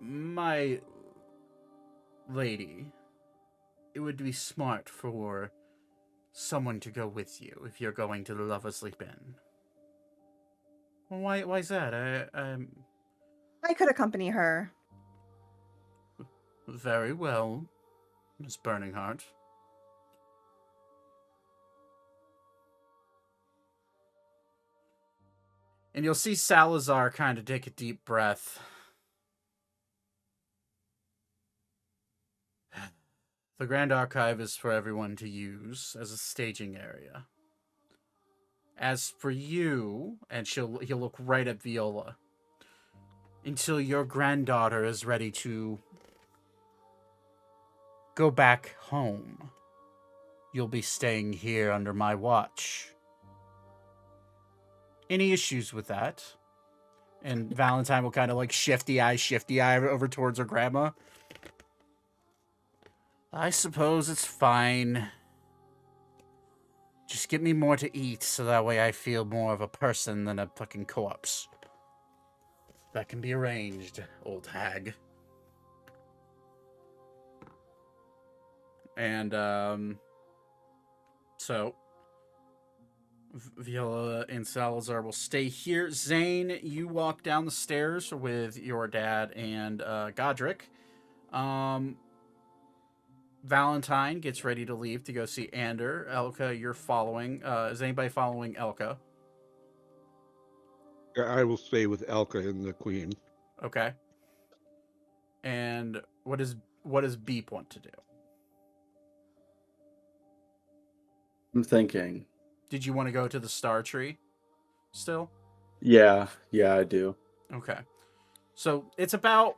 Speaker 1: My lady, it would be smart for someone to go with you if you're going to the Lovers Leap In. Well, why is that?
Speaker 3: I could accompany her.
Speaker 1: Very well, Miss Burningheart. And you'll see Salazar kind of take a deep breath. The Grand Archive is for everyone to use as a staging area. As for you, and he'll look right at Viola, until your granddaughter is ready to go back home, you'll be staying here under my watch. Any issues with that? And Valentine will kind of like shifty eye over towards her grandma. I suppose it's fine. Just give me more to eat so that way I feel more of a person than a fucking corpse. That can be arranged, old hag. And, so Viola and Salazar will stay here. Zane, you walk down the stairs with your dad and Godric. Valentine gets ready to leave to go see Ander. Elka, you're following. Is anybody following Elka?
Speaker 4: I will stay with Elka and the Queen.
Speaker 1: Okay. And what does Beep want to do?
Speaker 5: I'm thinking.
Speaker 1: Did you want to go to the Star Tree still?
Speaker 5: Yeah, I do.
Speaker 1: Okay. So it's about,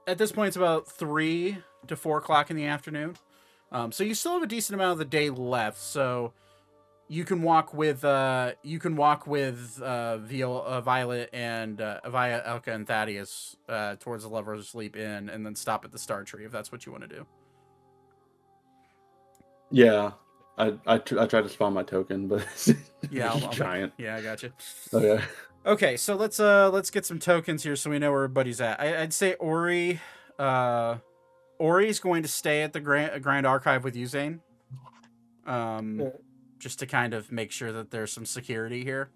Speaker 1: at this point, it's about 3 to 4 o'clock in the afternoon. So you still have a decent amount of the day left. So you can walk with Violet and via Elka and Thaddeus towards the Lovers Leap In, and then stop at the Star Tree if that's what you want to do.
Speaker 5: Yeah, I tried to spawn my token, but
Speaker 1: Yeah,
Speaker 5: it's giant.
Speaker 1: Yeah, I got you.
Speaker 5: Okay.
Speaker 1: Okay, so let's get some tokens here so we know where everybody's at. I'd say Ori's going to stay at the Grand Archive with you, Zane. Just to kind of make sure that there's some security here.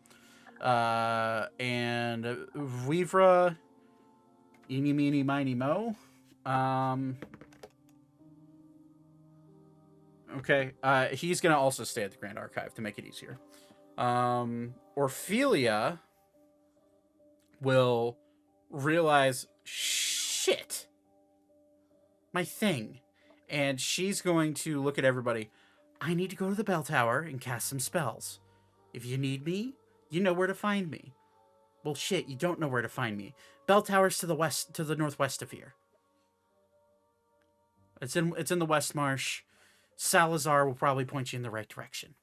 Speaker 1: And Vivra, eeny, meeny, miny, mo. Okay. He's gonna also stay at the Grand Archive to make it easier. Orphelia will realize, shit, my thing. And she's going to look at everybody. I need to go to the bell tower and cast some spells. If you need me, you know where to find me. Well, shit, you don't know where to find me. Bell tower's to the northwest of here. It's in the West Marsh. Salazar will probably point you in the right direction.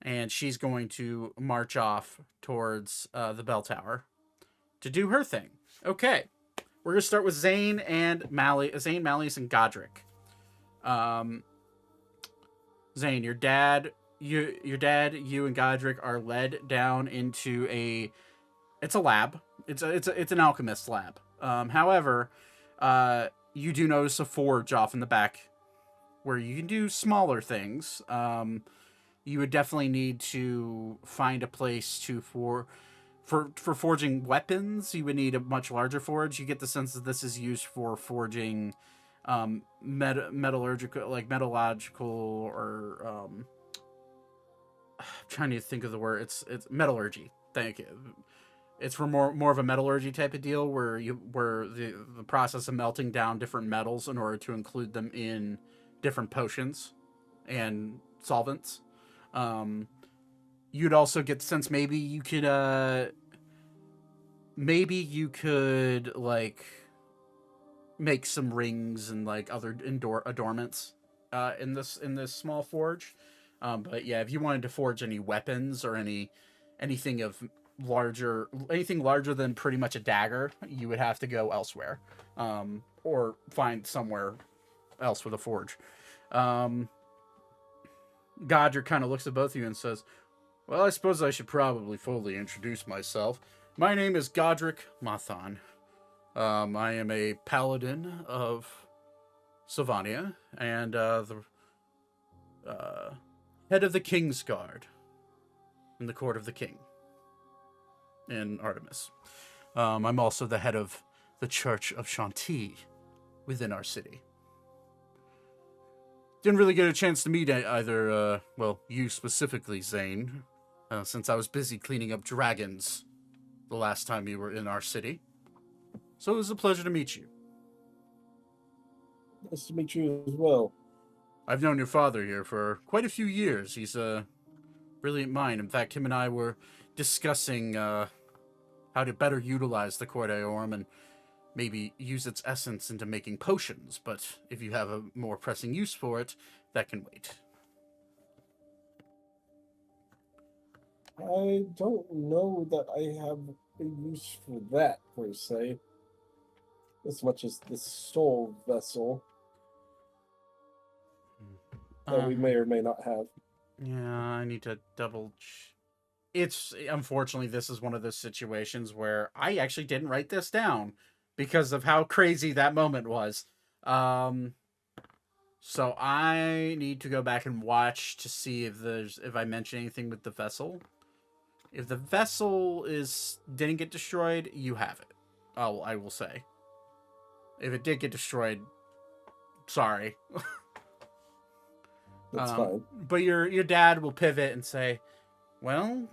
Speaker 1: And she's going to march off towards the bell tower to do her thing. Okay. We're going to start with Zane, Malleus, and Godric. Zane, your dad, you and Godric are led down into it's a lab. It's an alchemist's lab. However, you do notice a forge off in the back where you can do smaller things. You would definitely need to find a place for forging weapons. You would need a much larger forge. You get the sense that this is used for forging metallurgical, like metallurgical, or I'm trying to think of the word. It's metallurgy. Thank you. It's for more of a metallurgy type of deal where the process of melting down different metals in order to include them in different potions and solvents. You'd also get the sense maybe you could like make some rings and like other adornments in this small forge. But yeah, if you wanted to forge any weapons or anything larger than pretty much a dagger, you would have to go elsewhere, or find somewhere else with a forge. Godric kind of looks at both of you and says, well, I suppose I should probably fully introduce myself. My name is Godric Mathan. I am a paladin of Sylvania and the head of the King's Guard in the court of the king in Artemis. I'm also the head of the Church of Shanti within our city. Didn't really get a chance to meet either, you specifically, Zane, since I was busy cleaning up dragons the last time you were in our city. So it was a pleasure to meet you.
Speaker 2: Nice to meet you as well.
Speaker 1: I've known your father here for quite a few years. He's a brilliant mind. In fact, him and I were discussing how to better utilize the Court Aeorum and maybe use its essence into making potions, but if you have a more pressing use for it, that can wait.
Speaker 2: I don't know that I have a use for that, per se. As much as the soul vessel that we may or may not have.
Speaker 1: Yeah, I need to It's, unfortunately, this is one of those situations where I actually didn't write this down because of how crazy that moment was. So I need to go back and watch to see if I mention anything with the vessel. If the vessel didn't get destroyed, you have it. I will say. If it did get destroyed, sorry.
Speaker 2: That's fine.
Speaker 1: But your dad will pivot and say, well,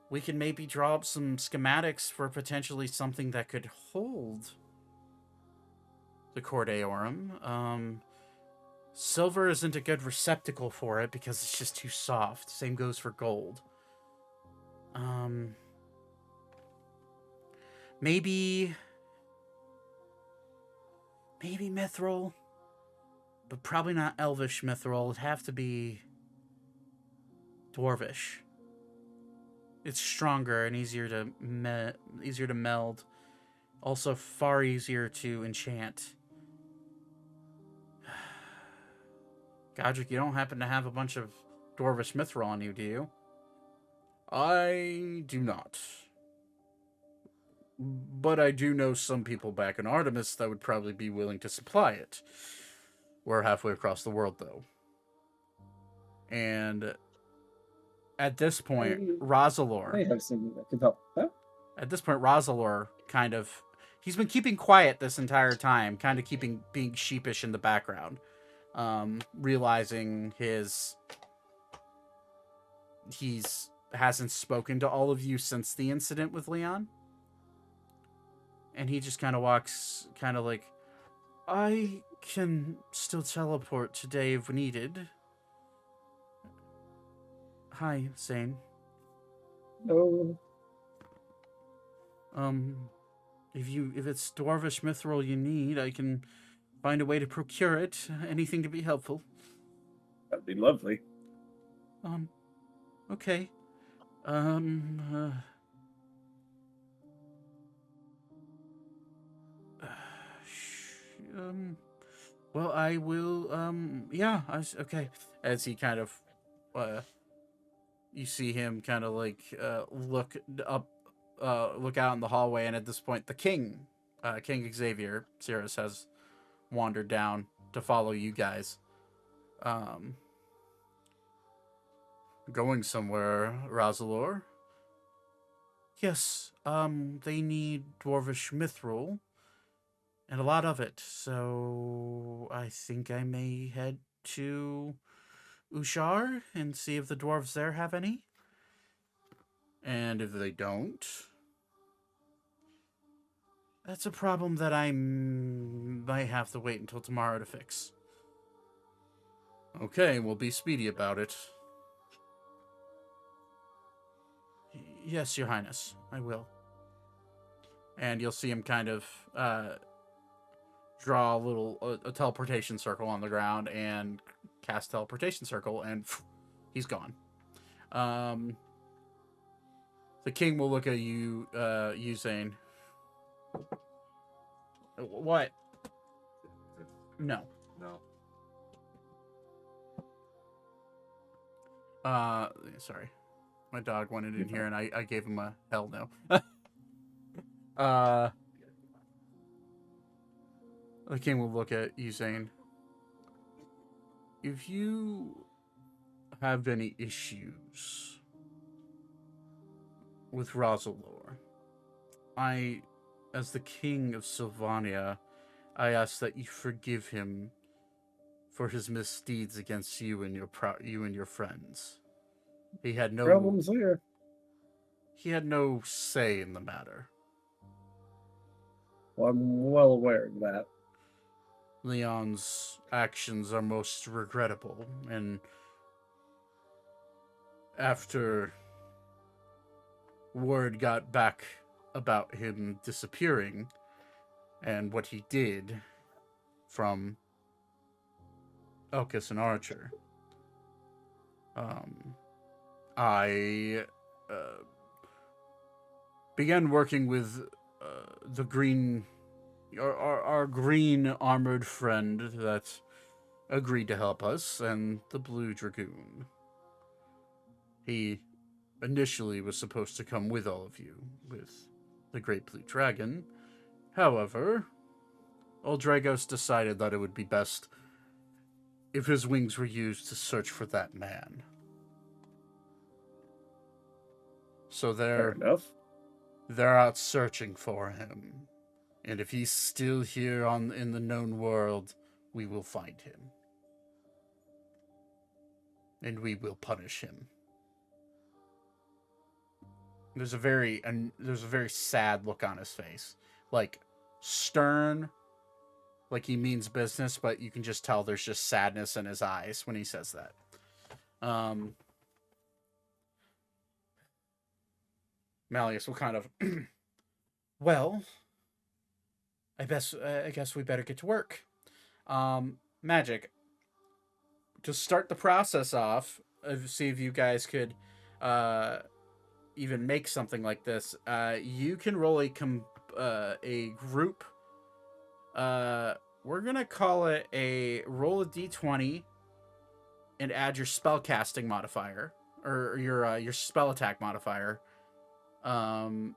Speaker 1: we can maybe draw up some schematics for potentially something that could hold the Court Aeorum. Silver isn't a good receptacle for it because it's just too soft. Same goes for gold. Maybe mithril, but probably not elvish mithril. It'd have to be dwarvish. It's stronger and easier to meld. Also far easier to enchant. Godric, you don't happen to have a bunch of dwarvish mithril on you, do you? I do not. But I do know some people back in Artemis that would probably be willing to supply it. We're halfway across the world, though. And at this point, Rosalor...
Speaker 2: I have something that can help. Huh?
Speaker 1: At this point, Rosalor kind of... he's been keeping quiet this entire time, kind of being sheepish in the background, realizing he's hasn't spoken to all of you since the incident with Leon. And he just kind of walks, kind of like, I can still teleport today if needed. Hi, Zane.
Speaker 2: Oh,
Speaker 1: If it's dwarvish mithril you need, I can find a way to procure it. Anything to be helpful.
Speaker 2: that'd be lovely.
Speaker 1: Okay. Well, I will, yeah, okay. As he kind of, you see him kind of like, look up, look out in the hallway, and at this point, the king, King Xavier, Cirrus, has wandered down to follow you guys. Going somewhere, Razalor? Yes, they need dwarvish mithril. And a lot of it, so I think I may head to Ushar and see if the dwarves there have any. And if they don't, that's a problem that I might have to wait until tomorrow to fix. Okay, we'll be speedy about it. Yes, Your Highness, I will. And you'll see him kind of draw a teleportation circle on the ground and cast teleportation circle, and he's gone. The king will look at you, Zane. What? No.
Speaker 7: No.
Speaker 1: Sorry. My dog wanted in here, and I gave him a hell no. The king will look at you, Zane. If you have any issues with Razalor, as the king of Sylvania, I ask that you forgive him for his misdeeds against you and your friends. He had no
Speaker 2: Problems there.
Speaker 1: He had no say in the matter.
Speaker 2: Well, I'm well aware of that.
Speaker 1: Leon's actions are most regrettable, and after word got back about him disappearing and what he did from Elkis and Archer, I began working with the green, our green armored friend that agreed to help us, and the Blue Dragoon. He initially was supposed to come with all of you, with the Great Blue Dragon. However, old Dragos decided that it would be best if his wings were used to search for that man. So
Speaker 2: Fair enough.
Speaker 1: they're out searching for him. And if he's still here in the known world, we will find him. And we will punish him. There's a very sad look on his face. Like, stern, like he means business, but you can just tell there's just sadness in his eyes when he says that. Malleus will kind of, well, I guess we better get to work. Magic. To start the process off, see if you guys could even make something like this. You can roll a group. We're gonna call it roll a d20 and add your spellcasting modifier or your spell attack modifier. And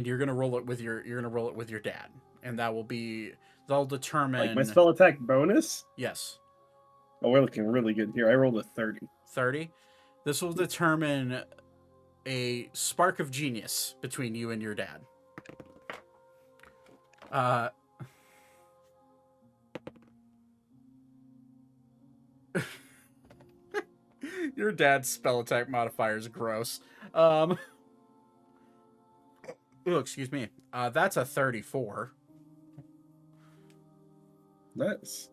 Speaker 1: you're gonna roll it with your dad, and they'll determine,
Speaker 2: Like my spell attack bonus?
Speaker 1: Yes.
Speaker 2: Oh, we're looking really good here. I rolled a 30.
Speaker 1: 30. This will determine a spark of genius between you and your dad. Uh, your dad's spell attack modifier is gross. Oh, excuse me. That's a 34.
Speaker 2: Nice.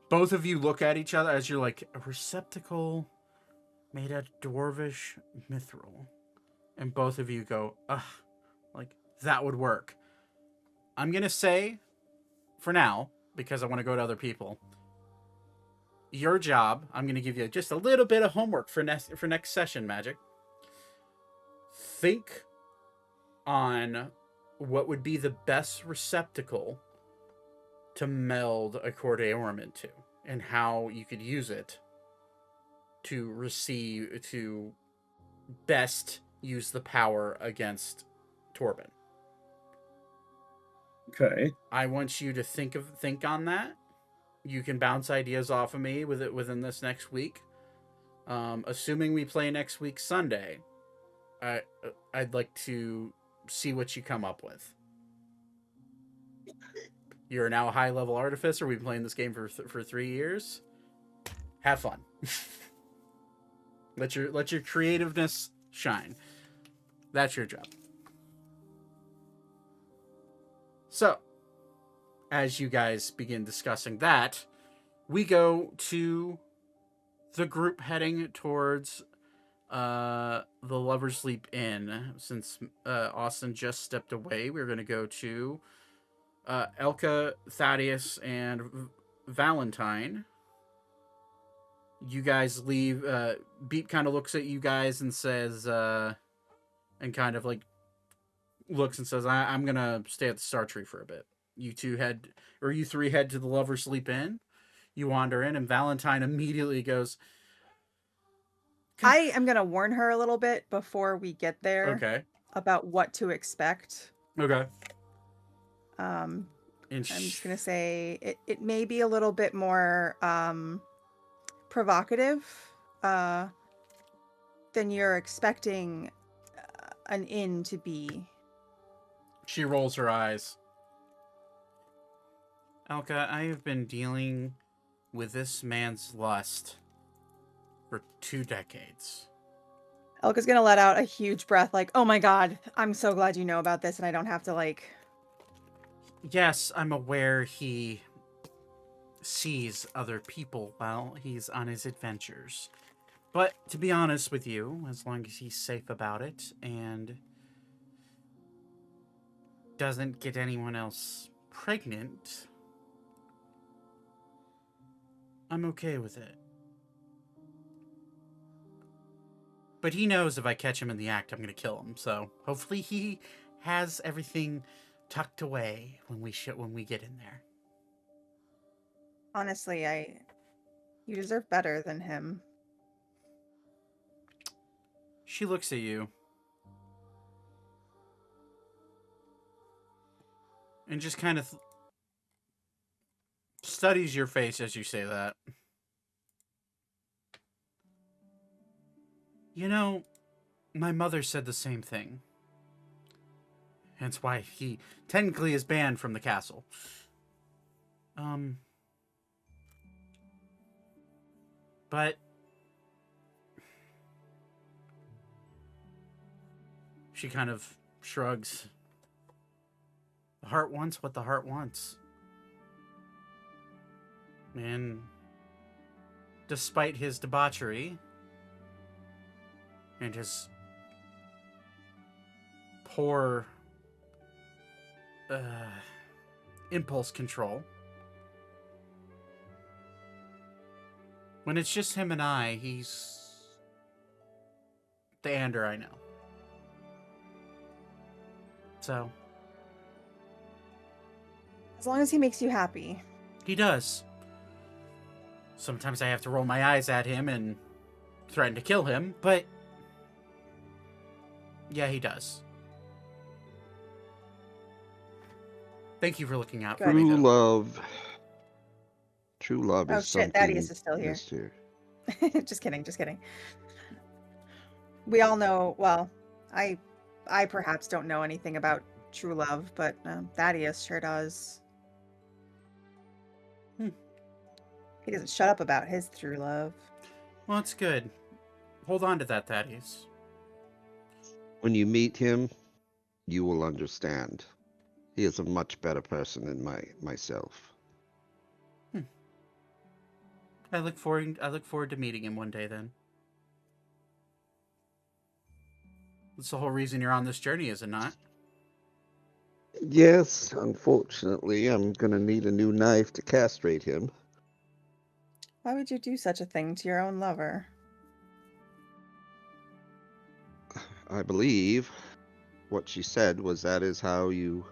Speaker 1: Both of you look at each other as you're like, a receptacle made out of dwarvish mithril. And both of you go, ugh, like, that would work. I'm going to say, for now, because I want to go to other people, your job, I'm going to give you just a little bit of homework for next session, Magic. Think on what would be the best receptacle to meld a Cordeorum into, and how you could use it to best use the power against Torben.
Speaker 2: Okay.
Speaker 1: I want you to think on that. You can bounce ideas off of me with it within this next week. Assuming we play next week Sunday, I'd like to see what you come up with. You're now a high-level artificer. We've been playing this game for 3 years. Have fun. Let your creativeness shine. That's your job. So, as you guys begin discussing that, we go to the group heading towards the Lover's Leap Inn. Since Austin just stepped away, we're going to go to Elka, Thaddeus, and Valentine. You guys leave. Beep kind of looks at you guys and says, and kind of like looks and says, I'm going to stay at the Star Tree for a bit. You three head to the Lover's Leap Inn. You wander in, and Valentine immediately goes,
Speaker 3: I am going to warn her a little bit before we get there.
Speaker 1: Okay.
Speaker 3: About what to expect.
Speaker 1: Okay.
Speaker 3: I'm just going to say it may be a little bit more provocative than you're expecting an inn to be.
Speaker 1: She rolls her eyes. Elka, I have been dealing with this man's lust for 2 decades.
Speaker 3: Elka's going to let out a huge breath like, oh my god, I'm so glad you know about this and I don't have to like...
Speaker 1: Yes, I'm aware he sees other people while he's on his adventures. But to be honest with you, as long as he's safe about it and doesn't get anyone else pregnant, I'm okay with it. But he knows if I catch him in the act, I'm going to kill him. So hopefully he has everything tucked away when we get in there.
Speaker 3: Honestly, you deserve better than him.
Speaker 1: She looks at you and just kind of studies your face as you say that. You know, my mother said the same thing. Hence why he technically is banned from the castle. But she kind of shrugs. The heart wants what the heart wants. And despite his debauchery and his poor impulse control, when it's just him and I, he's the Ander I know. So,
Speaker 3: as long as he makes you happy.
Speaker 1: He does. Sometimes I have to roll my eyes at him and threaten to kill him, but yeah, he does. Thank you for looking out for me.
Speaker 4: True love. True love is
Speaker 3: Oh shit,
Speaker 4: something
Speaker 3: Thaddeus is still here.
Speaker 4: missed here.
Speaker 3: Just kidding. We all know, well, I perhaps don't know anything about true love, but Thaddeus sure does. He doesn't shut up about his true love.
Speaker 1: Well, it's good. Hold on to that, Thaddeus.
Speaker 4: When you meet him, you will understand. He is a much better person than myself.
Speaker 1: I look forward to meeting him one day then. That's the whole reason you're on this journey, is it not?
Speaker 4: Yes, unfortunately, I'm gonna need a new knife to castrate him.
Speaker 3: Why would you do such a thing to your own lover?
Speaker 4: I believe what she said was that is how you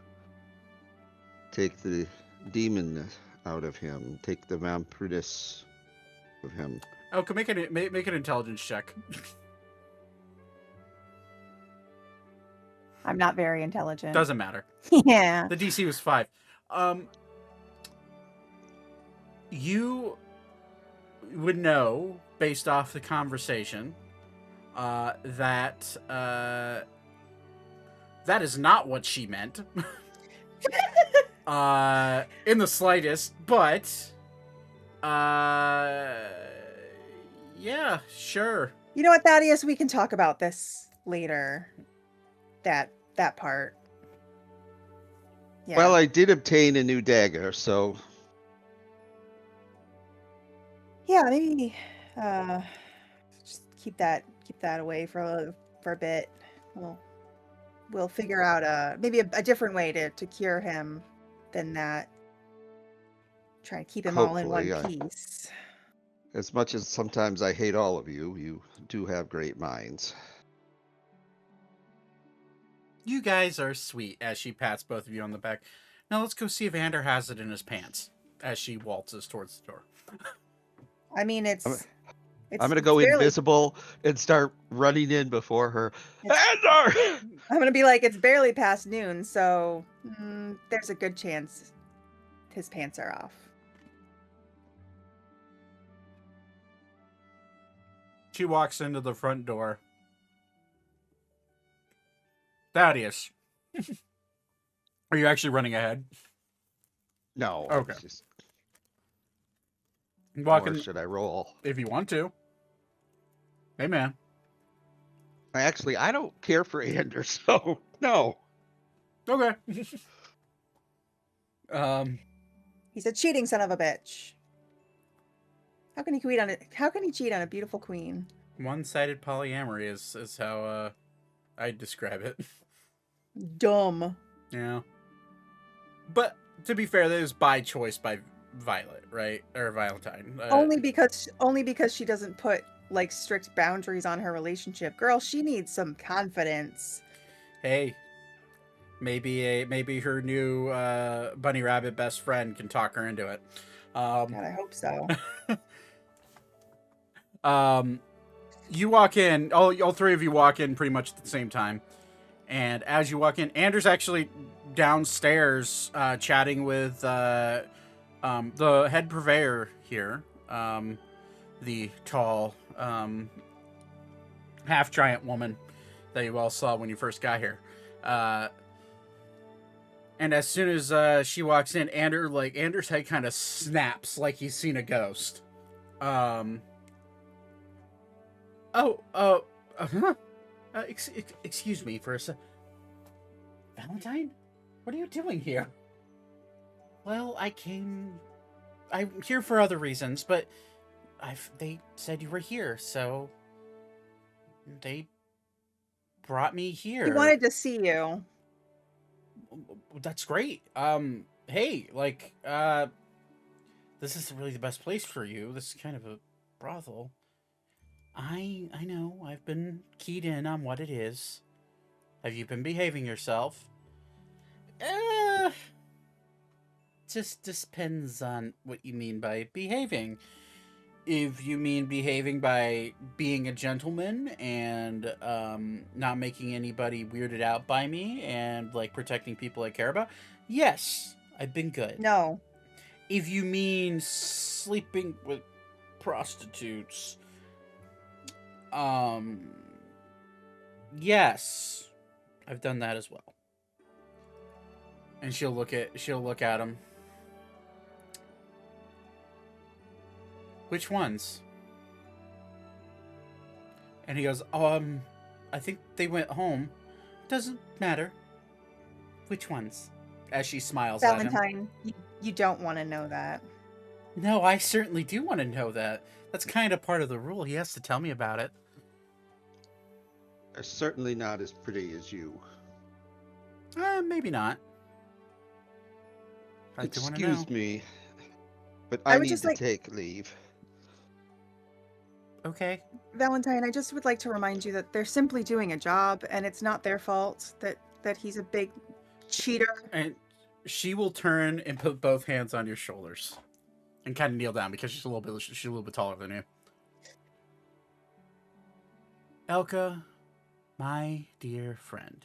Speaker 4: take the demon out of him, take the vampirus of him.
Speaker 1: Oh, can make an intelligence check.
Speaker 3: I'm not very intelligent.
Speaker 1: Doesn't matter.
Speaker 3: Yeah.
Speaker 1: The DC was 5. You would know, based off the conversation, that that is not what she meant. In the slightest, but yeah, sure.
Speaker 3: You know what, Thaddeus? We can talk about this later. That part. Yeah.
Speaker 4: Well, I did obtain a new dagger, so
Speaker 3: yeah, maybe just keep that away for a bit. We'll figure out maybe a different way to cure him than that. Try to keep him all in one
Speaker 4: Hopefully,
Speaker 3: piece.
Speaker 4: as much as sometimes I hate all of you, you do have great minds.
Speaker 1: You guys are sweet, as she pats both of you on the back. Now let's go see if Ander has it in his pants, as she waltzes towards the door.
Speaker 3: I mean,
Speaker 4: I'm gonna
Speaker 3: it's
Speaker 4: go
Speaker 3: barely-
Speaker 4: invisible and start running in before her. Ander!
Speaker 3: I'm gonna be like, it's barely past noon, so there's a good chance his pants are off.
Speaker 1: She walks into the front door. Thaddeus, are you actually running ahead?
Speaker 4: No.
Speaker 1: Okay.
Speaker 4: It's just,
Speaker 1: Walking,
Speaker 4: or should I roll?
Speaker 1: if you want to. Hey, man.
Speaker 4: I don't care for Ander, so no.
Speaker 1: Okay.
Speaker 3: He's a cheating son of a bitch. How can he cheat on a beautiful queen?
Speaker 1: One-sided polyamory is how I'd describe it.
Speaker 3: Dumb.
Speaker 1: Yeah. But to be fair, that is by choice by Violet, right? Or Valentine.
Speaker 3: Only because she doesn't put like strict boundaries on her relationship. Girl, she needs some confidence.
Speaker 1: Hey, maybe her new bunny rabbit best friend can talk her into it.
Speaker 3: God, I hope so.
Speaker 1: You walk in. All three of you walk in pretty much at the same time. And as you walk in, Anders actually downstairs chatting with the head purveyor here, the tall half giant woman that you all saw when you first got here. And as soon as she walks in, Anders' head kind of snaps like he's seen a ghost. Excuse me for a sec. Valentine? What are you doing here? Well, I'm here for other reasons, but they said you were here, so they brought me here.
Speaker 3: He wanted to see you.
Speaker 1: That's great. Hey, this isn't really the best place for you. This is kind of a brothel. I know. I've been keyed in on what it is. Have you been behaving yourself? Just depends on what you mean by behaving. If you mean behaving by being a gentleman and not making anybody weirded out by me and like protecting people I care about, yes, I've been good.
Speaker 3: No.
Speaker 1: If you mean sleeping with prostitutes, yes, I've done that as well. And she'll look at him. Which ones? And he goes, I think they went home. Doesn't matter. Which ones? As she smiles at him.
Speaker 3: Valentine, you don't want to know that.
Speaker 1: No, I certainly do want to know that. That's kind of part of the rule. He has to tell me about it.
Speaker 4: They're certainly not as pretty as you.
Speaker 1: Maybe not. I do want to know.
Speaker 4: Excuse me, but
Speaker 3: I
Speaker 4: I
Speaker 3: would
Speaker 4: need
Speaker 3: just
Speaker 4: to
Speaker 3: like-
Speaker 4: take leave.
Speaker 1: Okay.
Speaker 3: Valentine, I just would like to remind you that they're simply doing a job, and it's not their fault that he's a big cheater.
Speaker 1: And she will turn and put both hands on your shoulders, and kind of kneel down because she's a little bit taller than you. Elka, my dear friend,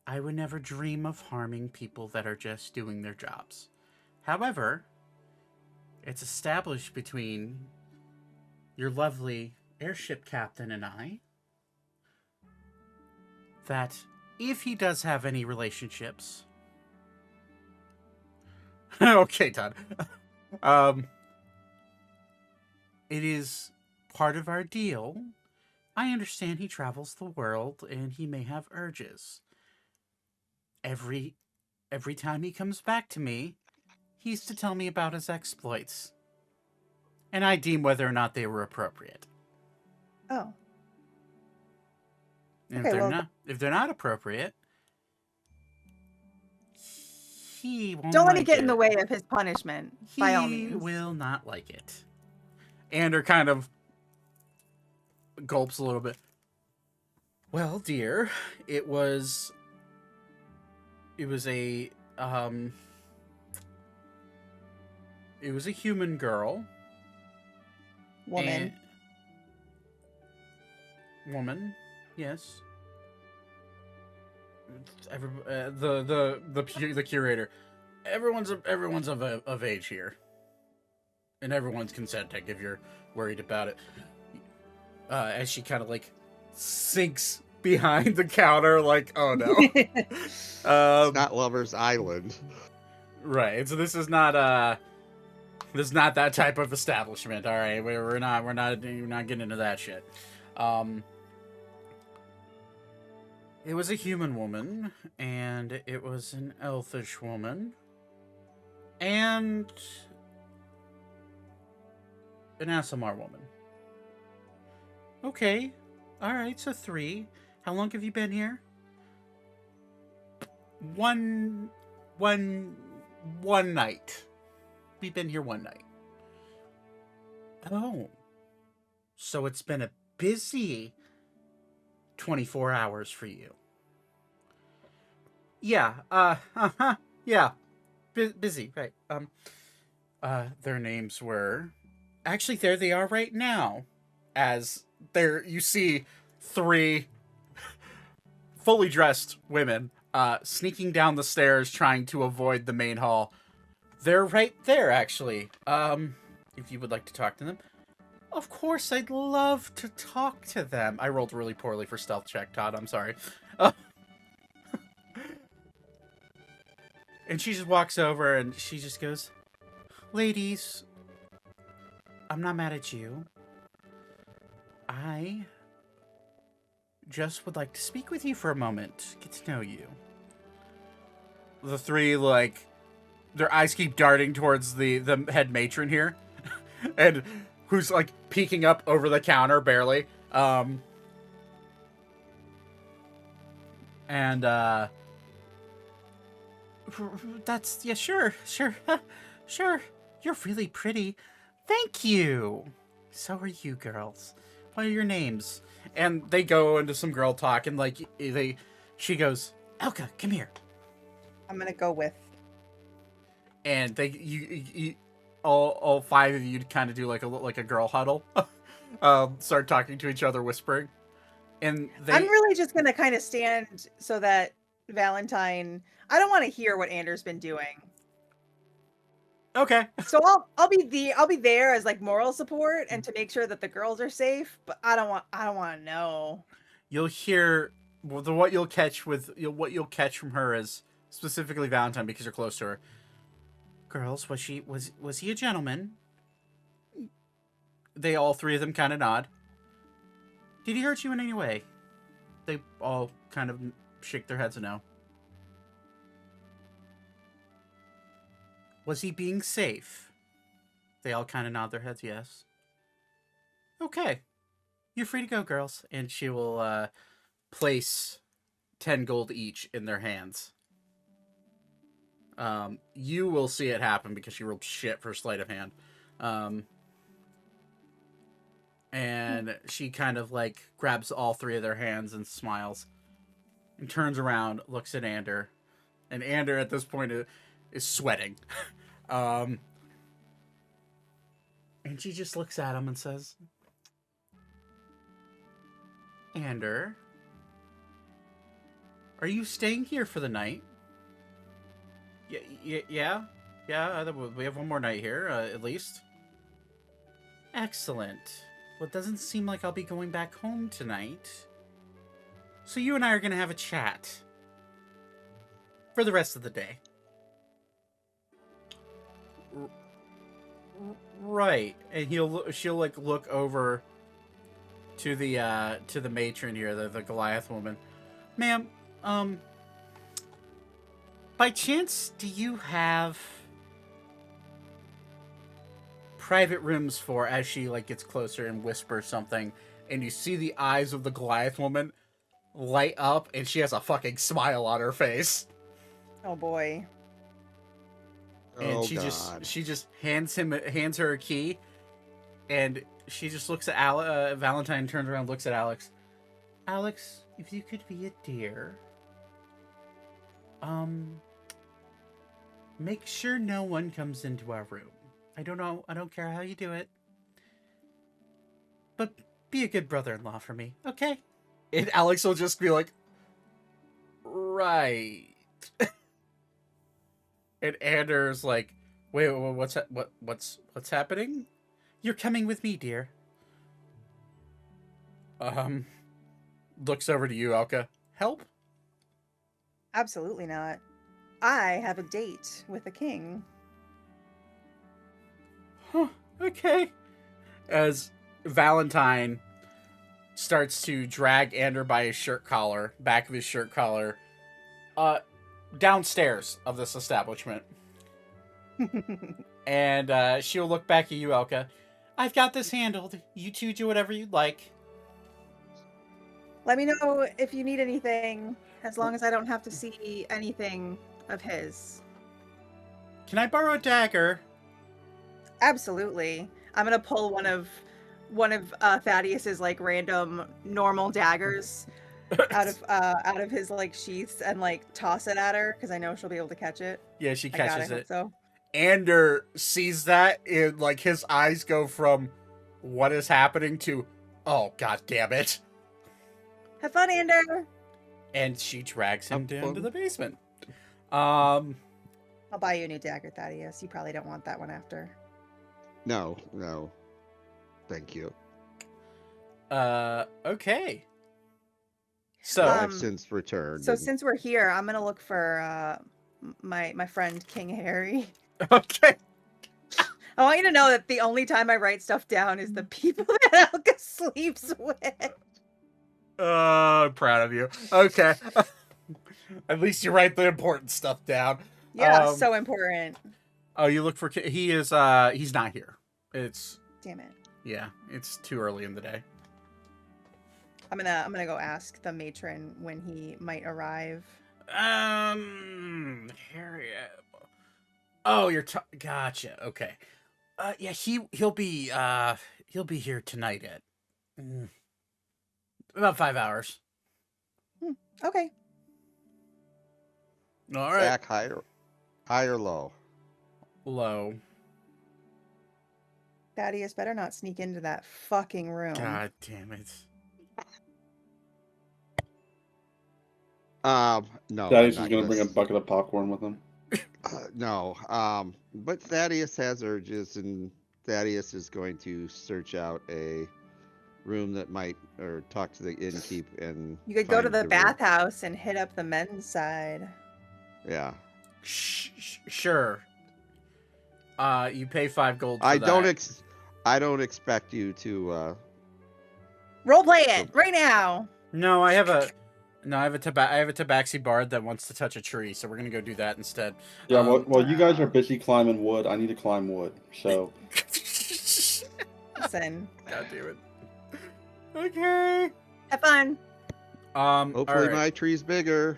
Speaker 1: I would never dream of harming people that are just doing their jobs. However, it's established between your lovely airship captain and I that if he does have any relationships... Okay, Todd. It is part of our deal. I understand he travels the world and he may have urges. Every time he comes back to me, he's to tell me about his exploits. And I deem whether or not they were appropriate.
Speaker 3: Oh,
Speaker 1: And
Speaker 3: Okay,
Speaker 1: if they're not appropriate, he won't
Speaker 3: don't let me
Speaker 1: like
Speaker 3: get in
Speaker 1: it.
Speaker 3: the way of his punishment. By all
Speaker 1: He
Speaker 3: means.
Speaker 1: will not like it. Ander kind of gulps a little bit. Well, dear, it was a human girl.
Speaker 3: Woman.
Speaker 1: Woman, yes. The curator. Everyone's of age here, and everyone's consenting if you're worried about it. As she kind of like sinks behind the counter, like, oh no.
Speaker 4: It's not Lover's Island.
Speaker 1: Right. So this is not that type of establishment. All right, we're not getting into that shit. It was a human woman, and it was an elfish woman, and an Asimar woman. Okay, all right, so 3. How long have you been here? One night. We've been here 1 night. Oh. So it's been a busy 24 hours for you. Yeah, yeah. Busy, right. Their names were... Actually, there they are right now. As there, you see 3 fully dressed women sneaking down the stairs trying to avoid the main hall. They're right there, actually. If you would like to talk to them. Of course, I'd love to talk to them. I rolled really poorly for stealth check, Todd. I'm sorry. And she just walks over and she just goes, ladies, I'm not mad at you. I just would like to speak with you for a moment. Get to know you. The 3, like, their eyes keep darting towards the head matron here. And who's, like, peeking up over the counter, barely. That's, yeah, sure. Sure, you're really pretty. Thank you. So are you girls. What are your names? And they go into some girl talk, and, like, she goes, Elka, come here.
Speaker 3: I'm gonna go with.
Speaker 1: And you all 5 of you kind of do like a girl huddle. Start talking to each other, whispering. And
Speaker 3: I'm really just gonna kind of stand so that Valentine. I don't want to hear what Anders been doing.
Speaker 1: Okay.
Speaker 3: So I'll be there as like moral support and to make sure that the girls are safe. But I don't want to know.
Speaker 1: You'll hear what you'll catch from her is specifically Valentine because you're close to her. Girls, was he a gentleman? They all three of them kind of nod. Did he hurt you in any way? They all kind of shake their heads no. Was he being safe? They all kind of nod their heads yes. Okay. You're free to go, girls. And she will place 10 gold each in their hands. You will see it happen because she rolled shit for sleight of hand. And she kind of like grabs all three of their hands and smiles and turns around, looks at Ander. And Ander at this point is sweating. And she just looks at him and says, Ander, are you staying here for the night? Yeah. We have one more night here, at least. Excellent. Well, it doesn't seem like I'll be going back home tonight. So you and I are going to have a chat. For the rest of the day. Right. And she'll like look over to the matron here, the Goliath woman. Ma'am, by chance, do you have private rooms for, as she like gets closer and whispers something, and you see the eyes of the Goliath woman light up, and she has a fucking smile on her face.
Speaker 3: Oh boy.
Speaker 1: And she just hands her a key, and she just looks at Valentine, turns around, looks at Alex. Alex, if you could be a dear, make sure no one comes into our room. I don't care how you do it, but be a good brother-in-law for me, okay? And Alex will just be like, right. And Anders like, wait, what's happening? You're coming with me, dear. Looks over to you, Elka. Help?
Speaker 3: Absolutely not. I have a date with the king.
Speaker 1: Huh, okay. As Valentine starts to drag Ander by his shirt collar, back of his shirt collar, downstairs of this establishment. And she'll look back at you, Elka. I've got this handled. You two do whatever you'd like.
Speaker 3: Let me know if you need anything, as long as I don't have to see anything of his.
Speaker 1: Can I borrow a dagger?
Speaker 3: Absolutely. I'm gonna pull one of Thaddeus's like random normal daggers out of his like sheaths and like toss it at her because I know she'll be able to catch it.
Speaker 1: Yeah, she
Speaker 3: I hope
Speaker 1: catches it.
Speaker 3: So.
Speaker 1: Ander sees that, and like his eyes go from what is happening to, oh god damn it.
Speaker 3: Have fun, Ander.
Speaker 1: And she drags him down to the basement.
Speaker 3: I'll buy you a new dagger, Thaddeus. You probably don't want that one after.
Speaker 4: No. Thank you.
Speaker 1: Okay. So
Speaker 4: I've since returned.
Speaker 3: So since we're here, I'm gonna look for my friend King Harry.
Speaker 1: Okay.
Speaker 3: I want you to know that the only time I write stuff down is the people that Elka sleeps with.
Speaker 1: I'm proud of you. Okay. At least you write the important stuff down.
Speaker 3: Yeah, so important.
Speaker 1: Oh, you look for he is he's not here. It's
Speaker 3: Damn it.
Speaker 1: Yeah, it's too early in the day.
Speaker 3: I'm gonna go ask the matron when he might arrive.
Speaker 1: Harriet. Oh, gotcha. Okay. Yeah, he'll be here tonight at about 5 hours.
Speaker 3: Okay.
Speaker 1: All right.
Speaker 4: Zach, high or low?
Speaker 1: Low.
Speaker 3: Thaddeus better not sneak into that fucking room.
Speaker 1: God damn it.
Speaker 4: No.
Speaker 5: Thaddeus is going to bring a bucket of popcorn with him.
Speaker 4: No. But Thaddeus has urges, and Thaddeus is going to search out a room that might, or talk to the innkeep and.
Speaker 3: You could go to
Speaker 4: find
Speaker 3: the
Speaker 4: room.
Speaker 3: bathhouse and hit up the men's side.
Speaker 4: Yeah.
Speaker 1: Sure. You pay 5 gold for
Speaker 4: I
Speaker 1: that.
Speaker 4: don't expect you to
Speaker 3: Role play it right now.
Speaker 1: No, I have a tabaxi bard that wants to touch a tree, so we're gonna go do that instead.
Speaker 5: Yeah, well, you guys are busy climbing wood. I need to climb wood, so...
Speaker 3: Listen,
Speaker 1: God damn it. Okay.
Speaker 3: have fun.
Speaker 4: hopefully
Speaker 1: alright.
Speaker 4: my tree's bigger.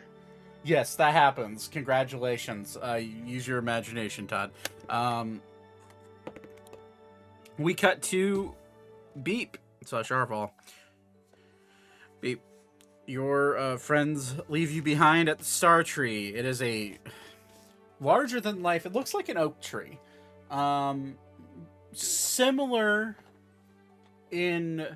Speaker 1: Yes, that happens. Congratulations. Use your imagination, Todd. We cut to Beep / Arval. Beep. Your friends leave you behind at the star tree. It is a larger than life. It looks like an oak tree. Similar in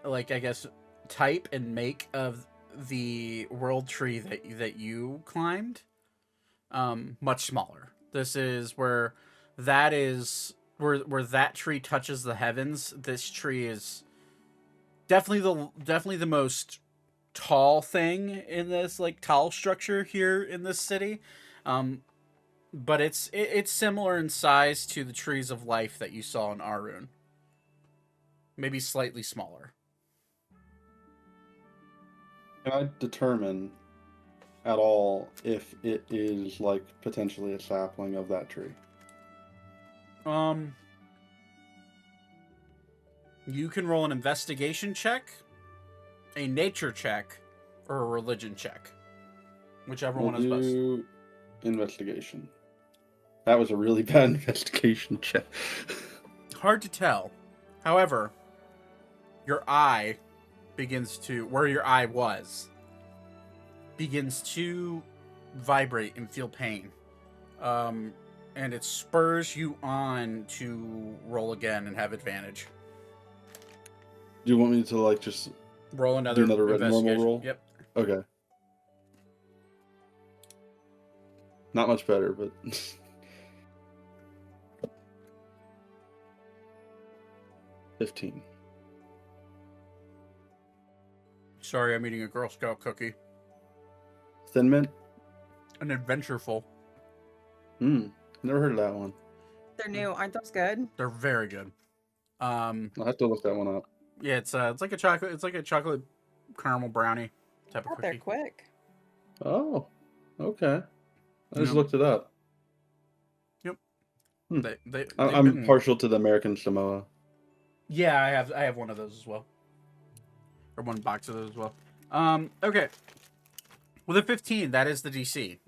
Speaker 1: like I guess type and make of the world tree that you climbed. Much smaller. This is where that tree touches the heavens. This tree is definitely the most tall thing in this like tall structure here in this city. But it's similar in size to the trees of life that you saw in Arun. Maybe slightly smaller.
Speaker 5: Can I determine at all if it is, like, potentially a sapling of that tree?
Speaker 1: You can roll an investigation check, a nature check, or a religion check. Whichever one is best.
Speaker 5: Do investigation. That was a really bad investigation check.
Speaker 1: Hard to tell. However, your eye begins to, where your eye was, begins to vibrate and feel pain. And it spurs you on to roll again and have advantage.
Speaker 5: Do you want me to, like, just
Speaker 1: Roll
Speaker 5: do
Speaker 1: another
Speaker 5: another normal
Speaker 1: investigation.
Speaker 5: roll?
Speaker 1: Yep.
Speaker 5: Okay. Not much better, but... $15.
Speaker 1: Sorry, I'm eating a Girl Scout cookie.
Speaker 5: Thin Mint?
Speaker 1: An adventureful.
Speaker 5: Never heard of that one.
Speaker 3: They're new. Aren't those good?
Speaker 1: They're very good.
Speaker 5: I'll have to look that one up.
Speaker 1: Yeah, it's like a chocolate. It's like a chocolate caramel brownie type of
Speaker 3: Oh, they're
Speaker 1: cookie.
Speaker 3: quick.
Speaker 5: Oh, okay. I just
Speaker 1: Yep.
Speaker 5: looked it up.
Speaker 1: Yep.
Speaker 5: Hmm.
Speaker 1: They've
Speaker 5: I'm
Speaker 1: been-
Speaker 5: partial to the American Samoa.
Speaker 1: Yeah, I have one of those as well, or one box of those as well. Okay. With a 15, that is the DC.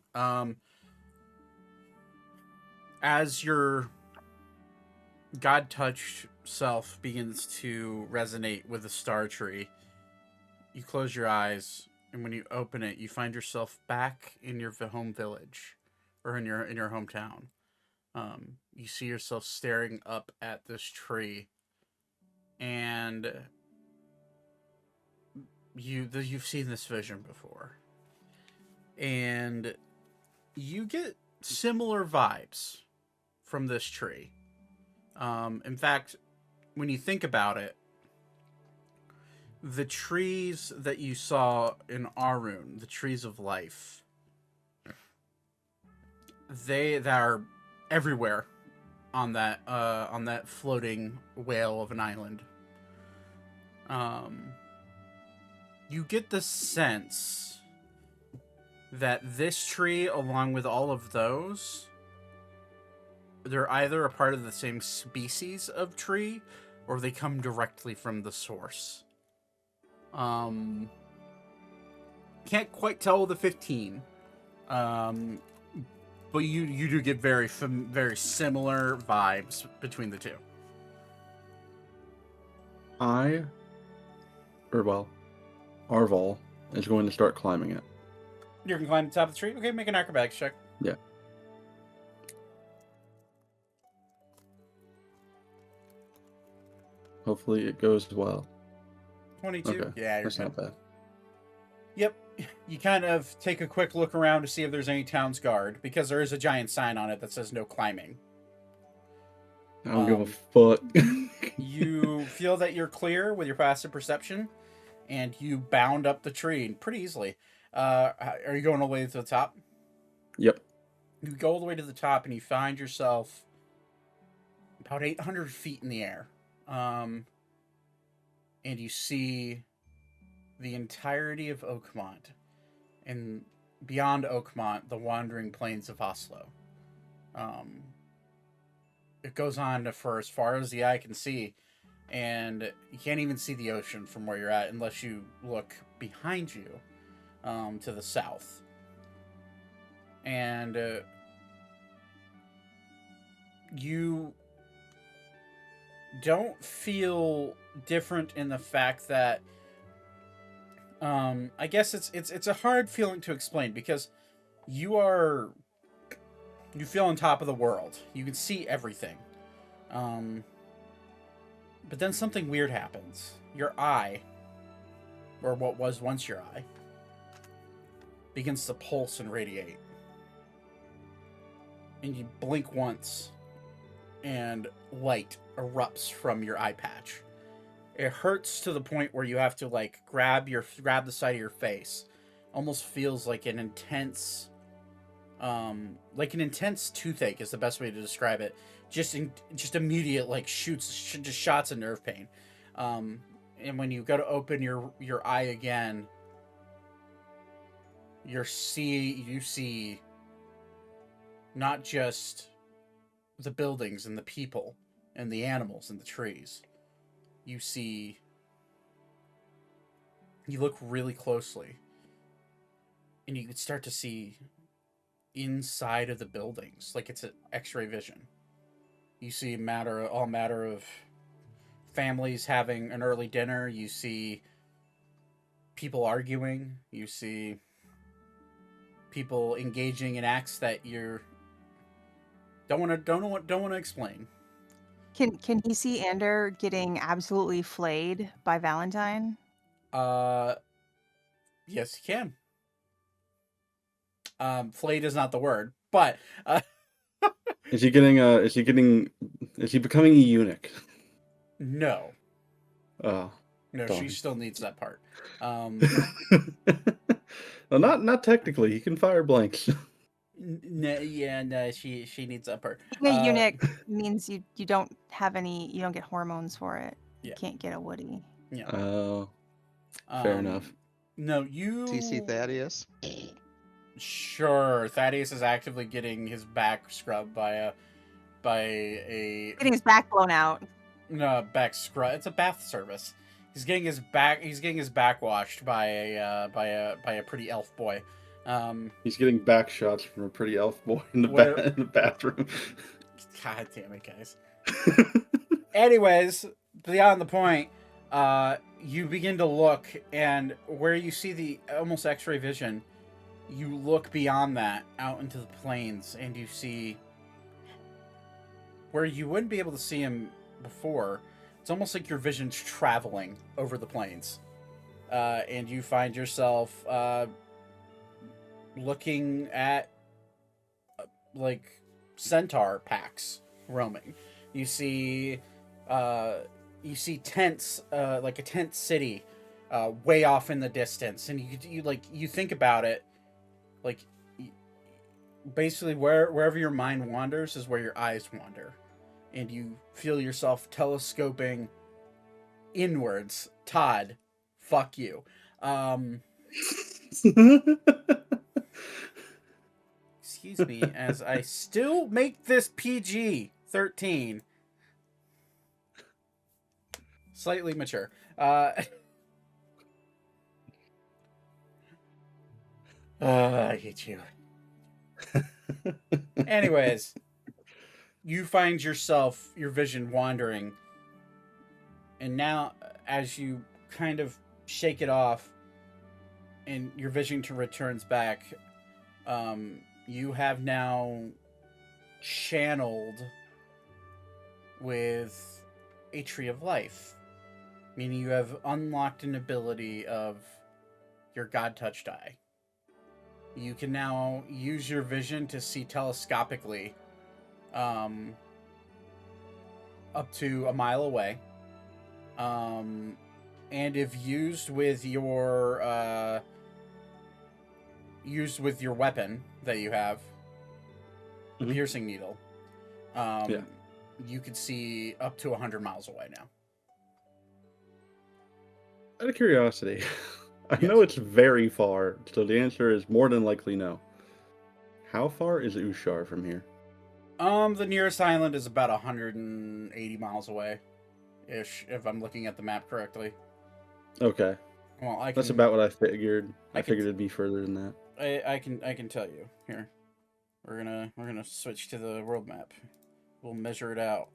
Speaker 1: As your God touch self begins to resonate with the star tree, you close your eyes, and when you open it, you find yourself back in your home village, or in your hometown. You see yourself staring up at this tree, and you've seen this vision before, and you get similar vibes from this tree. In fact, when you think about it, the trees that you saw in Arun, the trees of life, they are everywhere on that floating whale of an island. You get the sense that this tree, along with all of those, they're either a part of the same species of tree, or they come directly from the source. Can't quite tell with the 15. But you do get very similar vibes between the two.
Speaker 5: Arval is going to start climbing it.
Speaker 1: You can climb the top of the tree? Okay, make an acrobatics check.
Speaker 5: Yeah. Hopefully it goes well.
Speaker 1: 22?
Speaker 5: Okay,
Speaker 1: Yeah, you're
Speaker 5: that's
Speaker 1: good.
Speaker 5: not bad.
Speaker 1: Yep. You kind of take a quick look around to see if there's any town's guard, because there is a giant sign on it that says no climbing.
Speaker 5: I don't give a fuck.
Speaker 1: You feel that you're clear with your passive perception, and you bound up the tree pretty easily. Are you going all the way to the top?
Speaker 5: Yep.
Speaker 1: You go all the way to the top, and you find yourself about 800 feet in the air. And you see the entirety of Oakmont, and beyond Oakmont, the wandering plains of Oslo. It goes on for as far as the eye can see, and you can't even see the ocean from where you're at unless you look behind you to the south. And you don't feel different in the fact that I guess it's a hard feeling to explain, because you feel on top of the world. You can see everything. But then something weird happens. Your eye, or what was once your eye, begins to pulse and radiate. And you blink once, and light erupts from your eye patch. It hurts to the point where you have to like grab the side of your face. Almost feels like an intense toothache is the best way to describe it. Just immediate like shots of nerve pain. And when you go to open your eye again, you see not just the buildings and the people and the animals and the trees. You look really closely, and you can start to see inside of the buildings, like it's an X-ray vision. You see all matter of families having an early dinner. You see people arguing. You see people engaging in acts that you don't want to explain.
Speaker 7: Can he see Ander getting absolutely flayed by Valentine?
Speaker 1: Yes, he can. Flayed is not the word, but
Speaker 5: Is he becoming a eunuch?
Speaker 1: no.
Speaker 5: Oh.
Speaker 1: No,
Speaker 5: Darn.
Speaker 1: she still needs that part.
Speaker 5: Well, not technically. He can fire blanks.
Speaker 1: No, she needs that part.
Speaker 7: Being a eunuch means you don't get hormones for it.
Speaker 1: Yeah.
Speaker 7: You can't get a Woody.
Speaker 1: Yeah.
Speaker 5: Oh, fair enough.
Speaker 1: No, you.
Speaker 4: TC Thaddeus.
Speaker 1: Sure, Thaddeus is actively getting his back scrubbed by a
Speaker 7: Getting his back blown out.
Speaker 1: no back scrub. It's a bath service. He's getting his back washed by a pretty elf boy.
Speaker 5: He's getting back shots from a pretty elf boy in the bathroom.
Speaker 1: God damn it, guys. Anyways, beyond the point, you begin to look, and where you see the almost X-ray vision, you look beyond that out into the plains, and you see where you wouldn't be able to see him before. It's almost like your vision's traveling over the plains, and you find yourself looking at like centaur packs roaming. You see tents, like a tent city, way off in the distance, and you think about it, like basically wherever your mind wanders is where your eyes wander, and you feel yourself telescoping inwards. Todd, fuck you. Excuse me, as I still make this PG-13. Slightly mature. I hate you. Anyways, you find yourself, your vision wandering, and now as you kind of shake it off and your vision returns back, you have now channeled with a tree of life, meaning you have unlocked an ability of your God-touched eye. You can now use your vision to see telescopically up to a mile away. And if used with your used with your weapon that you have, the
Speaker 5: Mhm.
Speaker 1: piercing needle,
Speaker 5: Yeah.
Speaker 1: you could see up to 100 miles away now.
Speaker 5: Out of curiosity, I
Speaker 1: Yes.
Speaker 5: know it's very far, so the answer is more than likely no. How far is Ushar from here?
Speaker 1: The nearest island is about 180 miles away, ish, if I'm looking at the map correctly.
Speaker 5: Okay,
Speaker 1: Well,
Speaker 5: that's about what I figured.
Speaker 1: I
Speaker 5: I
Speaker 1: can-
Speaker 5: figured it'd be further than that.
Speaker 1: I can tell you here. We're gonna switch to the world map. We'll measure it out.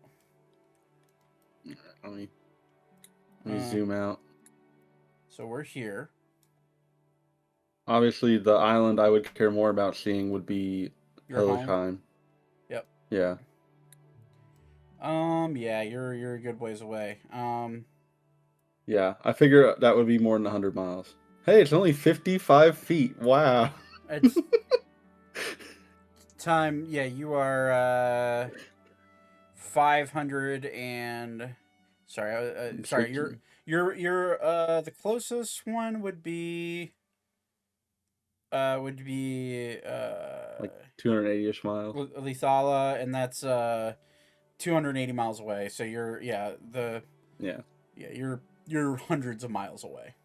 Speaker 5: Let me
Speaker 1: Uh,
Speaker 5: zoom out.
Speaker 1: So we're here.
Speaker 5: Obviously, the island I would care more about seeing would be
Speaker 1: Your home.
Speaker 5: Helheim.
Speaker 1: Yep.
Speaker 5: Yeah.
Speaker 1: Yeah, you're a good ways away.
Speaker 5: Yeah, I figure that would be more than 100 miles. Hey, it's only 55 feet. Wow.
Speaker 1: It's time. Yeah, you are 500 and sorry, sorry. You're the closest one would be
Speaker 5: like 280-ish miles.
Speaker 1: Lithala, and that's 280 miles away. So you're
Speaker 5: Yeah.
Speaker 1: you're hundreds of miles away.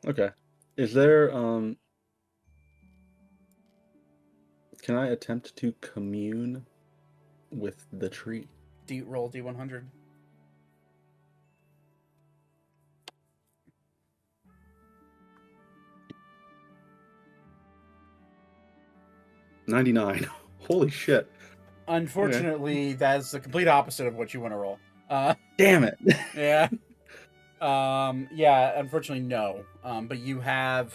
Speaker 5: Okay. Is there can I attempt to commune with the tree?
Speaker 1: Roll D100.
Speaker 5: $99. Holy shit.
Speaker 1: Unfortunately, that's the complete opposite of what you want to roll.
Speaker 5: Damn it.
Speaker 1: Yeah. Yeah, unfortunately, no. But you have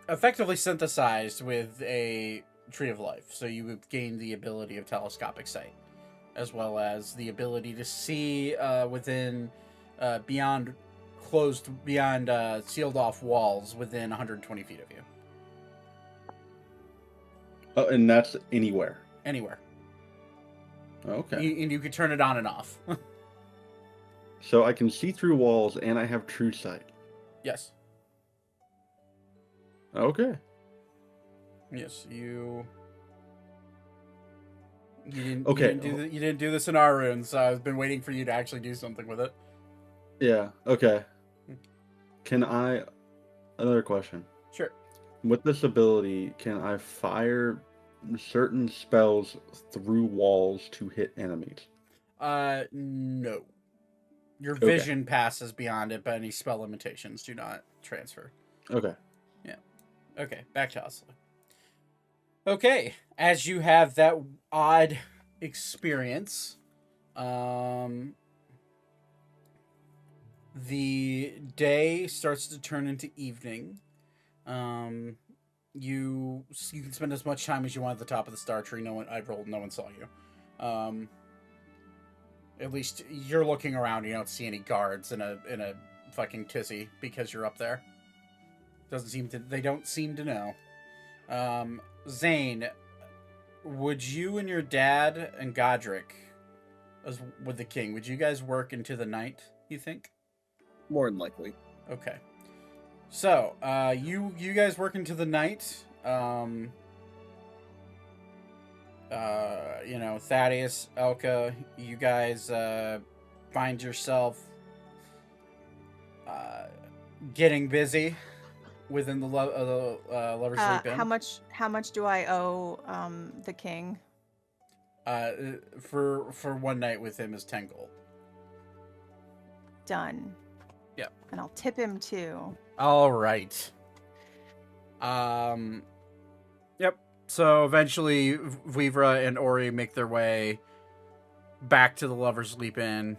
Speaker 1: effectively synthesized with a tree of life. So you have gained the ability of telescopic sight, as well as the ability to see within, beyond sealed off walls within 120 feet of you.
Speaker 5: Oh, and that's anywhere.
Speaker 1: Anywhere.
Speaker 5: Okay.
Speaker 1: And you could turn it on and off.
Speaker 5: So I can see through walls and I have true sight.
Speaker 1: Yes.
Speaker 5: Okay.
Speaker 1: Yes, you didn't.
Speaker 5: Okay.
Speaker 1: You didn't do this in our runes, so I've been waiting for you to actually do something with it.
Speaker 5: Yeah, okay. Another question.
Speaker 1: Sure.
Speaker 5: With this ability, can I fire certain spells through walls to hit enemies?
Speaker 1: No. Your
Speaker 5: Okay.
Speaker 1: vision passes beyond it, but any spell limitations do not transfer.
Speaker 5: Okay.
Speaker 1: Okay, back to Oslo. Okay, as you have that odd experience, the day starts to turn into evening. You can spend as much time as you want at the top of the star tree. No one saw you. At least you're looking around. You don't see any guards in a fucking tizzy because you're up there. They don't seem to know. Zane, would you and your dad and Godric, with the king, would you guys work into the night, you think?
Speaker 2: More than likely.
Speaker 1: Okay. So, you guys work into the night. Thaddeus, Elka, you guys find yourself getting busy within the Lover's Leap Inn.
Speaker 7: How much do I owe the king?
Speaker 1: For one night with him is 10 gold.
Speaker 7: Done.
Speaker 1: Yep.
Speaker 7: And I'll tip him too.
Speaker 1: All right. Yep. So eventually, Vivra and Ori make their way back to the Lover's Leap Inn,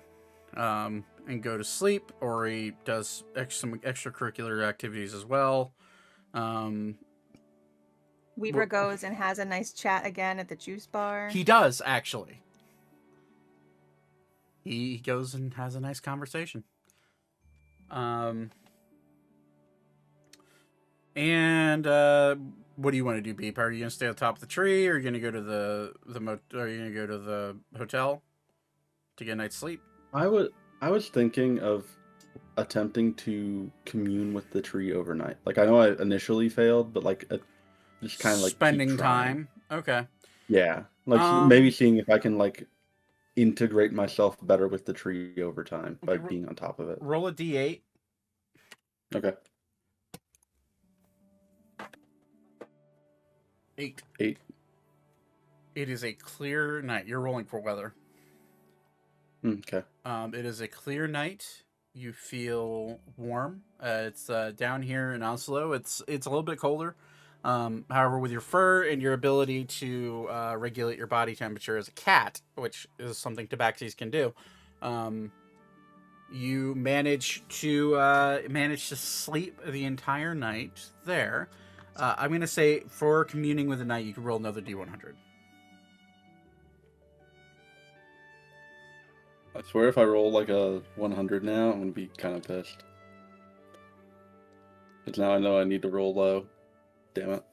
Speaker 1: and go to sleep. Ori does some extracurricular activities as well.
Speaker 7: Weaver goes and has a nice chat again at the juice bar.
Speaker 1: He does, actually. He goes and has a nice conversation. What do you want to do, Beep? Are you gonna stay on top of the tree, or are you gonna go to are you gonna go to the hotel to get a night's sleep?
Speaker 5: I was thinking of attempting to commune with the tree overnight. Like I know I initially failed, but like just kind of like keep
Speaker 1: spending
Speaker 5: trying.
Speaker 1: time. Okay.
Speaker 5: Yeah, like maybe seeing if I can like integrate myself better with the tree over time by
Speaker 1: Okay,
Speaker 5: being on top of it.
Speaker 1: roll a d8.
Speaker 5: Okay.
Speaker 1: 8.
Speaker 5: 8.
Speaker 1: It is a clear night. You're rolling for weather.
Speaker 5: Okay.
Speaker 1: It is a clear night. You feel warm. It's down here in Oslo. It's a little bit colder. However, with your fur and your ability to regulate your body temperature as a cat, which is something tabaxis can do, you manage to sleep the entire night there. I'm gonna say for communing with the night, you can roll another d100.
Speaker 5: I swear if I roll like a 100 now, I'm gonna be kind of pissed. Because now I know I need to roll low. Damn it.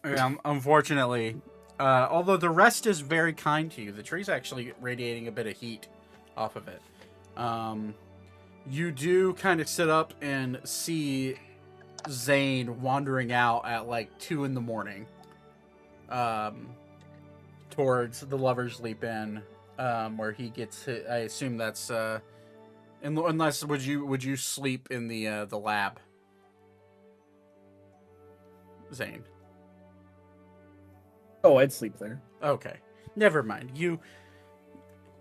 Speaker 1: Unfortunately, although the rest is very kind to you, the tree's actually radiating a bit of heat off of it. You do kind of sit up and see Zane wandering out at like 2 a.m. Towards the Lover's Leap Inn, where he gets hit. I assume that's unless would you sleep in the lab, Zane?
Speaker 2: Oh, I'd sleep there.
Speaker 1: Okay, never mind. You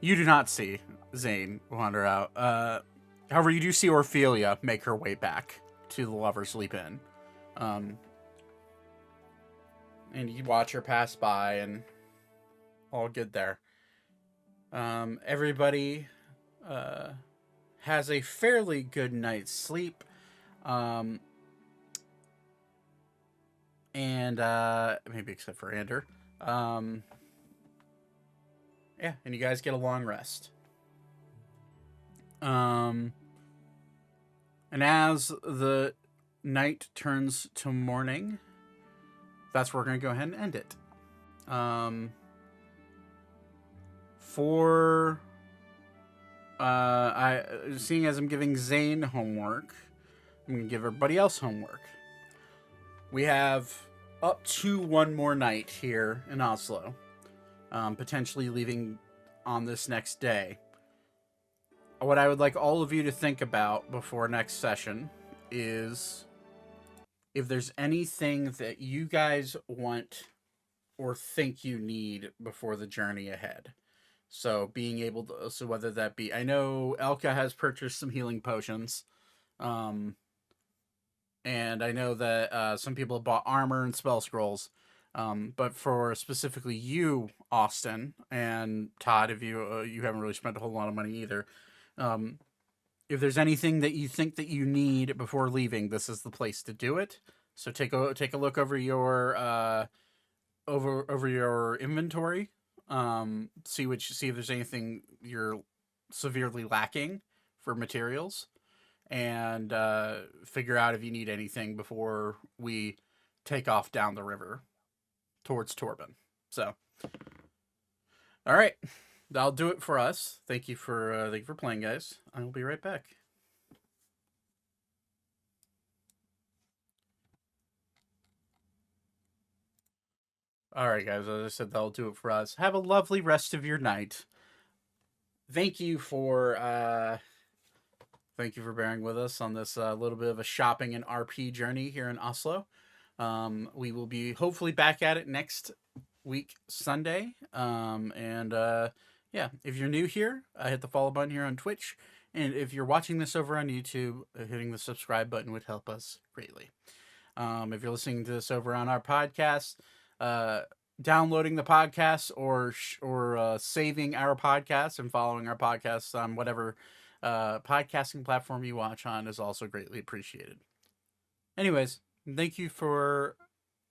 Speaker 1: do not see Zane wander out. However, you do see Ophelia make her way back to the Lover's Leap Inn, and you watch her pass by, and all good there. Everybody has a fairly good night's sleep, and maybe except for Ander. Yeah, and you guys get a long rest. And as the night turns to morning, that's where we're going to go ahead and end it. Seeing as I'm giving Zane homework, I'm going to give everybody else homework. We have up to one more night here in Oslo, potentially leaving on this next day. What I would like all of you to think about before next session is if there's anything that you guys want or think you need before the journey ahead. So being able to, so whether that be, I know Elka has purchased some healing potions. And I know that some people have bought armor and spell scrolls. But for specifically you, Austin, and Todd, if you haven't really spent a whole lot of money either, if there's anything that you think that you need before leaving, this is the place to do it. So take a look over your over your inventory. See if there's anything you're severely lacking for materials, and figure out if you need anything before we take off down the river towards Torben. So, all right, that'll do it for us. Thank you for playing, guys. I will be right back. All right, guys. As I said, that'll do it for us. Have a lovely rest of your night. Thank you for bearing with us on this little bit of a shopping and RP journey here in Oslo. We will be hopefully back at it next week, Sunday. Yeah, if you're new here, hit the follow button here on Twitch. And if you're watching this over on YouTube, hitting the subscribe button would help us greatly. If you're listening to this over on our podcast, downloading the podcast or saving our podcast and following our podcast on whatever podcasting platform you watch on is also greatly appreciated. Anyways, thank you for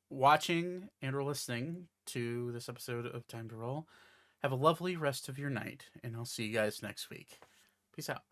Speaker 1: watching and or listening to this episode of Time to Roll. Have a lovely rest of your night, and I'll see you guys next week. Peace out.